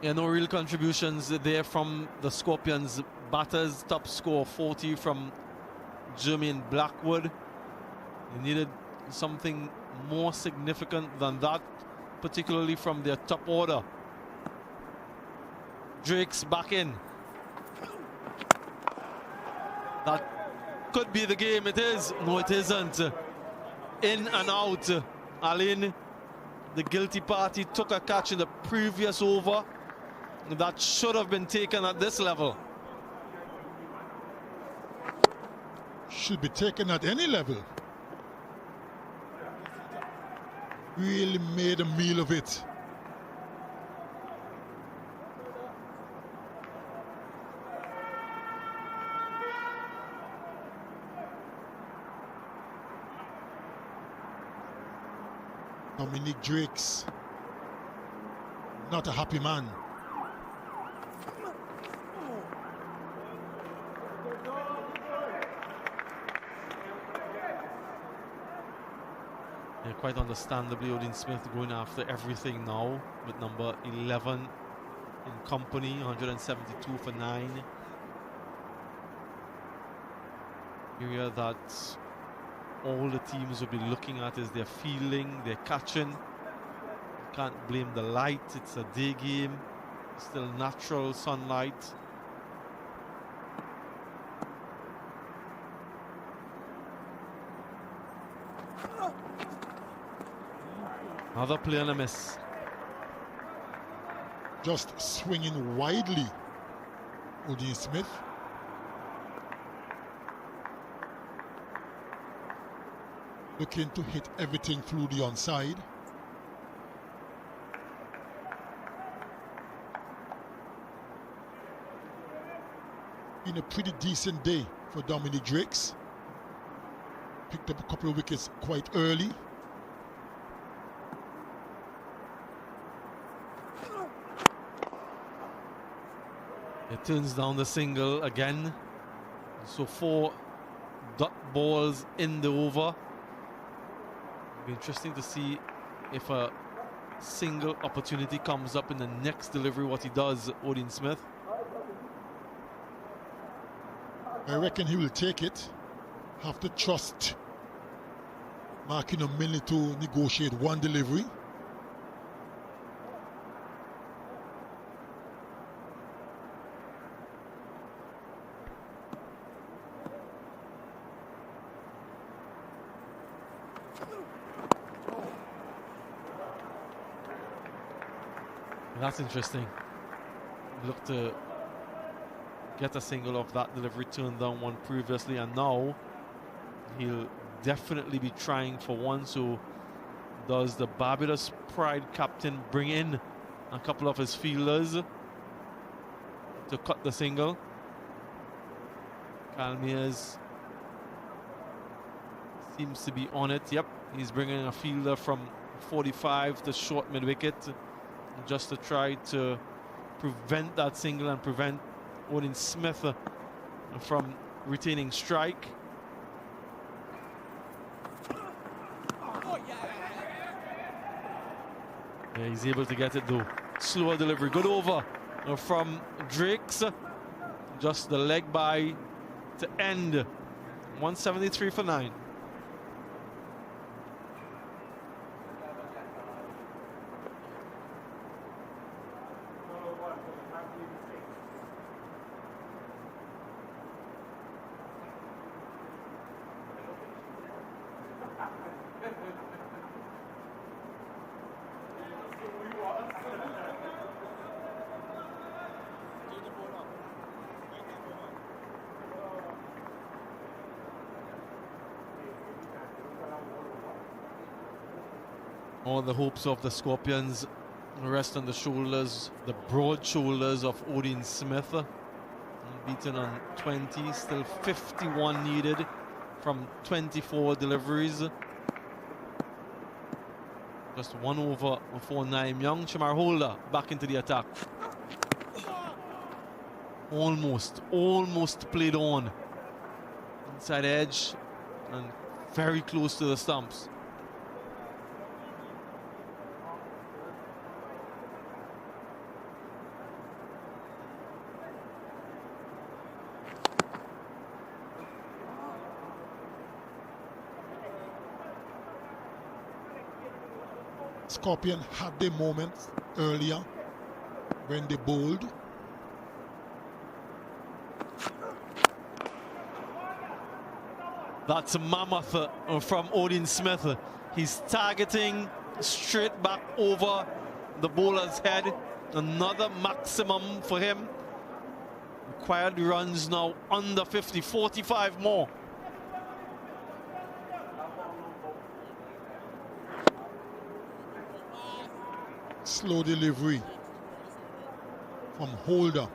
Yeah, no real contributions there from the Scorpions batters. Top score 40 from Jermaine Blackwood. They needed something more significant than that, particularly from their top order. Drake's back in. That could be the game. It is. No, it isn't. In and out. Alain, the guilty party, took a catch in the previous over. That should have been taken at this level. Should be taken at any level. really made a meal of it. Dominic Drakes, not a happy man. Yeah, quite understandably, Odin Smith going after everything now with number 11 in company, 172 for 9. Area that all the teams will be looking at is their fielding, their catching. You can't blame the light, it's a day game, still natural sunlight. Another play and a miss. Just swinging widely, Odin Smith. Looking to hit everything through the onside. Been a pretty decent day for Dominic Drakes. Picked up a couple of wickets quite early. It turns down the single again. So 4 dot balls in the over. Be interesting to see if a single opportunity comes up in the next delivery, what he does, Odin Smith. I reckon he will take it. Have to trust marking a minute to negotiate one delivery. That's interesting. Look to get a single off that delivery, turned down one previously, and now he'll definitely be trying for one. So does the Barbados Pride captain bring in a couple of his fielders to cut the single? Calmiers seems to be on it. Yep, he's bringing a fielder from 45 to short mid-wicket, just to try to prevent that single and prevent Odin Smith from retaining strike. Yeah, he's able to get it though. Slower delivery, good over from Drakes. Just the leg by to end. 173 for 9. All the hopes of the Scorpions rest on the shoulders, the broad shoulders of Odin Smith. Beaten on 20, still 51 needed from 24 deliveries. Just 1 over before Naeem Young. Shamar Holder back into the attack. Almost played on. Inside edge and very close to the stumps. Scorpion had their moments earlier when they bowled. That's a mammoth from Odin Smith. He's targeting straight back over the bowler's head. Another maximum for him. Required runs now under 50, 45 more. slow delivery from Holder.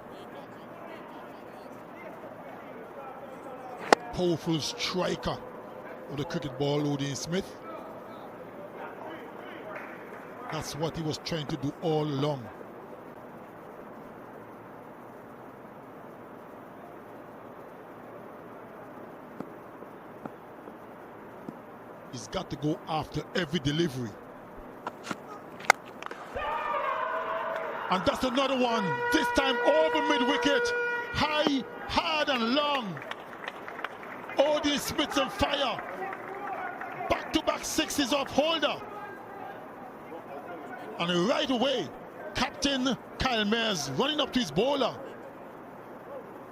Powerful striker of the cricket ball, Odin Smith. That's what he was trying to do all along. He's got to go after every delivery. And that's another one, this time over mid-wicket. High, hard and long. Odin Smith on fire. Back-to-back sixes off Holder. And right away, Captain Kyle Mayers running up to his bowler,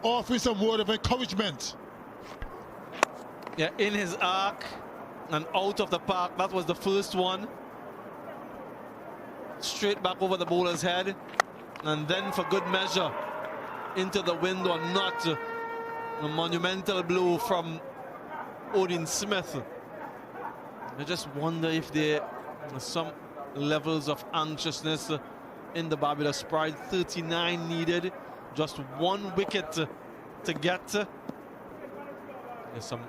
offering some word of encouragement. Yeah, in his arc and out of the park. That was the first one. Straight back over the bowler's head. And then for good measure, into the wind or not. A monumental blow from Odin Smith. I just wonder if there are some levels of anxiousness in the Barbados Pride. 39 needed, just one wicket to get. There's some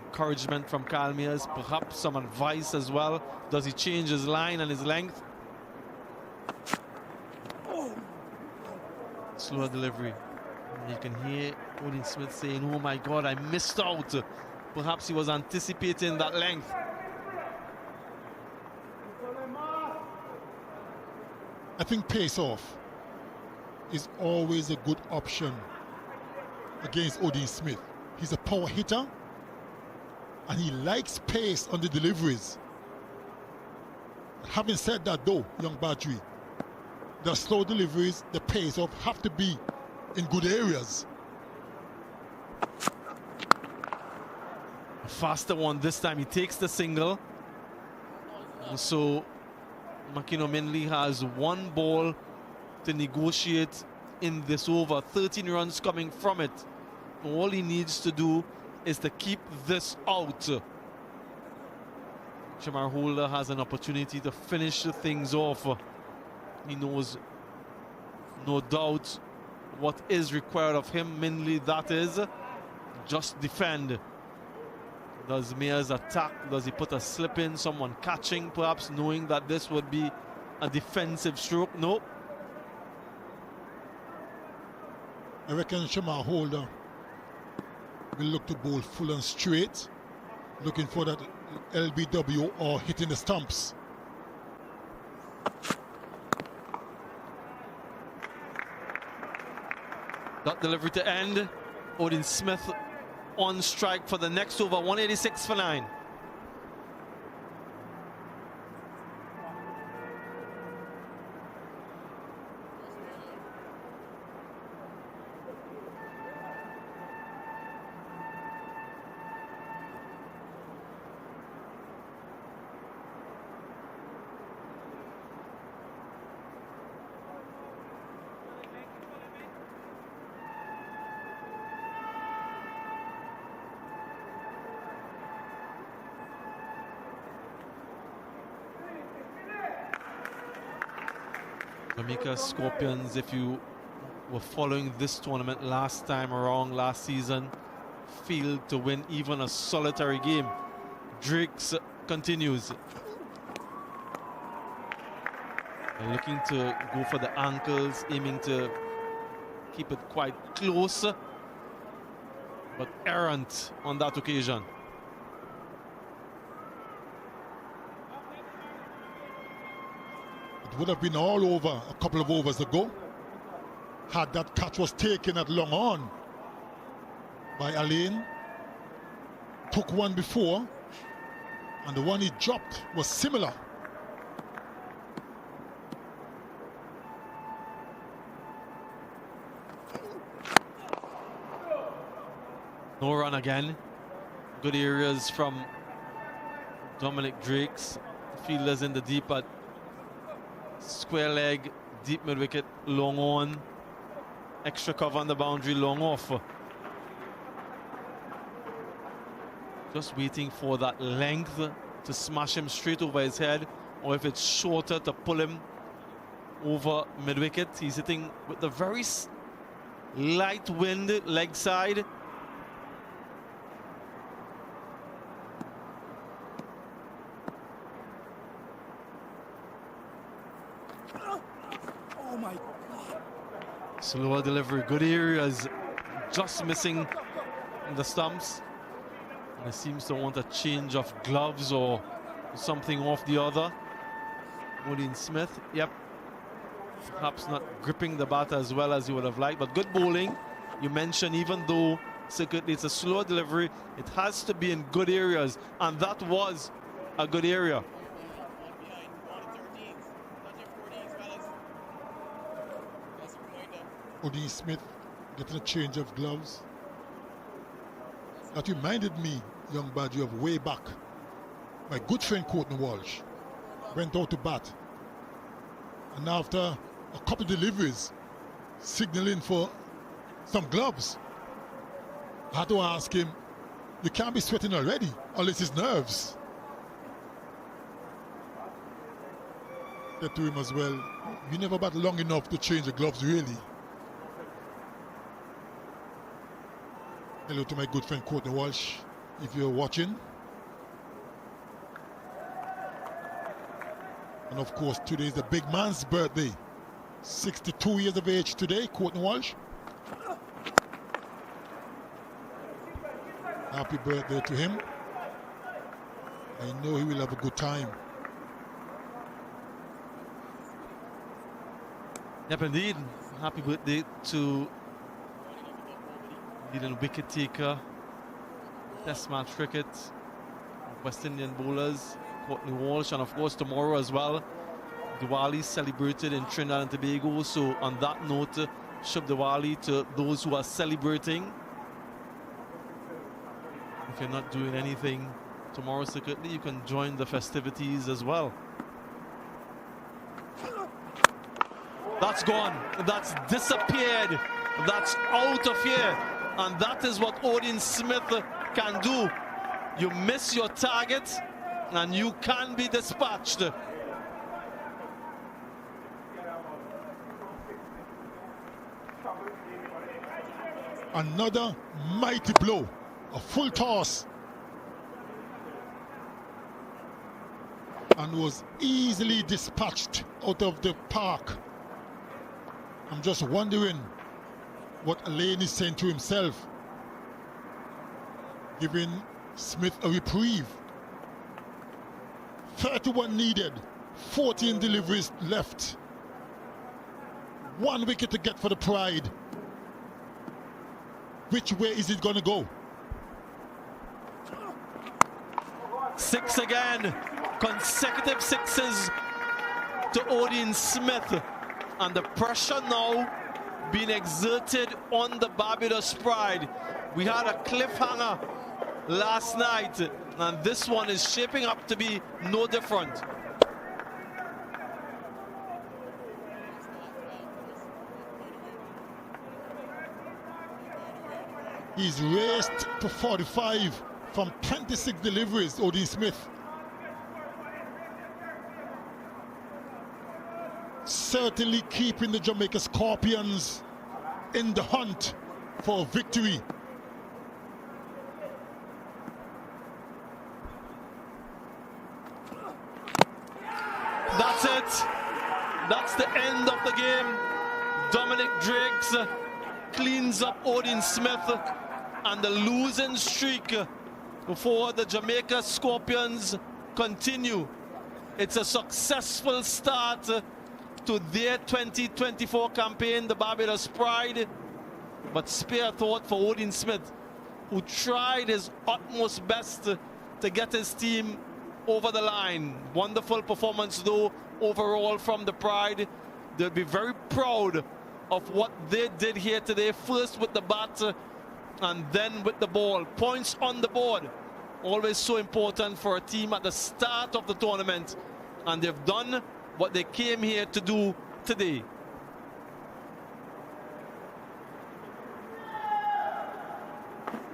encouragement from Kyle Mayers, perhaps some advice as well. Does he change his line and his length? Slower delivery. You can hear Odin Smith saying, oh my God, I missed out. Perhaps he was anticipating that length. I think pace off is always a good option against Odin Smith. He's a power hitter and he likes pace on the deliveries. Having said that though, young battery, the slow deliveries, the pace off have to be in good areas. A faster one this time. He takes the single. And so Makino Minley has one ball to negotiate in this over. 13 runs coming from it. All he needs to do is to keep this out. Shamar Holder has an opportunity to finish things off. He knows, no doubt, what is required of him. Minley, that is, just defend. Does Mayers attack? Does he put a slip in? Someone catching, perhaps knowing that this would be a defensive stroke? No. I reckon Shamar Holder will look to bowl full and straight, looking for that LBW or hitting the stumps. That delivery to end. Odin Smith on strike for the next over. 186 for 9. Jamaica Scorpions, if you were following this tournament last time around, last season, failed to win even a solitary game. Drakes continues. They're looking to go for the ankles, aiming to keep it quite close, but errant on that occasion. Would have been all over a couple of overs ago had that catch was taken at long on by Alain. Took one before and the one he dropped was similar. No run again. Good areas from Dominic Drakes. Fielders in the deep, but square leg, deep mid wicket, long on. Extra cover on the boundary, long off. Just waiting for that length to smash him straight over his head, or if it's shorter, to pull him over mid-wicket. He's hitting with the very light wind leg side. Oh my God. Slower delivery, good areas, just missing the stumps. And he seems to want a change of gloves or something off the other. Odin Smith, yep. Perhaps not gripping the bat as well as he would have liked, but good bowling. You mentioned even though secretly it's a slow delivery, it has to be in good areas, and that was a good area. Odin Smith getting a change of gloves. That reminded me, young Badger, of way back. My good friend Courtney Walsh went out to bat, and after a couple of deliveries, signaling for some gloves, I had to ask him, you can't be sweating already, unless it's nerves. Said to him as well, you never bat long enough to change the gloves, really. Hello to my good friend Courtney Walsh, if you're watching. And of course, today is the big man's birthday. 62 years of age today, Courtney Walsh. Happy birthday to him. I know he will have a good time. Yep, indeed. Happy birthday to leading wicket taker, Test match cricket, West Indian bowlers, Courtney Walsh, and of course tomorrow as well, Diwali celebrated in Trinidad and Tobago. So on that note, Shubh Diwali to those who are celebrating. If you're not doing anything tomorrow secretly, you can join the festivities as well. That's gone, that's disappeared, that's out of here. And that is what Odin Smith can do. You miss your target and you can be dispatched. Another mighty blow, a full toss, and was easily dispatched out of the park. I'm just wondering what Elaine is saying to himself, giving Smith a reprieve. 31 needed, 14 deliveries left. 1 wicket to get for the Pride. Which way is it going to go? 6 again, consecutive 6s to Odin Smith, and the pressure now being exerted on the Barbados Pride. We had a cliffhanger last night, and this one is shaping up to be no different. He's raced to 45 from 26 deliveries, Odin Smith. Certainly keeping the Jamaica Scorpions in the hunt for victory. That's it. That's the end of the game. Dominic Drakes cleans up Odin Smith, and the losing streak for the Jamaica Scorpions continue. It's a successful start to their 2024 campaign, the Barbados Pride, but spare thought for Odin Smith, who tried his utmost best to get his team over the line. Wonderful performance though overall from the Pride. They'll be very proud of what they did here today, first with the bat and then with the ball. Points on the board, always so important for a team at the start of the tournament, and they've done what they came here to do today.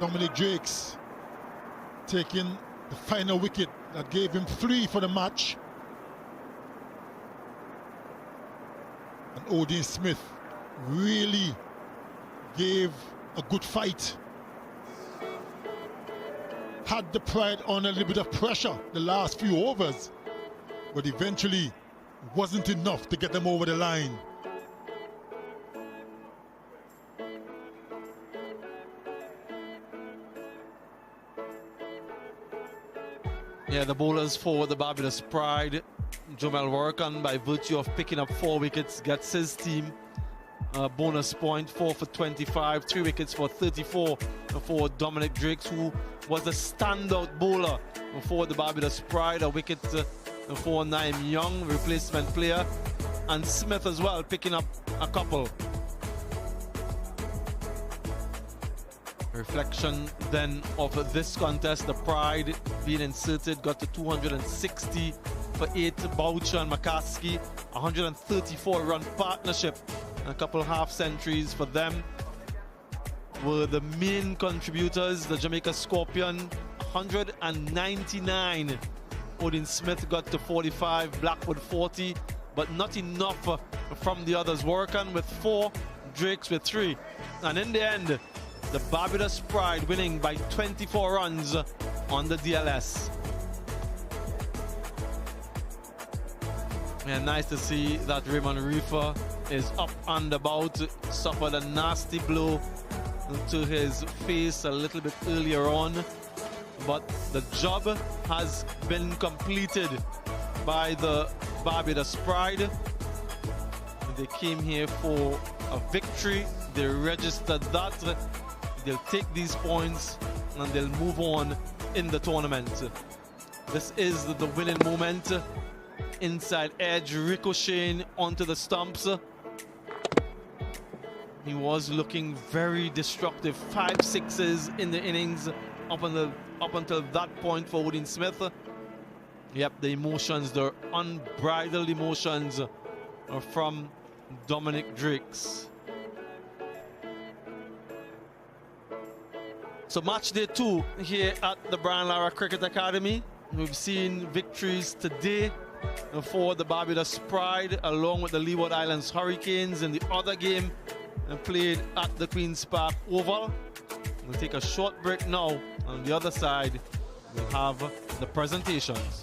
Dominic Drakes taking the final wicket that gave him 3 for the match. Odin Smith really gave a good fight. Had the Pride on a little bit of pressure the last few overs, but eventually wasn't enough to get them over the line. Yeah, the bowlers for the Barbados Pride, Jamel Workan, by virtue of picking up 4 wickets, gets his team a bonus point, 4 for 25, 3 wickets for 34 for Dominic Drakes, who was a standout bowler for the Barbados Pride, a wicket for Naim Young, replacement player, and Smith as well, picking up a couple. Reflection then of this contest, the Pride being inserted, got to 260 for 8, Boucher and McCaskey, 134 run partnership, and a couple half centuries for them were the main contributors. The Jamaica Scorpion, 199. Odin Smith got to 45, Blackwood 40, but not enough from the others. Workan with 4, Drakes with 3. And in the end, the Barbados Pride winning by 24 runs on the DLS. Yeah, nice to see that Raymond Reefer is up and about. Suffered a nasty blow to his face a little bit earlier on, but the job has been completed by the Barbados Pride. They came here for a victory. They registered that. They'll take these points and they'll move on in the tournament. This is the winning moment. Inside edge, ricocheting onto the stumps. He was looking very destructive. 5 sixes in the innings up until that point for Odin Smith. Yep, the emotions, the unbridled emotions are from Dominic Drakes. So match day 2 here at the Brian Lara Cricket Academy. We've seen victories today for the Barbados Pride along with the Leeward Islands Hurricanes in the other game played at the Queen's Park Oval. We'll take a short break now. On the other side, we'll have the presentations.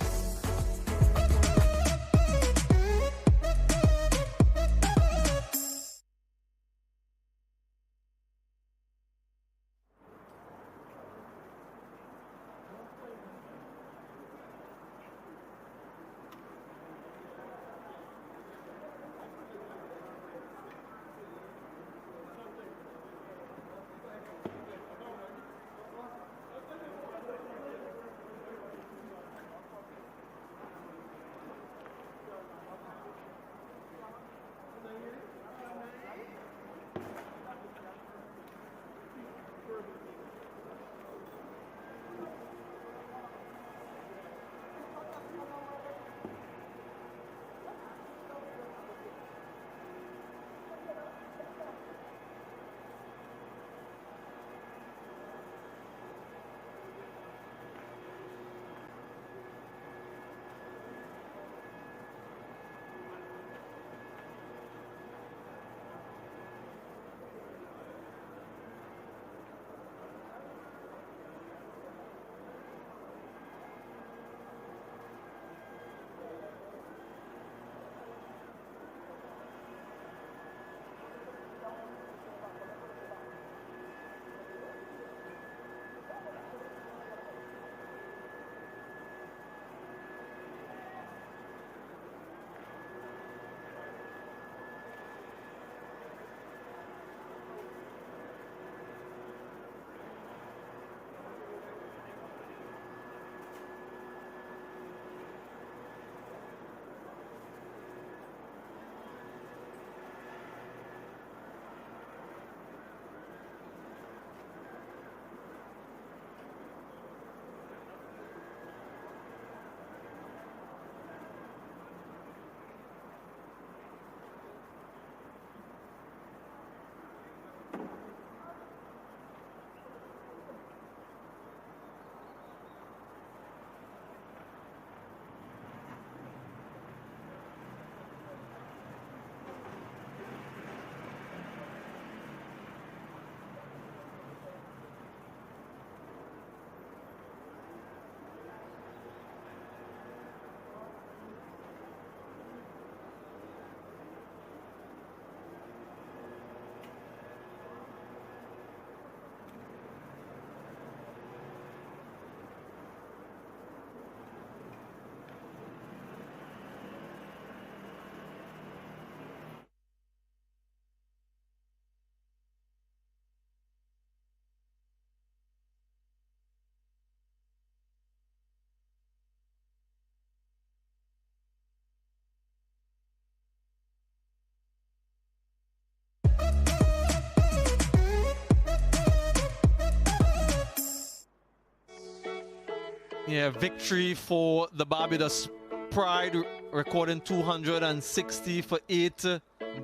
Yeah, victory for the Barbados Pride, recording 260 for 8.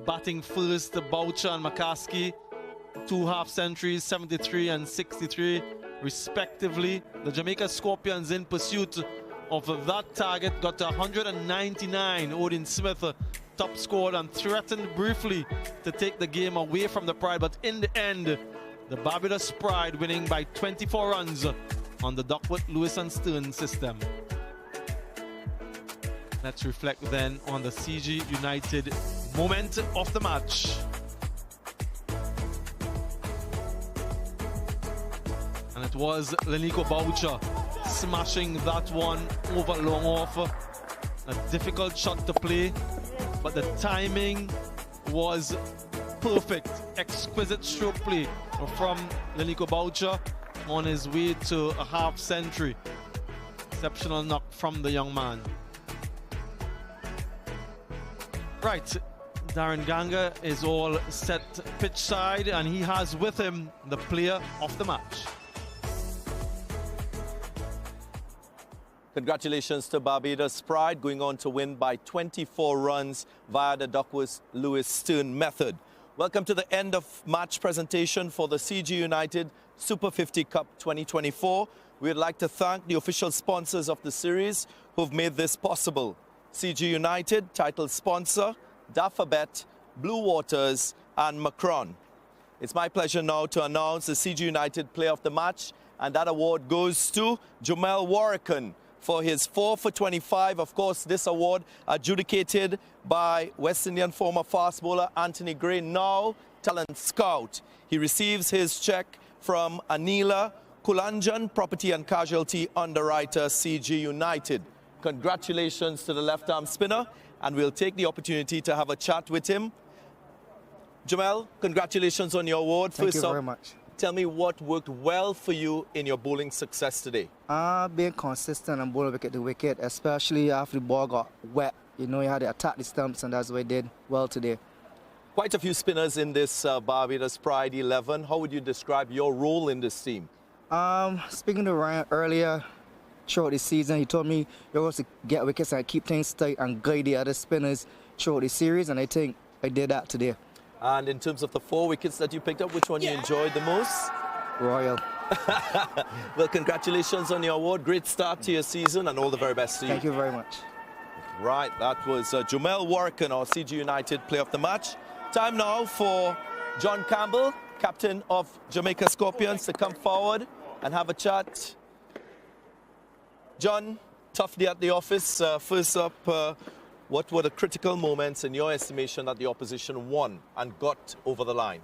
Batting first, Boucher and McKenzie, 2 half centuries, 73 and 63 respectively. The Jamaica Scorpions in pursuit of that target got to 199. Odin Smith top scored and threatened briefly to take the game away from the Pride, but in the end, the Barbados Pride winning by 24 runs on the Duckworth, Lewis and Stern system. Let's reflect then on the CG United moment of the match. And it was Lenico Boucher smashing that one over long off. A difficult shot to play, but the timing was perfect. Exquisite stroke play from Lenico Boucher on his way to a half century. Exceptional knock from the young man. Right, Darren Ganga is all set pitch side, and he has with him the player of the match. Congratulations to Barbados Pride, going on to win by 24 runs via the Duckworth Lewis Stern method. Welcome to the end of match presentation for the CG United Super 50 Cup 2024. We'd like to thank the official sponsors of the series who've made this possible. CG United, title sponsor, Daffabet, Blue Waters and Macron. It's my pleasure now to announce the CG United Player of the Match, and that award goes to Jamel Warrican for his 4 for 25. Of course, this award adjudicated by West Indian former fast bowler Anthony Gray, now talent scout. He receives his check from Anila Kulanjan, property and casualty underwriter, CG United. Congratulations to the left-arm spinner, and we'll take the opportunity to have a chat with him. Jamel, congratulations on your award. Thank you very much. Tell me what worked well for you in your bowling success today. Being consistent and bowling wicket to wicket, especially after the ball got wet. You know, you had to attack the stumps, and that's what I did well today. Quite a few spinners in this Barbados Pride 11. How would you describe your role in this team? Speaking to Ryan earlier, throughout the season, he told me you're supposed to get wickets and keep things tight and guide the other spinners throughout the series, and I think I did that today. And in terms of the 4 wickets that you picked up, which one you enjoyed the most? Royal. Well, congratulations on your award. Great start to your season, and all the very best to you. Thank you very much. Right, that was Jamel Warrican, our CG United Player of the Match. Time now for John Campbell, captain of Jamaica Scorpions, to come forward and have a chat. John, tough day at the office. First up, what were the critical moments in your estimation that the opposition won and got over the line?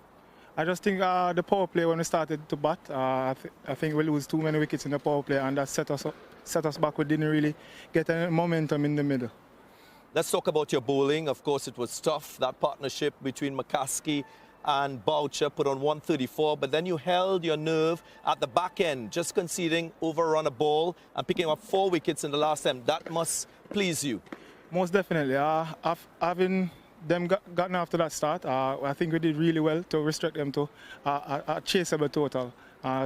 I just think the power play when we started to bat, I think we lose too many wickets in the power play, and that set us back. We didn't really get any momentum in the middle. Let's talk about your bowling. Of course, it was tough. That partnership between McKenzie and Boucher put on 134, but then you held your nerve at the back end, just conceding overrun a ball and picking up 4 wickets in the last time. That must please you. Most definitely. Having them gotten after that start, I think we did really well to restrict them to a chaseable total.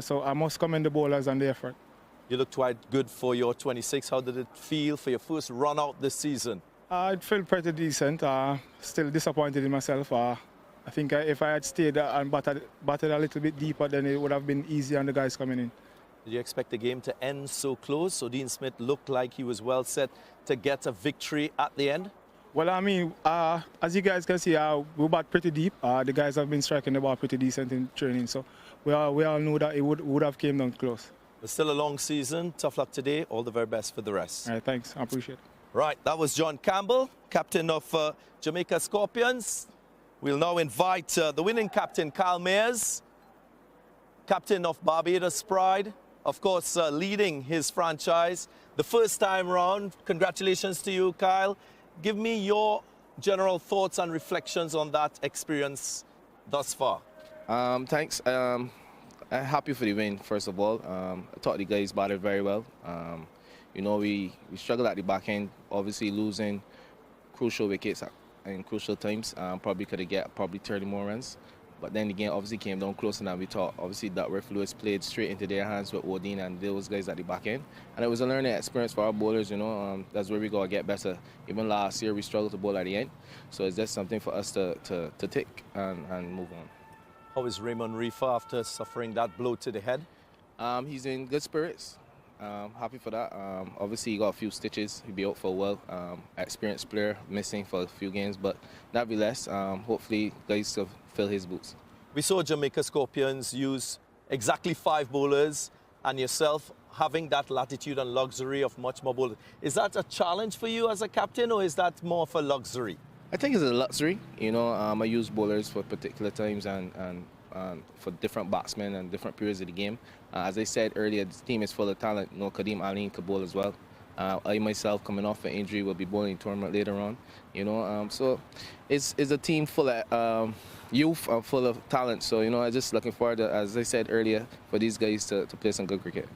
So I must commend the bowlers and the effort. You looked quite good for your 26. How did it feel for your first run out this season? It felt pretty decent. Still disappointed in myself. I think if I had stayed and batted a little bit deeper, then it would have been easier on the guys coming in. Did you expect the game to end so close? Odin Smith looked like he was well set to get a victory at the end. Well, I mean, as you guys can see, we bat pretty deep. The guys have been striking the ball pretty decent in training, so we all knew that it would have came down close. It's still a long season. Tough luck today. All the very best for the rest. All right, thanks. I appreciate it. Right, that was John Campbell, captain of Jamaica Scorpions. We'll now invite the winning captain, Kyle Mayers, captain of Barbados Pride, of course, leading his franchise the first time round. Congratulations to you, Kyle. Give me your general thoughts and reflections on that experience thus far. Thanks. I'm happy for the win, first of all. I thought the guys batted very well. You know, we struggled at the back end, obviously losing crucial wickets in crucial times. Probably could have get 30 more runs. But then the game obviously came down closer than we thought. Obviously, Duckworth Lewis played straight into their hands with Odin and those guys at the back end. And it was a learning experience for our bowlers, you know. That's where we got to get better. Even last year, we struggled to bowl at the end. So it's just something for us to take and move on. How is Raymond Reefer after suffering that blow to the head? He's in good spirits. Happy for that. Obviously, he got a few stitches. He'll be out for a while. Experienced player, missing for a few games. But nevertheless, hopefully, guys will fill his boots. We saw Jamaica Scorpions use exactly 5 bowlers, and yourself having that latitude and luxury of much more bowlers. Is that a challenge for you as a captain, or is that more of a luxury? I think it's a luxury. You know, I use bowlers for particular times and for different batsmen and different periods of the game. As I said earlier, this team is full of talent. You know, Kadeem Ali could bowl as well. I myself, coming off an injury, will be bowling tournament later on. You know, so it's a team full of youth and full of talent. So, you know, I'm just looking forward to, as I said earlier, for these guys to play some good cricket.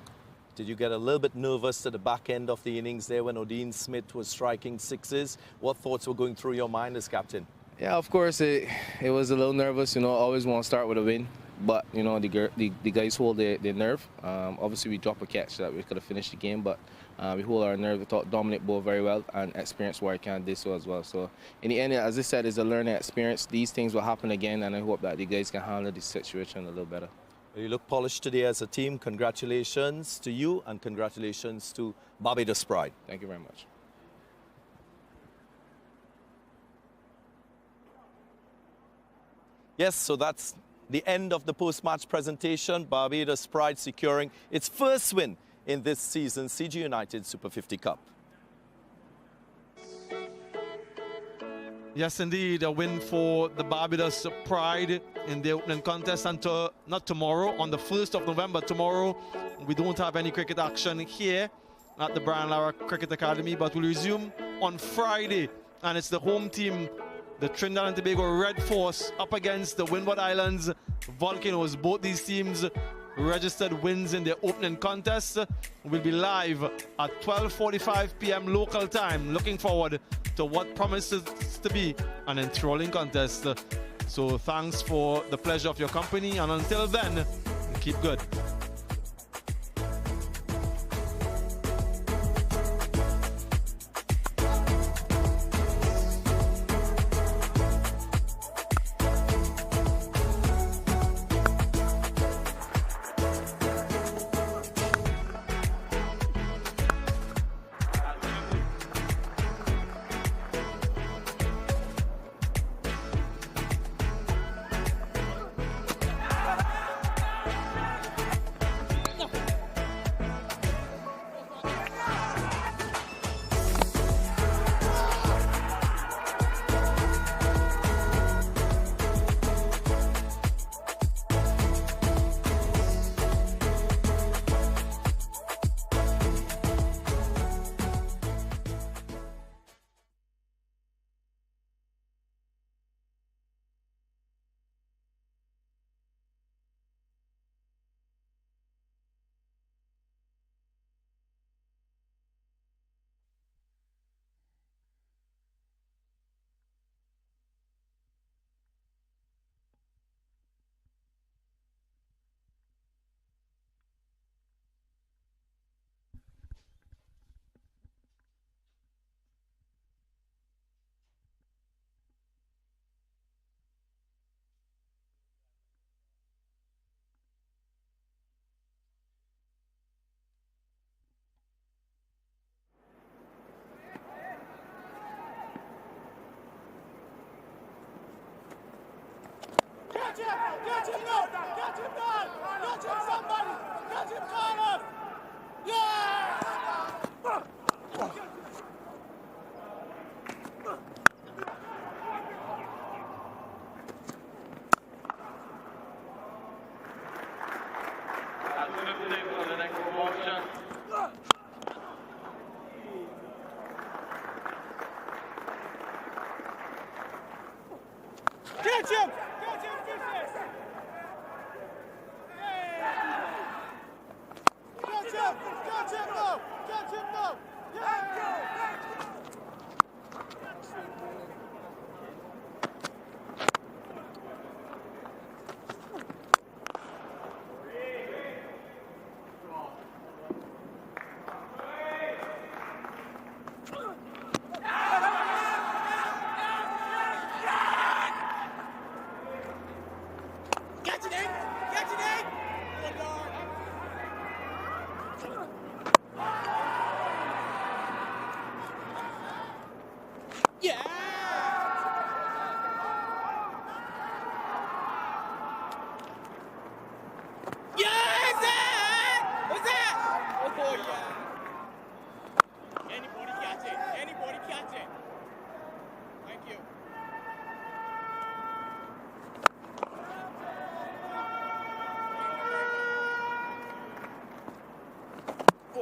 Did you get a little bit nervous at the back end of the innings there when Odin Smith was striking 6s? What thoughts were going through your mind as captain? Yeah, of course, it was a little nervous. You know, always want to start with a win. But, you know, the guys hold their nerve. Obviously, we dropped a catch that we could have finished the game, but we hold our nerve. We thought Dominic bowled very well and experienced Warrican did so as well. So, in the end, as I said, it's a learning experience. These things will happen again, and I hope that the guys can handle the situation a little better. You look polished today as a team. Congratulations to you and congratulations to Barbados Pride. Thank you very much. Yes, so that's the end of the post-match presentation. Barbados Pride securing its first win in this season's CG United Super 50 Cup. Yes, indeed, a win for the Barbados Pride in the opening contest. And not tomorrow, on the 1st of November, tomorrow, we don't have any cricket action here at the Brian Lara Cricket Academy, but we'll resume on Friday. And it's the home team, the Trinidad and Tobago Red Force, up against the Windward Islands Volcanoes. Both these teams registered wins in their opening contest. We'll be live at 12:45 p.m. local time. Looking forward to what promises to be an enthralling contest. So thanks for the pleasure of your company, and until then, keep good. Catch him now! Catch him down! Catch him, somebody! Catch him, Carlos! Yeah! For the next promotion. Catch him! Catch him, business! Catch him! Catch him now! Catch him now!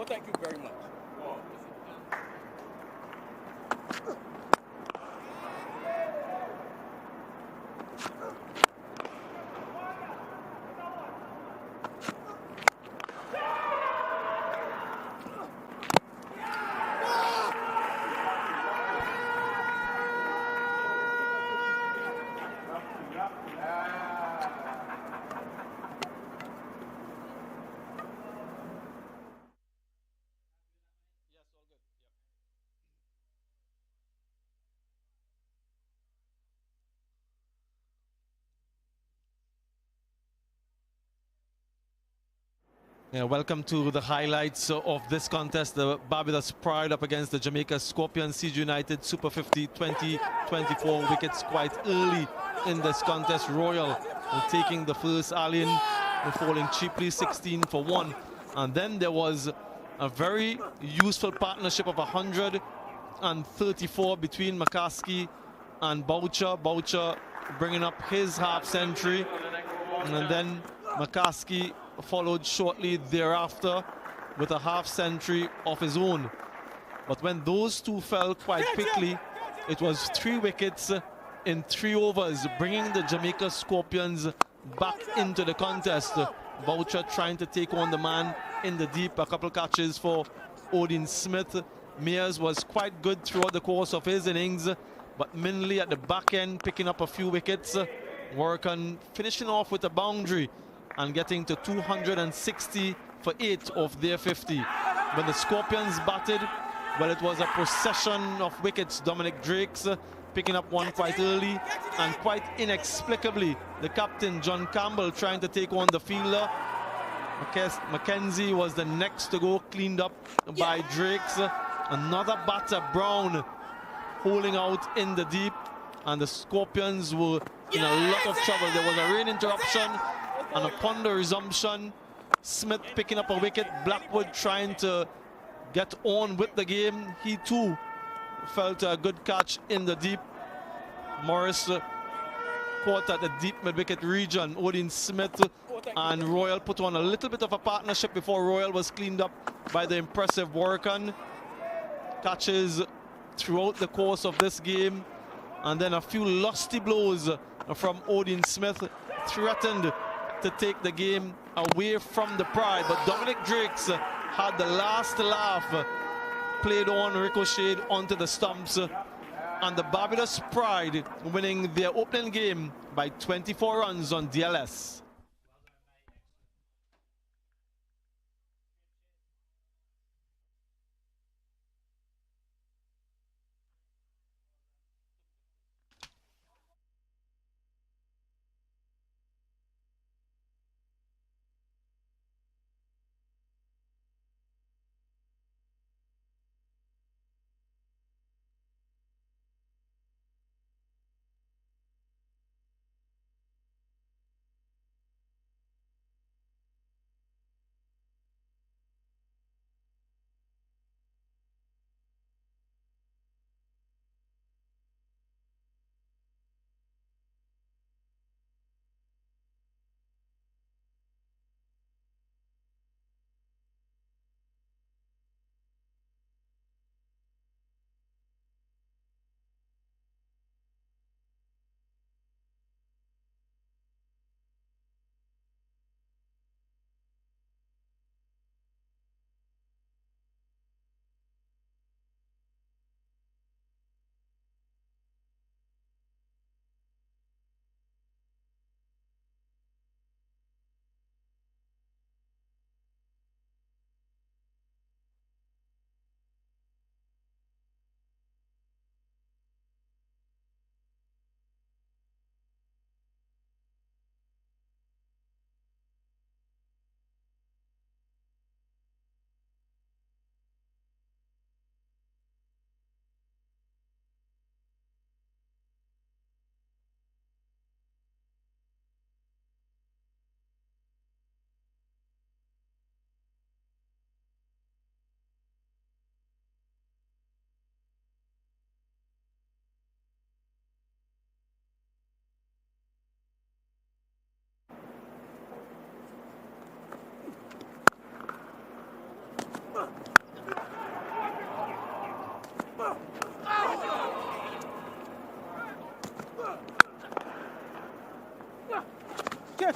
Well, thank you very much. Yeah, welcome to the highlights of this contest. The Barbados Pride up against the Jamaica Scorpions. CG United Super 50 2024 wickets quite early in this contest. Royal taking the first alien, falling cheaply 16 for 1. And then there was a very useful partnership of 134 between McKenzie and Boucher. Boucher bringing up his half century, and then McKenzie followed shortly thereafter with a half century of his own. But when those two fell quite quickly, it was 3 wickets in 3 overs, bringing the Jamaica Scorpions back into the contest. Boucher trying to take on the man in the deep, a couple catches for Odin Smith. Mears was quite good throughout the course of his innings, but Minley at the back end picking up a few wickets. Work on finishing off with a boundary and getting to 260 for 8 of their 50. When the Scorpions batted, well, it was a procession of wickets. Dominic Drakes picking up one quite early, and quite inexplicably, the captain, John Campbell, trying to take on the fielder. McKenzie was the next to go, cleaned up by Drakes. Another batter, Brown, holding out in the deep, and the Scorpions were in a lot of trouble. There was a rain interruption, and upon the resumption, Smith picking up a wicket. Blackwood trying to get on with the game. He too felt a good catch in the deep. Morris caught at the deep mid-wicket region. Odin Smith and Royal put on a little bit of a partnership before Royal was cleaned up by the impressive Workan. Catches throughout the course of this game, and then a few lusty blows from Odin Smith threatened to take the game away from the Pride, but Dominic Drakes had the last laugh, played on, ricocheted onto the stumps, and the Barbados Pride winning their opening game by 24 runs on DLS.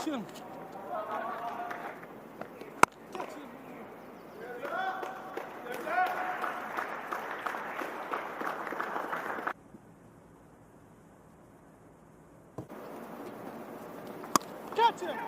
him. Catch him.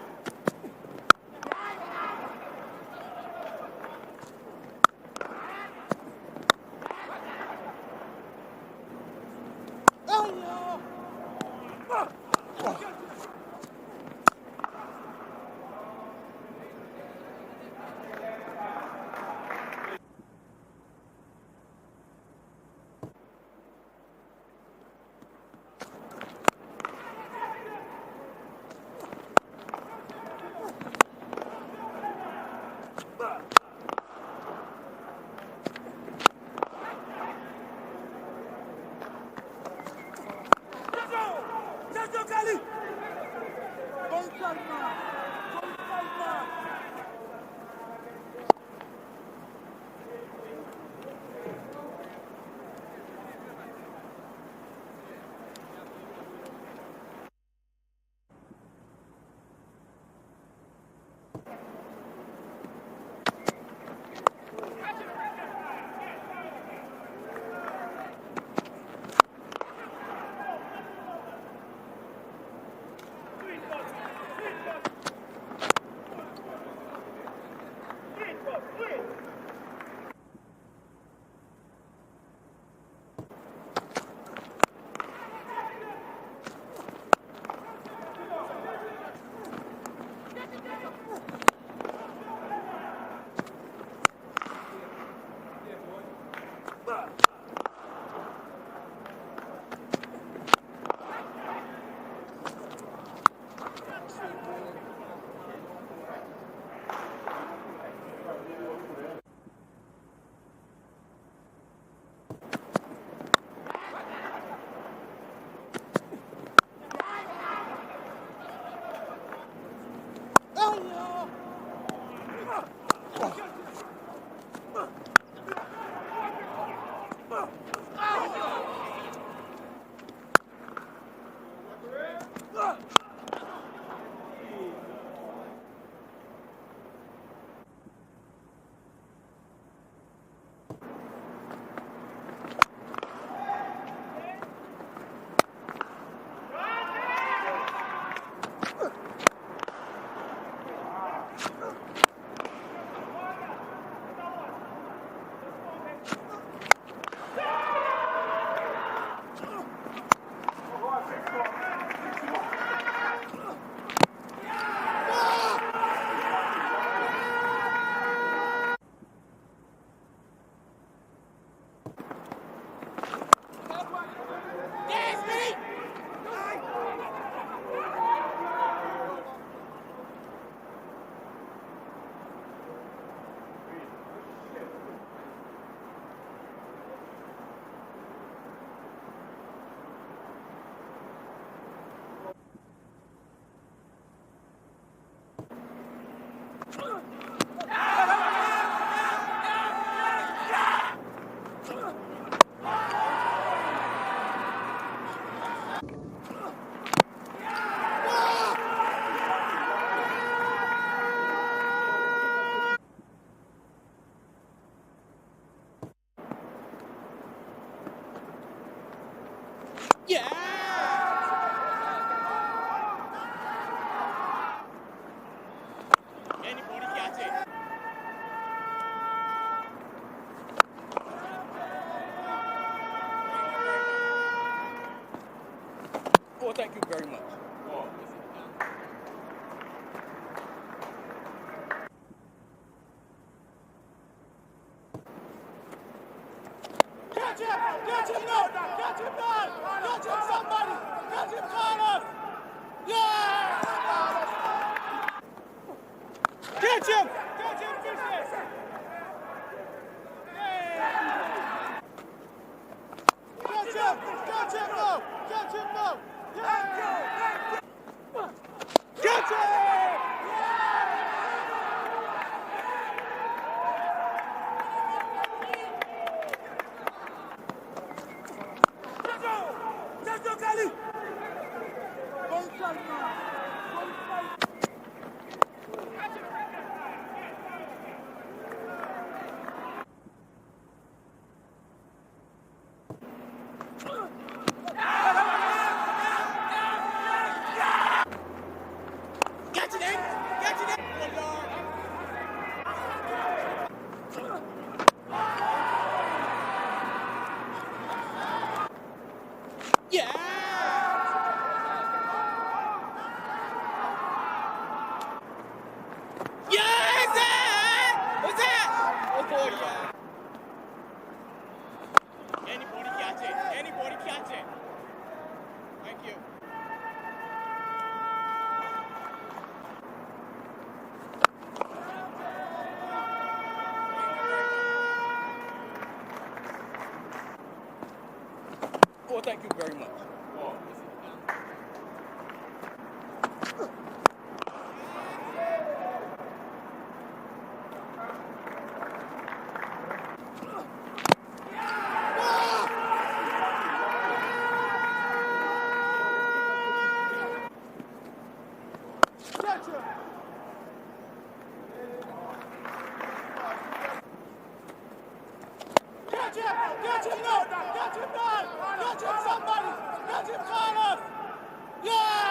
Thank you very much. Catch him! Catch him now! Catch him now! Catch him, somebody! Catch him, Carlos! Yeah! Catch him! Catch him, business! Catch him! Catch him now! Catch him now! Yeah! Catch him! Yeah! Yeah, is that? What's that? Oh, yeah. Anybody catch it? Anybody catch it? Thank you. Oh, thank you very much. Catch him now! Catch him now! Catch him, somebody! Catch him, Carlos! Yeah!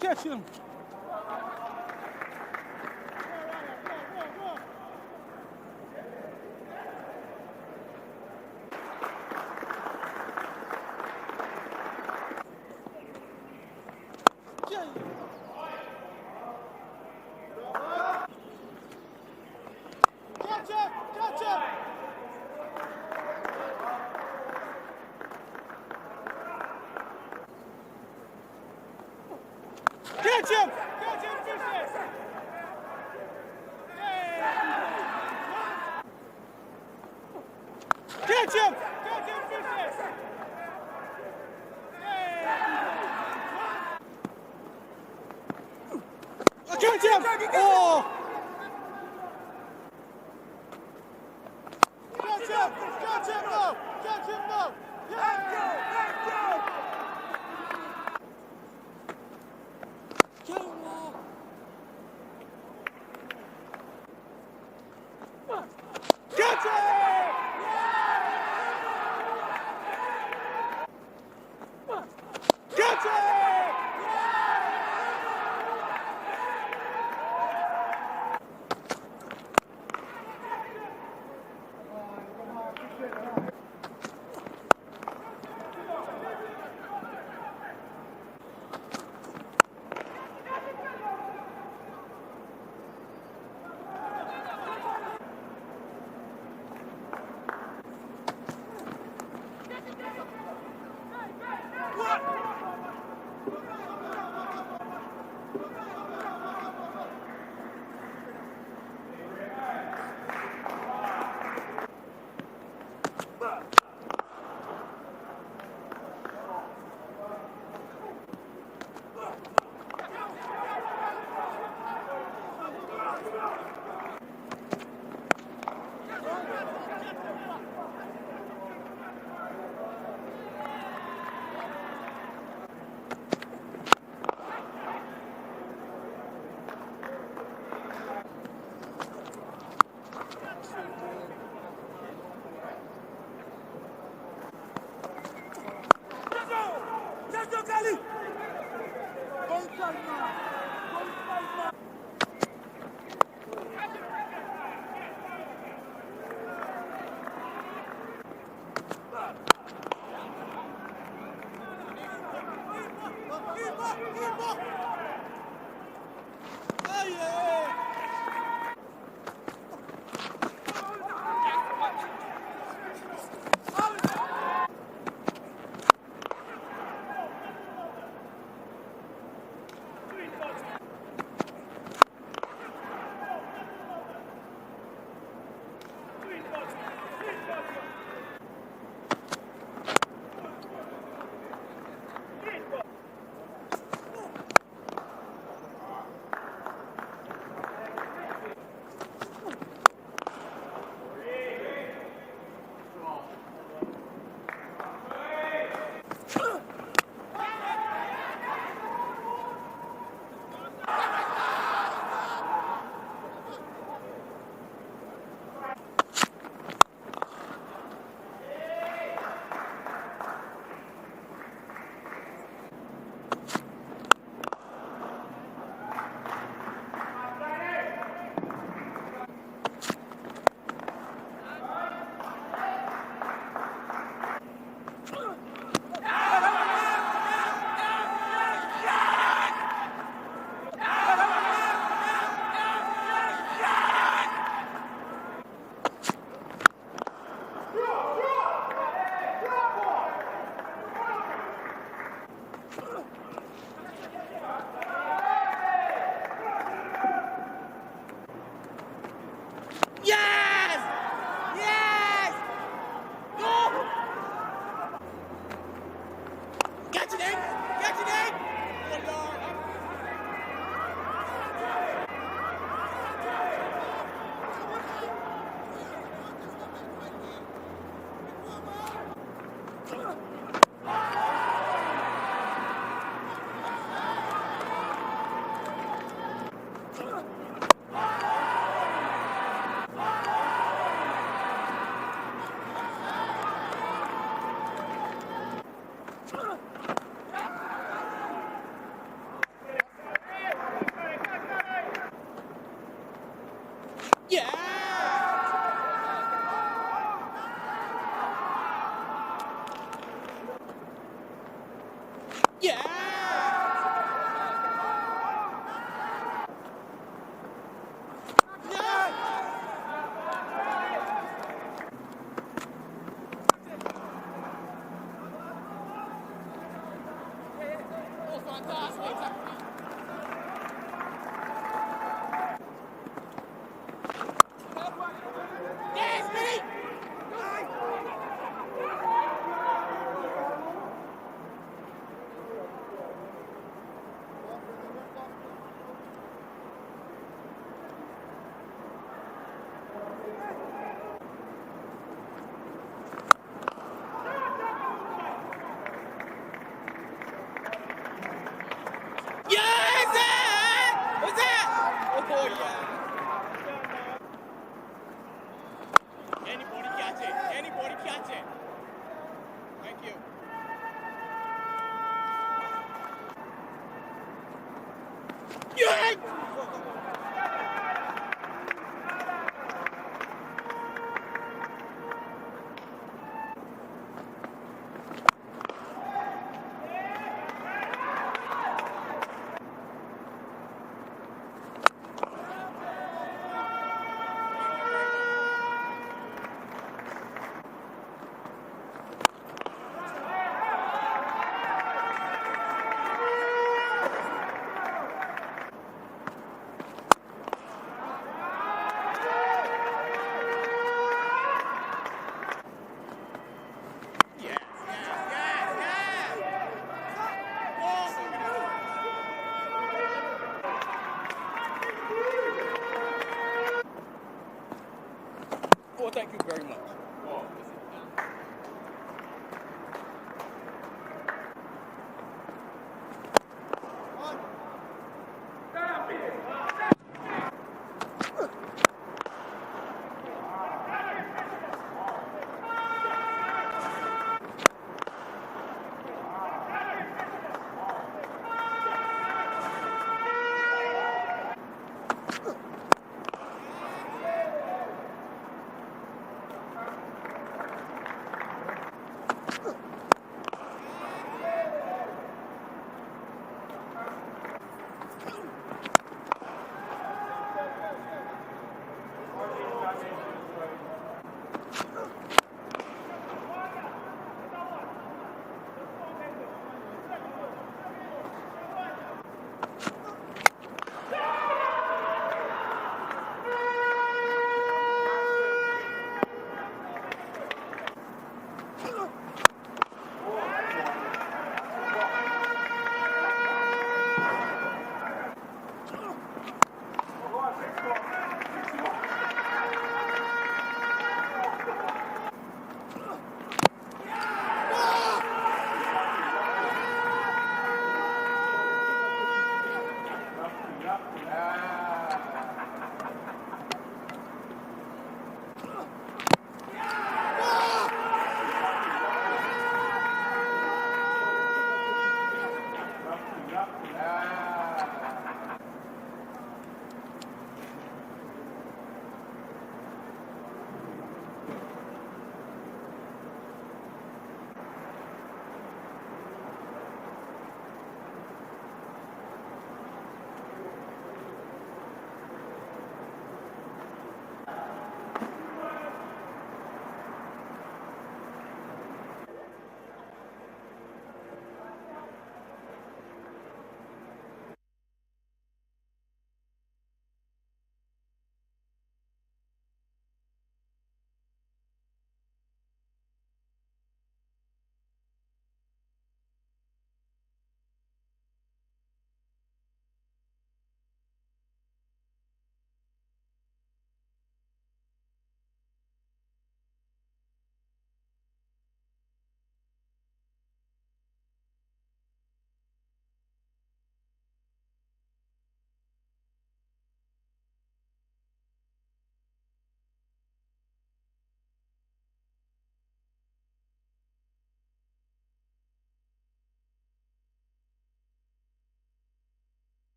Catch him! Catch him! Catch him, Fishes! Catch him! Catch him, Fishes! Catch him! Oh! Catch him! Catch him now! Catch him now! Let's go! Let's go! Catch it! Catch it! Thank you very much.